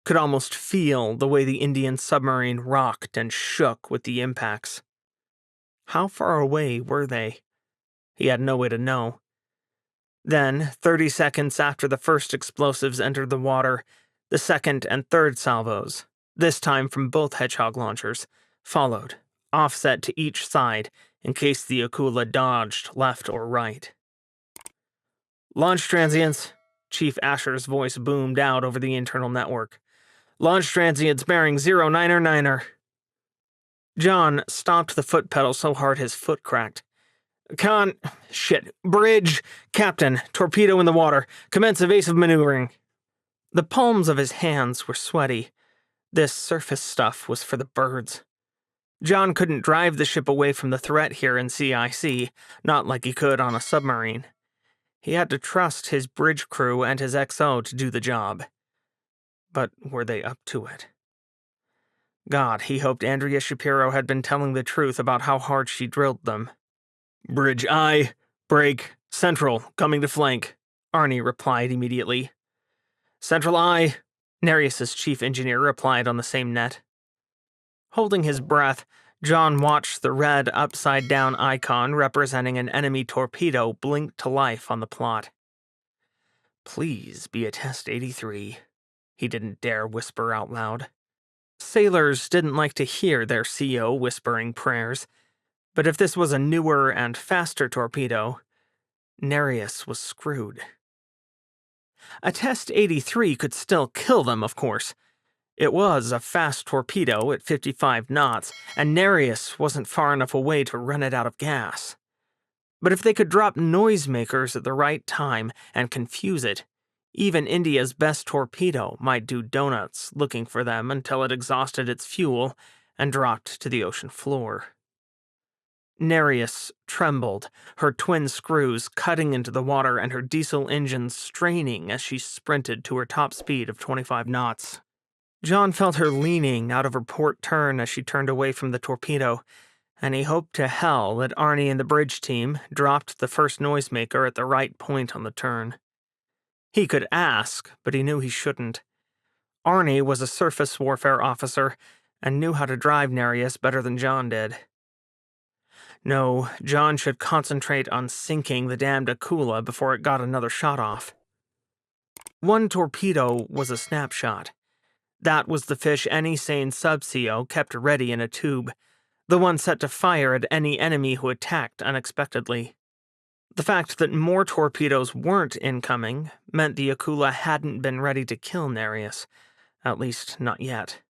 could almost feel the way the Indian submarine rocked and shook with the impacts. How far away were they? He had no way to know. Then, 30 seconds after the first explosives entered the water, the second and third salvos, this time from both Hedgehog launchers, followed, offset to each side in case the Akula dodged left or right. "Launch transients," Chief Asher's voice boomed out over the internal network. "Launch transients bearing 09er. John stopped the foot pedal so hard his foot cracked. Bridge, Captain, torpedo in the water, commence evasive maneuvering." The palms of his hands were sweaty. This surface stuff was for the birds. John couldn't drive the ship away from the threat here in CIC, not like he could on a submarine. He had to trust his bridge crew and his XO to do the job. But were they up to it? God, he hoped Andrea Shapiro had been telling the truth about how hard she drilled them. "Bridge I, break, central, coming to flank," Arnie replied immediately. "Central I," Nereus's chief engineer replied on the same net. Holding his breath, John watched the red upside-down icon representing an enemy torpedo blink to life on the plot. "Please be a Test 83, he didn't dare whisper out loud. Sailors didn't like to hear their CO whispering prayers, but if this was a newer and faster torpedo, Nereus was screwed. A Test 83 could still kill them, of course. It was a fast torpedo at 55 knots, and Nereus wasn't far enough away to run it out of gas. But if they could drop noisemakers at the right time and confuse it, even India's best torpedo might do donuts looking for them until it exhausted its fuel and dropped to the ocean floor. Nereus trembled, her twin screws cutting into the water and her diesel engines straining as she sprinted to her top speed of 25 knots. John felt her leaning out of her port turn as she turned away from the torpedo, and he hoped to hell that Arnie and the bridge team dropped the first noisemaker at the right point on the turn. He could ask, but he knew he shouldn't. Arnie was a surface warfare officer and knew how to drive Nereus better than John did. No, John should concentrate on sinking the damned Akula before it got another shot off. One torpedo was a snapshot. That was the fish any sane sub-CO kept ready in a tube, the one set to fire at any enemy who attacked unexpectedly. The fact that more torpedoes weren't incoming meant the Akula hadn't been ready to kill Nereus, at least not yet.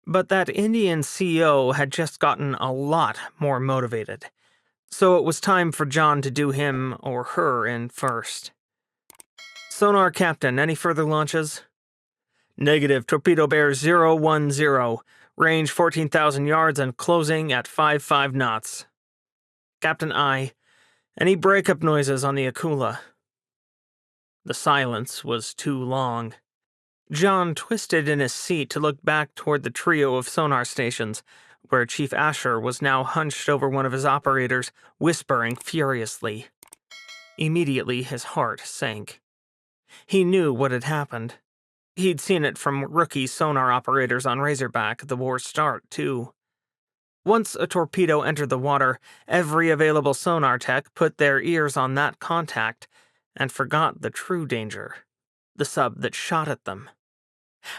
But that Indian CO had just gotten a lot more motivated, so it was time for John to do him or her in first. "Sonar Captain, any further launches?" "Negative, torpedo bear 010, range 14,000 yards and closing at 55 knots. "Captain I, any breakup noises on the Akula?" The silence was too long. John twisted in his seat to look back toward the trio of sonar stations, where Chief Asher was now hunched over one of his operators, whispering furiously. Immediately, his heart sank. He knew what had happened. He'd seen it from rookie sonar operators on Razorback at the war's start, too. Once a torpedo entered the water, every available sonar tech put their ears on that contact and forgot the true danger, the sub that shot at them.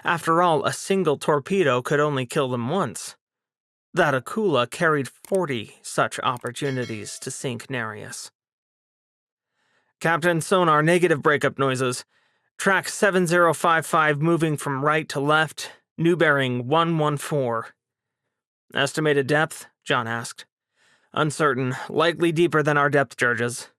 After all, a single torpedo could only kill them once. That Akula carried 40 such opportunities to sink Nereus. Captain, sonar, negative breakup noises. Track 7055 moving from right to left, new bearing 114. Estimated depth? John asked. Uncertain, likely deeper than our depth gauges.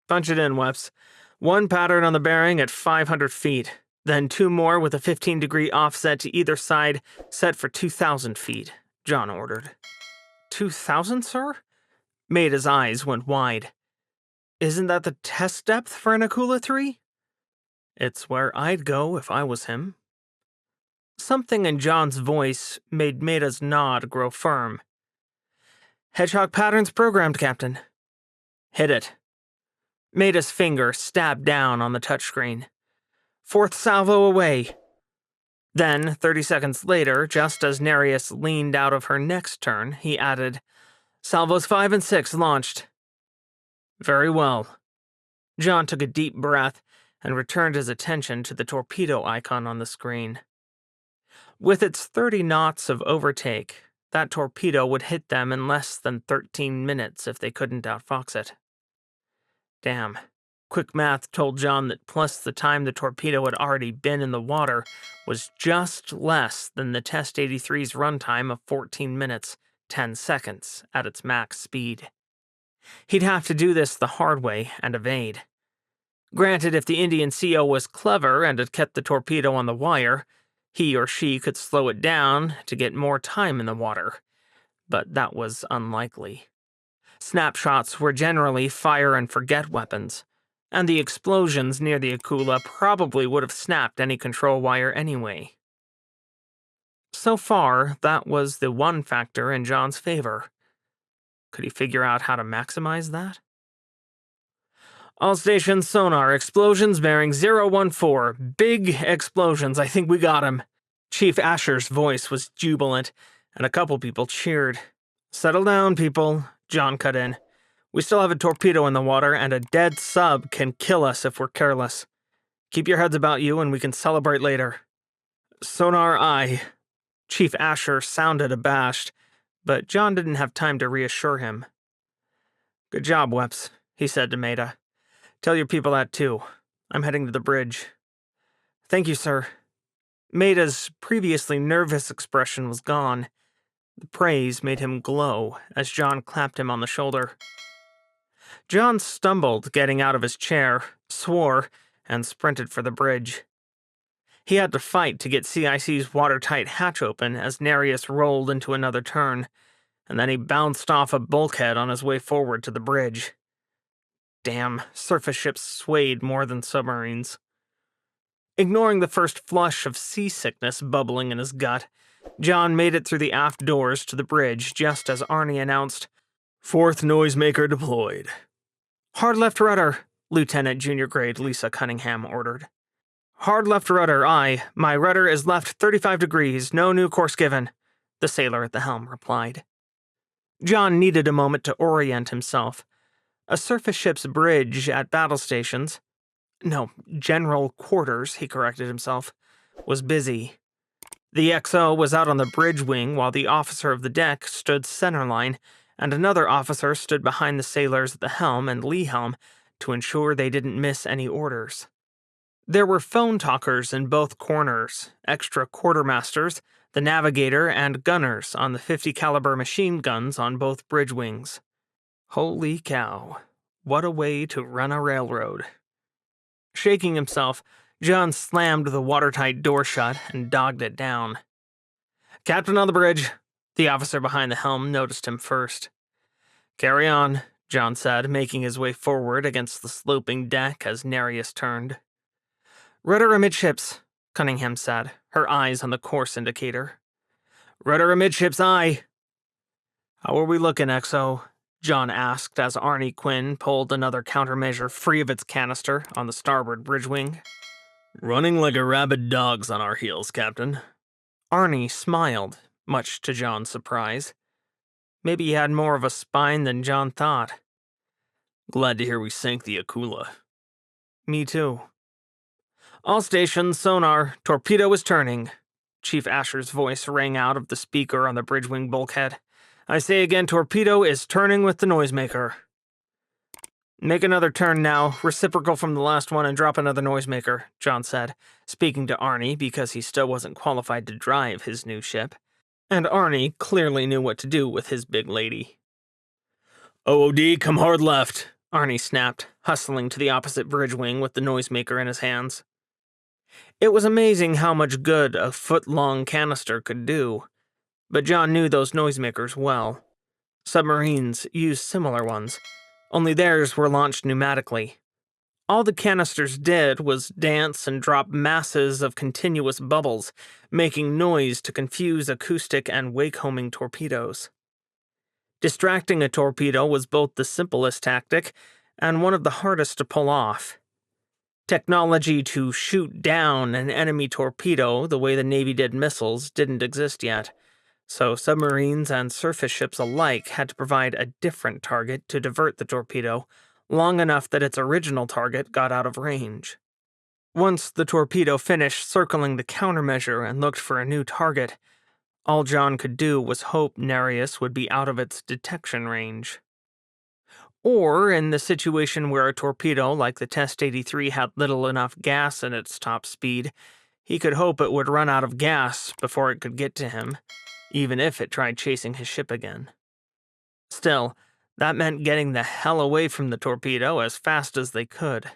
Punch it in, Weps. One pattern on the bearing at 500 feet, then two more with a 15-degree offset to either side, set for 2,000 feet, John ordered. 2,000, sir? Maida's eyes went wide. Isn't that the test depth for an Akula 3? It's where I'd go if I was him. Something in John's voice made Maida's nod grow firm. Hedgehog patterns programmed, Captain. Hit it. Maida's finger stabbed down on the touchscreen. Fourth salvo away. Then, 30 seconds later, just as Nereus leaned out of her next turn, he added, Salvos 5 and 6 launched. Very well. John took a deep breath and returned his attention to the torpedo icon on the screen. With its 30 knots of overtake, that torpedo would hit them in less than 13 minutes if they couldn't outfox it. Damn. Quick math told John that plus the time the torpedo had already been in the water was just less than the Test 83's runtime of 14 minutes, 10 seconds at its max speed. He'd have to do this the hard way and evade. Granted, if the Indian CO was clever and had kept the torpedo on the wire, he or she could slow it down to get more time in the water, but that was unlikely. Snapshots were generally fire-and-forget weapons, and the explosions near the Akula probably would have snapped any control wire anyway. So far, that was the one factor in John's favor. Could he figure out how to maximize that? All stations, sonar, explosions bearing 014. Big explosions, I think we got him. Chief Asher's voice was jubilant, and a couple people cheered. Settle down, people, John cut in. We still have a torpedo in the water, and a dead sub can kill us if we're careless. Keep your heads about you, and we can celebrate later. Sonar, aye. Chief Asher sounded abashed, but John didn't have time to reassure him. Good job, Weps, he said to Maida. Tell your people that, too. I'm heading to the bridge. Thank you, sir. Maida's previously nervous expression was gone. The praise made him glow as John clapped him on the shoulder. John stumbled getting out of his chair, swore, and sprinted for the bridge. He had to fight to get CIC's watertight hatch open as Nereus rolled into another turn, and then he bounced off a bulkhead on his way forward to the bridge. Damn, surface ships swayed more than submarines. Ignoring the first flush of seasickness bubbling in his gut, John made it through the aft doors to the bridge just as Arnie announced, Fourth noisemaker deployed. Hard left rudder, Lieutenant Junior Grade Lisa Cunningham ordered. Hard left rudder, aye. My rudder is left 35 degrees, no new course given, the sailor at the helm replied. John needed a moment to orient himself. A surface ship's bridge at battle stations, no, general quarters, he corrected himself, was busy. The XO was out on the bridge wing while the officer of the deck stood centerline, and another officer stood behind the sailors at the helm and lee helm to ensure they didn't miss any orders. There were phone talkers in both corners, extra quartermasters, the navigator, and gunners on the 50 caliber machine guns on both bridge wings. Holy cow, what a way to run a railroad. Shaking himself, John slammed the watertight door shut and dogged it down. Captain on the bridge. The officer behind the helm noticed him first. Carry on, John said, making his way forward against the sloping deck as Nereus turned. Rudder amidships, Cunningham said, her eyes on the course indicator. Rudder amidships, aye. How are we looking, XO? John asked as Arnie Quinn pulled another countermeasure free of its canister on the starboard bridge wing. Running like a rabid dog's on our heels, Captain. Arnie smiled, much to John's surprise. Maybe he had more of a spine than John thought. Glad to hear we sank the Akula. Me too. All stations, sonar, torpedo is turning. Chief Asher's voice rang out of the speaker on the bridge-wing bulkhead. I say again, torpedo is turning with the noisemaker. Make another turn now, reciprocal from the last one, and drop another noisemaker, John said, speaking to Arnie because he still wasn't qualified to drive his new ship. And Arnie clearly knew what to do with his big lady. OOD, come hard left, Arnie snapped, hustling to the opposite bridge wing with the noisemaker in his hands. It was amazing how much good a foot-long canister could do, but John knew those noisemakers well. Submarines used similar ones, only theirs were launched pneumatically. All the canisters did was dance and drop masses of continuous bubbles, making noise to confuse acoustic and wake-homing torpedoes. Distracting a torpedo was both the simplest tactic and one of the hardest to pull off. Technology to shoot down an enemy torpedo the way the Navy did missiles didn't exist yet, so submarines and surface ships alike had to provide a different target to divert the torpedo long enough that its original target got out of range. Once the torpedo finished circling the countermeasure and looked for a new target, all John could do was hope Nereus would be out of its detection range. Or, in the situation where a torpedo like the Test 83 had little enough gas in its top speed, he could hope it would run out of gas before it could get to him, even if it tried chasing his ship again. Still, that meant getting the hell away from the torpedo as fast as they could.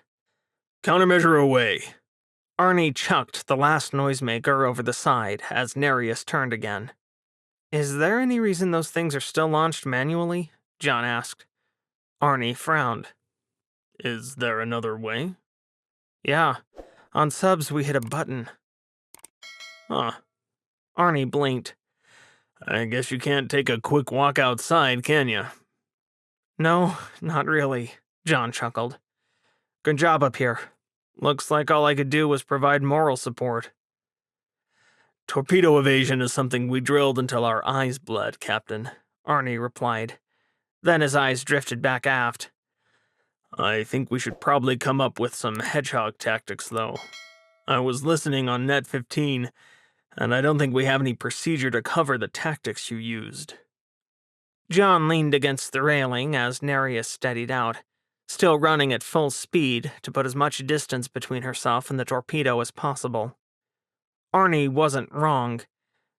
Countermeasure away. Arnie chucked the last noisemaker over the side as Nereus turned again. Is there any reason those things are still launched manually? John asked. Arnie frowned. Is there another way? Yeah. On subs, we hit a button. Huh. Arnie blinked. I guess you can't take a quick walk outside, can you? No, not really, John chuckled. Good job up here. Looks like all I could do was provide moral support. Torpedo evasion is something we drilled until our eyes bled, Captain, Arnie replied. Then his eyes drifted back aft. I think we should probably come up with some hedgehog tactics, though. I was listening on Net 15, and I don't think we have any procedure to cover the tactics you used. John leaned against the railing as Nereus steadied out, still running at full speed to put as much distance between herself and the torpedo as possible. Arnie wasn't wrong.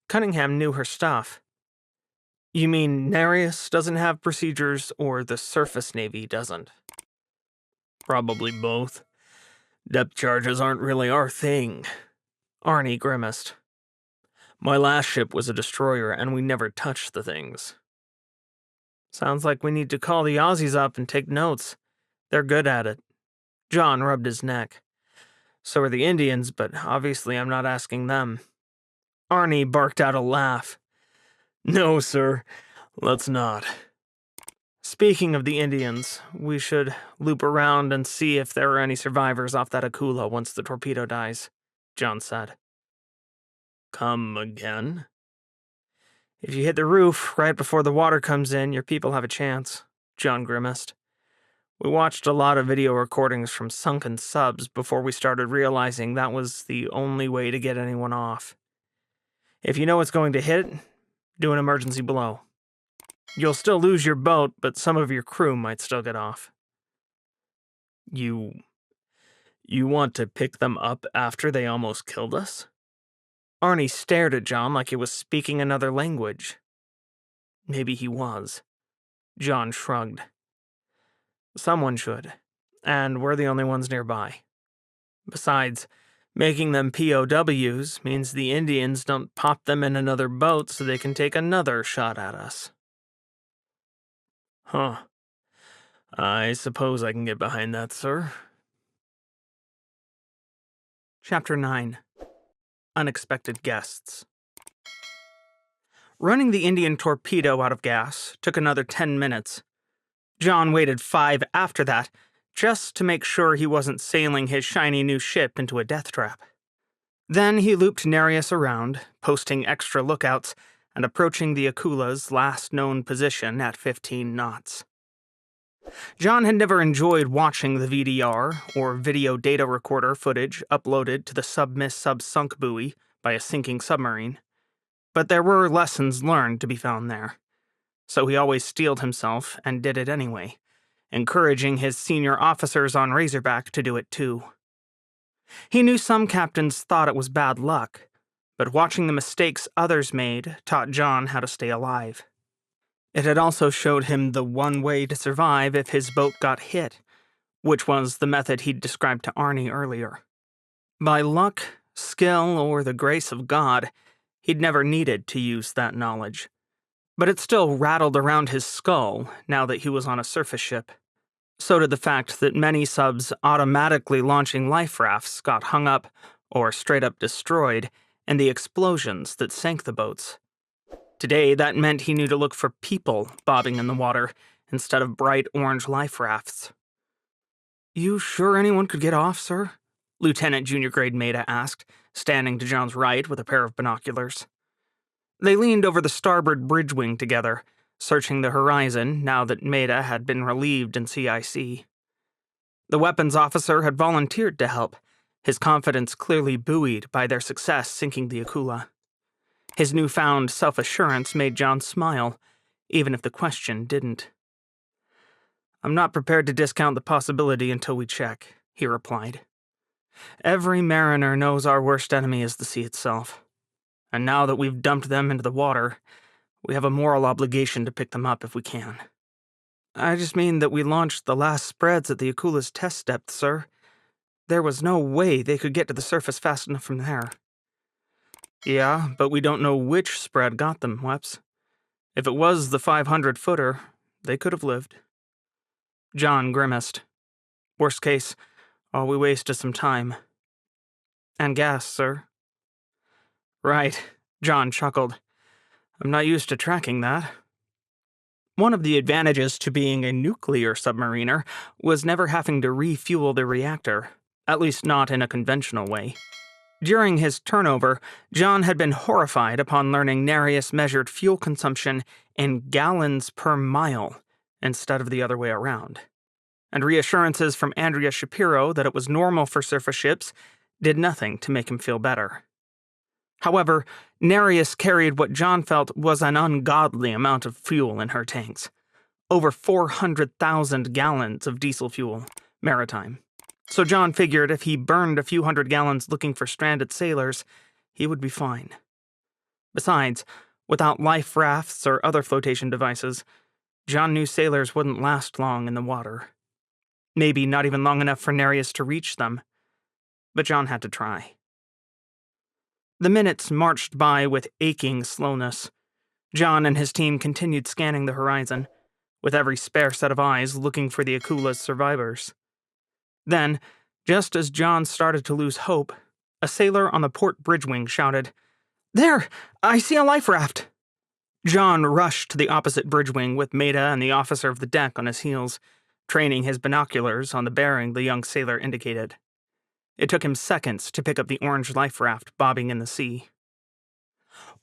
Cunningham knew her stuff. You mean Nereus doesn't have procedures, or the surface Navy doesn't? Probably both. Depth charges aren't really our thing. Arnie grimaced. My last ship was a destroyer, and we never touched the things. Sounds like we need to call the Aussies up and take notes. They're good at it. John rubbed his neck. So are the Indians, but obviously I'm not asking them. Arnie barked out a laugh. No, sir. Let's not. Speaking of the Indians, we should loop around and see if there are any survivors off that Akula once the torpedo dies, John said. Come again? If you hit the roof right before the water comes in, your people have a chance, John grimaced. We watched a lot of video recordings from sunken subs before we started realizing that was the only way to get anyone off. If you know it's going to hit, do an emergency blow. You'll still lose your boat, but some of your crew might still get off. You want to pick them up after they almost killed us? Arnie stared at John like he was speaking another language. Maybe he was. John shrugged. Someone should, and we're the only ones nearby. Besides, making them POWs means the Indians don't pop them in another boat so they can take another shot at us. Huh. I suppose I can get behind that, sir. Chapter 9. Unexpected Guests. Running the Indian torpedo out of gas took another 10 minutes. John waited 5 after that, just to make sure he wasn't sailing his shiny new ship into a death trap. Then he looped Nereus around, posting extra lookouts, and approaching the Akula's last known position at 15 knots. John had never enjoyed watching the VDR, or video data recorder footage uploaded to the sub-sunk buoy by a sinking submarine, but there were lessons learned to be found there. So he always steeled himself and did it anyway, encouraging his senior officers on Razorback to do it too. He knew some captains thought it was bad luck, but watching the mistakes others made taught John how to stay alive. It had also showed him the one way to survive if his boat got hit, which was the method he'd described to Arnie earlier. By luck, skill, or the grace of God, he'd never needed to use that knowledge. But it still rattled around his skull now that he was on a surface ship. So did the fact that many subs automatically launching life rafts got hung up or straight up destroyed in the explosions that sank the boats. Today, that meant he knew to look for people bobbing in the water instead of bright orange life rafts. "You sure anyone could get off, sir?" Lieutenant Junior Grade Maida asked, standing to John's right with a pair of binoculars. They leaned over the starboard bridge wing together, searching the horizon now that Maida had been relieved in CIC. The weapons officer had volunteered to help, his confidence clearly buoyed by their success sinking the Akula. His newfound self-assurance made John smile, even if the question didn't. "I'm not prepared to discount the possibility until we check," he replied. "Every mariner knows our worst enemy is the sea itself. And now that we've dumped them into the water, we have a moral obligation to pick them up if we can." "I just mean that we launched the last spreads at the Akula's test depth, sir. There was no way they could get to the surface fast enough from there." "Yeah, but we don't know which spread got them, Weps. If it was the 500-footer, they could have lived." John grimaced. "Worst case, all we waste is some time." "And gas, sir." "Right," John chuckled. "I'm not used to tracking that." One of the advantages to being a nuclear submariner was never having to refuel the reactor, at least not in a conventional way. During his turnover, John had been horrified upon learning Nereus measured fuel consumption in gallons per mile instead of the other way around. And reassurances from Andrea Shapiro that it was normal for surface ships did nothing to make him feel better. However, Nereus carried what John felt was an ungodly amount of fuel in her tanks. Over 400,000 gallons of diesel fuel, maritime. So John figured if he burned a few hundred gallons looking for stranded sailors, he would be fine. Besides, without life rafts or other flotation devices, John knew sailors wouldn't last long in the water. Maybe not even long enough for Nereus to reach them. But John had to try. The minutes marched by with aching slowness. John and his team continued scanning the horizon, with every spare set of eyes looking for the Akula's survivors. Then, just as John started to lose hope, a sailor on the port bridge wing shouted, "There! I see a life raft!" John rushed to the opposite bridge wing with Maida and the officer of the deck on his heels, training his binoculars on the bearing the young sailor indicated. It took him seconds to pick up the orange life raft bobbing in the sea.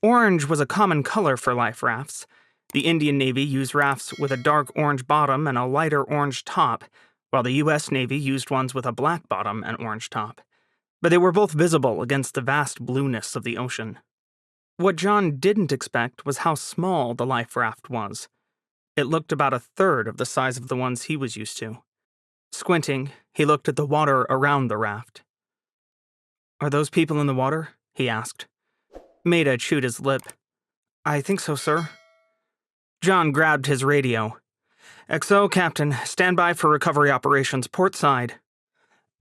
Orange was a common color for life rafts. The Indian Navy used rafts with a dark orange bottom and a lighter orange top, while the U.S. Navy used ones with a black bottom and orange top. But they were both visible against the vast blueness of the ocean. What John didn't expect was how small the life raft was. It looked about a third of the size of the ones he was used to. Squinting, he looked at the water around the raft. "Are those people in the water?" he asked. Maida chewed his lip. "I think so, sir." John grabbed his radio. "XO, Captain. Stand by for recovery operations, port side."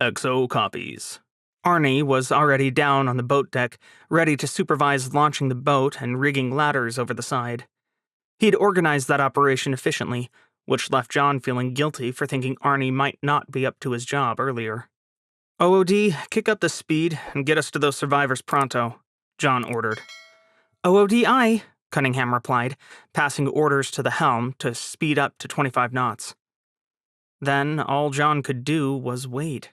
XO copies. Arnie was already down on the boat deck, ready to supervise launching the boat and rigging ladders over the side. He'd organized that operation efficiently, which left John feeling guilty for thinking Arnie might not be up to his job earlier. "OOD, kick up the speed and get us to those survivors pronto," John ordered. "OOD, aye," Cunningham replied, passing orders to the helm to speed up to 25 knots. Then all John could do was wait.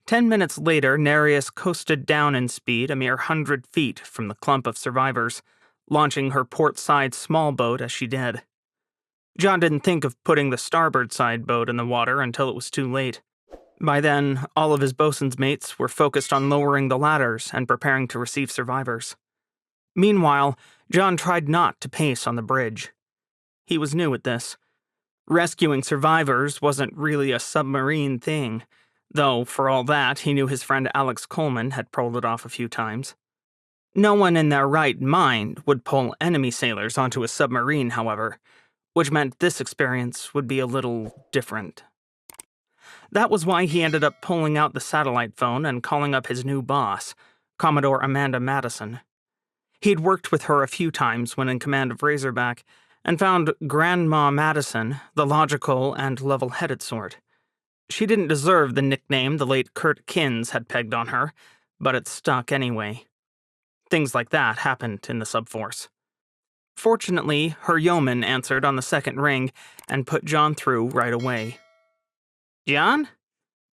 10 minutes later, Nereus coasted down in speed a mere 100 feet from the clump of survivors, launching her port side small boat as she did. John didn't think of putting the starboard side boat in the water until it was too late. By then, all of his bosun's mates were focused on lowering the ladders and preparing to receive survivors. Meanwhile, John tried not to pace on the bridge. He was new at this. Rescuing survivors wasn't really a submarine thing, though for all that, he knew his friend Alex Coleman had pulled it off a few times. No one in their right mind would pull enemy sailors onto a submarine, however, which meant this experience would be a little different. That was why he ended up pulling out the satellite phone and calling up his new boss, Commodore Amanda Madison. He'd worked with her a few times when in command of Razorback, and found Grandma Madison the logical and level-headed sort. She didn't deserve the nickname the late Kurt Kins had pegged on her, but it stuck anyway. Things like that happened in the subforce. Fortunately, her yeoman answered on the second ring and put John through right away. "John?"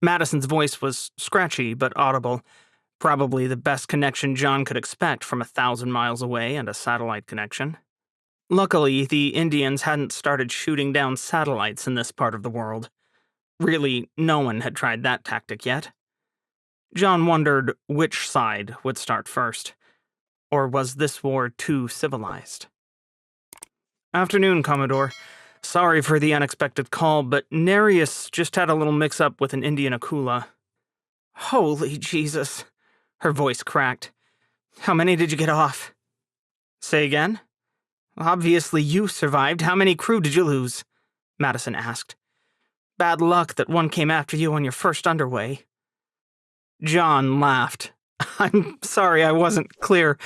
Madison's voice was scratchy but audible, probably the best connection John could expect from 1,000 miles away and a satellite connection. Luckily, the Indians hadn't started shooting down satellites in this part of the world. Really, no one had tried that tactic yet. John wondered which side would start first. Or was this war too civilized? "Afternoon, Commodore. Sorry for the unexpected call, but Nereus just had a little mix-up with an Indian Akula." "Holy Jesus," her voice cracked. "How many did you get off?" "Say again?" "Obviously you survived. How many crew did you lose?" Madison asked. "Bad luck that one came after you on your first underway." John laughed. "I'm sorry I wasn't clear.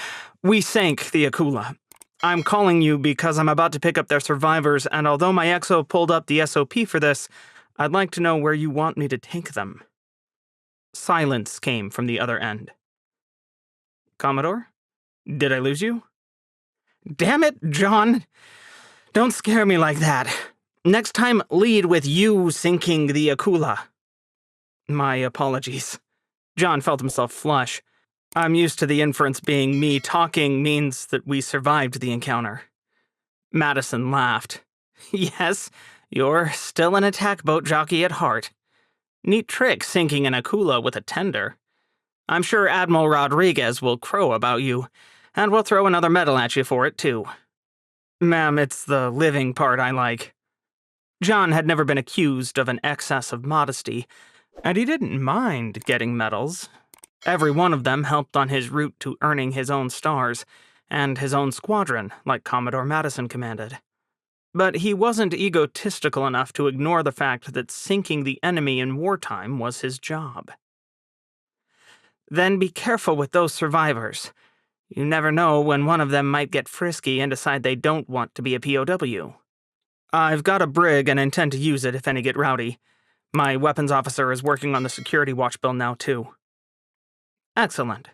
We sank the Akula. I'm calling you because I'm about to pick up their survivors, and although my XO pulled up the SOP for this, I'd like to know where you want me to take them." Silence came from the other end. "Commodore? Did I lose you?" "Damn it, John! Don't scare me like that. Next time, lead with you sinking the Akula." "My apologies." John felt himself flush. "I'm used to the inference being me talking means that we survived the encounter." Madison laughed. "Yes, you're still an attack boat jockey at heart. Neat trick sinking an Akula with a tender. I'm sure Admiral Rodriguez will crow about you, and we'll throw another medal at you for it, too." "Ma'am, it's the living part I like." John had never been accused of an excess of modesty, and he didn't mind getting medals. Every one of them helped on his route to earning his own stars, and his own squadron, like Commodore Madison commanded. But he wasn't egotistical enough to ignore the fact that sinking the enemy in wartime was his job. "Then be careful with those survivors. You never know when one of them might get frisky and decide they don't want to be a POW. I've got a brig and intend to use it if any get rowdy. My weapons officer is working on the security watch bill now, too." "Excellent."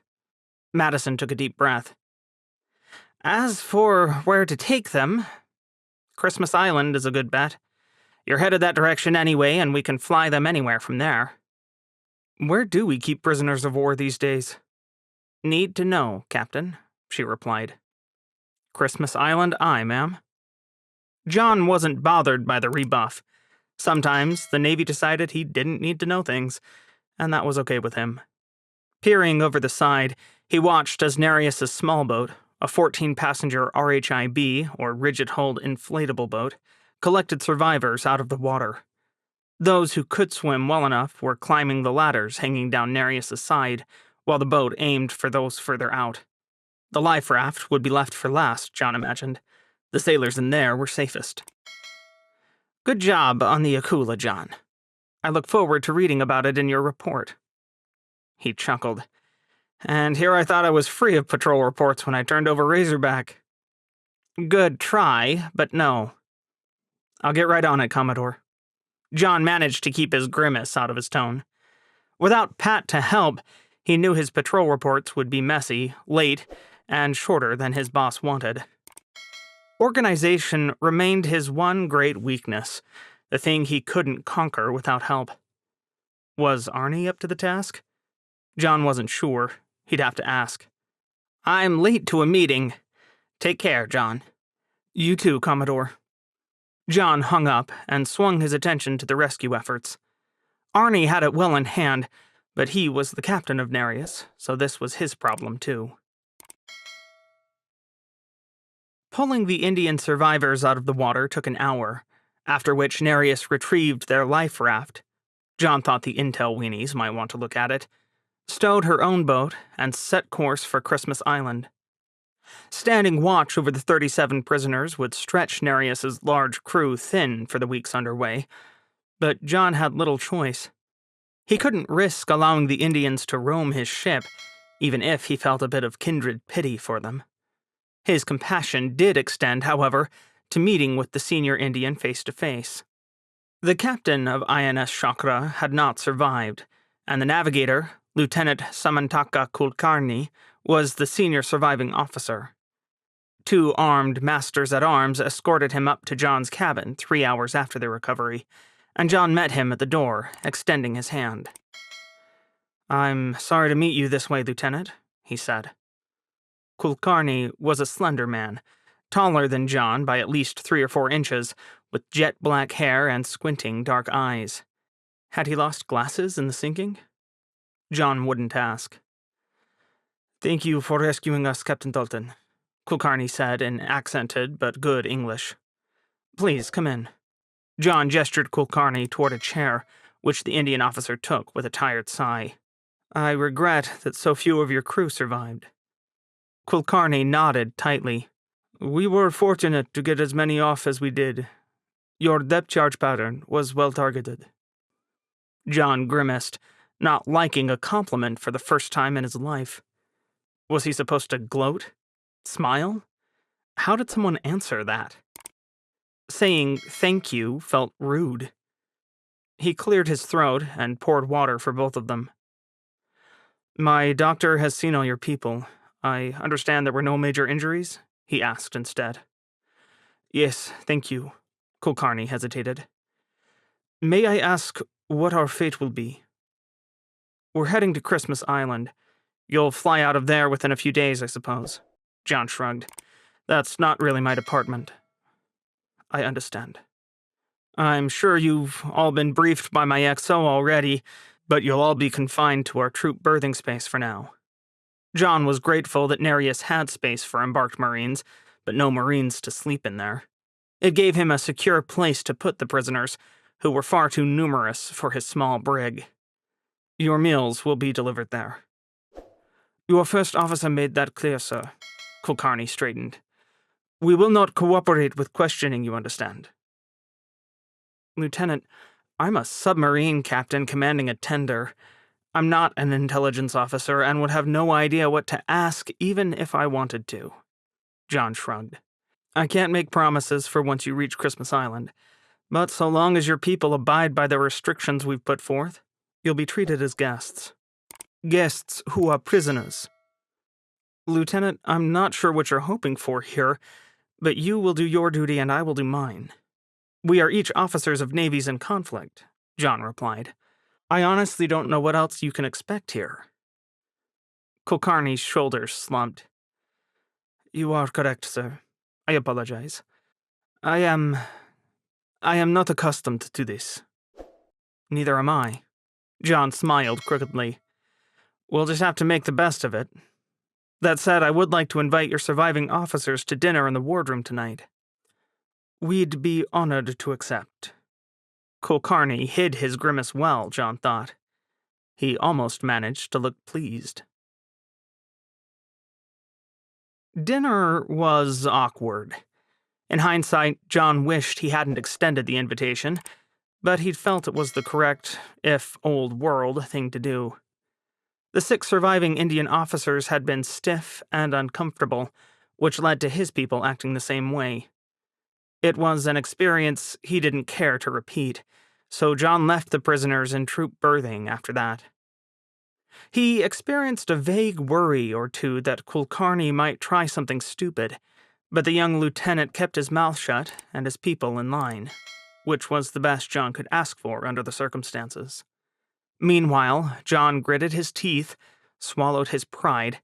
Madison took a deep breath. "As for where to take them, Christmas Island is a good bet. You're headed that direction anyway, and we can fly them anywhere from there." "Where do we keep prisoners of war these days?" "Need to know, Captain," she replied. "Christmas Island, aye, ma'am." John wasn't bothered by the rebuff. Sometimes the Navy decided he didn't need to know things, and that was okay with him. Peering over the side, he watched as Nereus's small boat, a 14-passenger RHIB, or rigid-hulled inflatable boat, collected survivors out of the water. Those who could swim well enough were climbing the ladders hanging down Nereus's side, while the boat aimed for those further out. The life raft would be left for last, John imagined. The sailors in there were safest. "Good job on the Akula, John. I look forward to reading about it in your report." He chuckled. "And here I thought I was free of patrol reports when I turned over Razorback." "Good try, but no." "I'll get right on it, Commodore." John managed to keep his grimace out of his tone. Without Pat to help, he knew his patrol reports would be messy, late, and shorter than his boss wanted. Organization remained his one great weakness, the thing he couldn't conquer without help. Was Arnie up to the task? John wasn't sure. He'd have to ask. "I'm late to a meeting. Take care, John. You too, Commodore. John hung up and swung his attention to the rescue efforts. Arnie had it well in hand, but he was the captain of Nereus, so this was his problem too. Pulling the Indian survivors out of the water took an hour, after which Nereus retrieved their life raft. John thought the intel weenies might want to look at it, stowed her own boat, and set course for Christmas Island. Standing watch over the 37 prisoners would stretch Nereus's large crew thin for the weeks underway, but John had little choice. He couldn't risk allowing the Indians to roam his ship, even if he felt a bit of kindred pity for them. His compassion did extend, however, to meeting with the senior Indian face to face. The captain of INS Chakra had not survived, and the navigator, Lieutenant Samantaka Kulkarni, was the senior surviving officer. 2 armed masters-at-arms escorted him up to John's cabin 3 hours after their recovery, and John met him at the door, extending his hand. "I'm sorry to meet you this way, Lieutenant," he said. Kulkarni was a slender man, taller than John by at least 3 or 4 inches, with jet-black hair and squinting dark eyes. Had he lost glasses in the sinking? John wouldn't ask. "Thank you for rescuing us, Captain Dalton," Kulkarni said in accented but good English. "Please, come in." John gestured Kulkarni toward a chair, which the Indian officer took with a tired sigh. "I regret that so few of your crew survived." Kulkarni nodded tightly. "We were fortunate to get as many off as we did. Your depth charge pattern was well targeted." John grimaced, not liking a compliment for the first time in his life. Was he supposed to gloat? Smile? How did someone answer that? Saying thank you felt rude. He cleared his throat and poured water for both of them. "My doctor has seen all your people. I understand there were no major injuries?" he asked instead. "Yes, thank you." Kulkarni hesitated. "May I ask what our fate will be?" "We're heading to Christmas Island. You'll fly out of there within a few days, I suppose." John shrugged. "That's not really my department." "I understand. I'm sure you've all been briefed by my XO already, but you'll all be confined to our troop berthing space for now." John was grateful that Nereus had space for embarked Marines, but no Marines to sleep in there. It gave him a secure place to put the prisoners, who were far too numerous for his small brig. "Your meals will be delivered there." "Your first officer made that clear, sir." Kulkarni straightened. "We will not cooperate with questioning, you understand." "Lieutenant, I'm a submarine captain commanding a tender. I'm not an intelligence officer and would have no idea what to ask even if I wanted to." John shrugged. "I can't make promises for once you reach Christmas Island, but so long as your people abide by the restrictions we've put forth, you'll be treated as guests. Guests who are prisoners." "Lieutenant, I'm not sure what you're hoping for here, but you will do your duty and I will do mine. We are each officers of navies in conflict," John replied. "I honestly don't know what else you can expect here." Kulkarni's shoulders slumped. "You are correct, sir. I apologize. I am not accustomed to this." "Neither am I." John smiled crookedly. "We'll just have to make the best of it. That said, I would like to invite your surviving officers to dinner in the wardroom tonight." "We'd be honored to accept." Kulkarni hid his grimace well, John thought. He almost managed to look pleased. Dinner was awkward. In hindsight, John wished he hadn't extended the invitation, but he'd felt it was the correct, if old-world, thing to do. The 6 surviving Indian officers had been stiff and uncomfortable, which led to his people acting the same way. It was an experience he didn't care to repeat, so John left the prisoners in troop berthing after that. He experienced a vague worry or two that Kulkarni might try something stupid, but the young lieutenant kept his mouth shut and his people in line, which was the best John could ask for under the circumstances. Meanwhile, John gritted his teeth, swallowed his pride,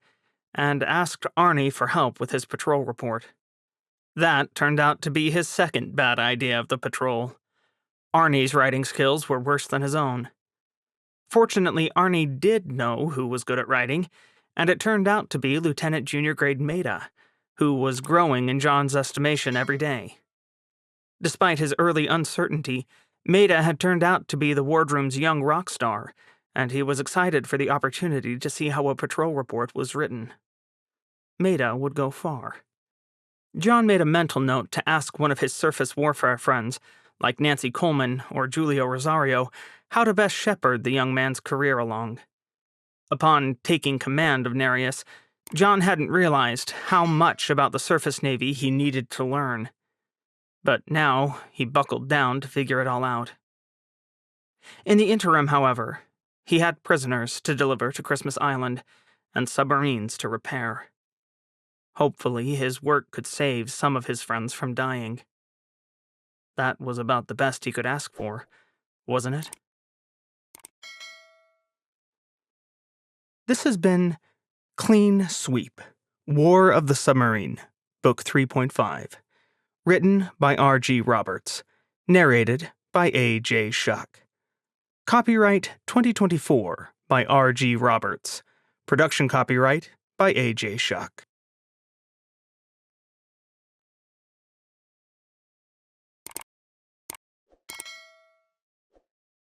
and asked Arnie for help with his patrol report. That turned out to be his second bad idea of the patrol. Arnie's writing skills were worse than his own. Fortunately, Arnie did know who was good at writing, and it turned out to be Lieutenant Junior Grade Maida, who was growing in John's estimation every day. Despite his early uncertainty, Maida had turned out to be the wardroom's young rock star, and he was excited for the opportunity to see how a patrol report was written. Maida would go far. John made a mental note to ask one of his surface warfare friends, like Nancy Coleman or Julio Rosario, how to best shepherd the young man's career along. Upon taking command of Nereus, John hadn't realized how much about the surface navy he needed to learn. But now he buckled down to figure it all out. In the interim, however, he had prisoners to deliver to Christmas Island and submarines to repair. Hopefully, his work could save some of his friends from dying. That was about the best he could ask for, wasn't it? This has been Clean Sweep, War of the Submarine, Book 3.5. Written by R.G. Roberts. Narrated by A.J. Shuck. Copyright 2024 by R.G. Roberts. Production copyright by A.J. Shuck.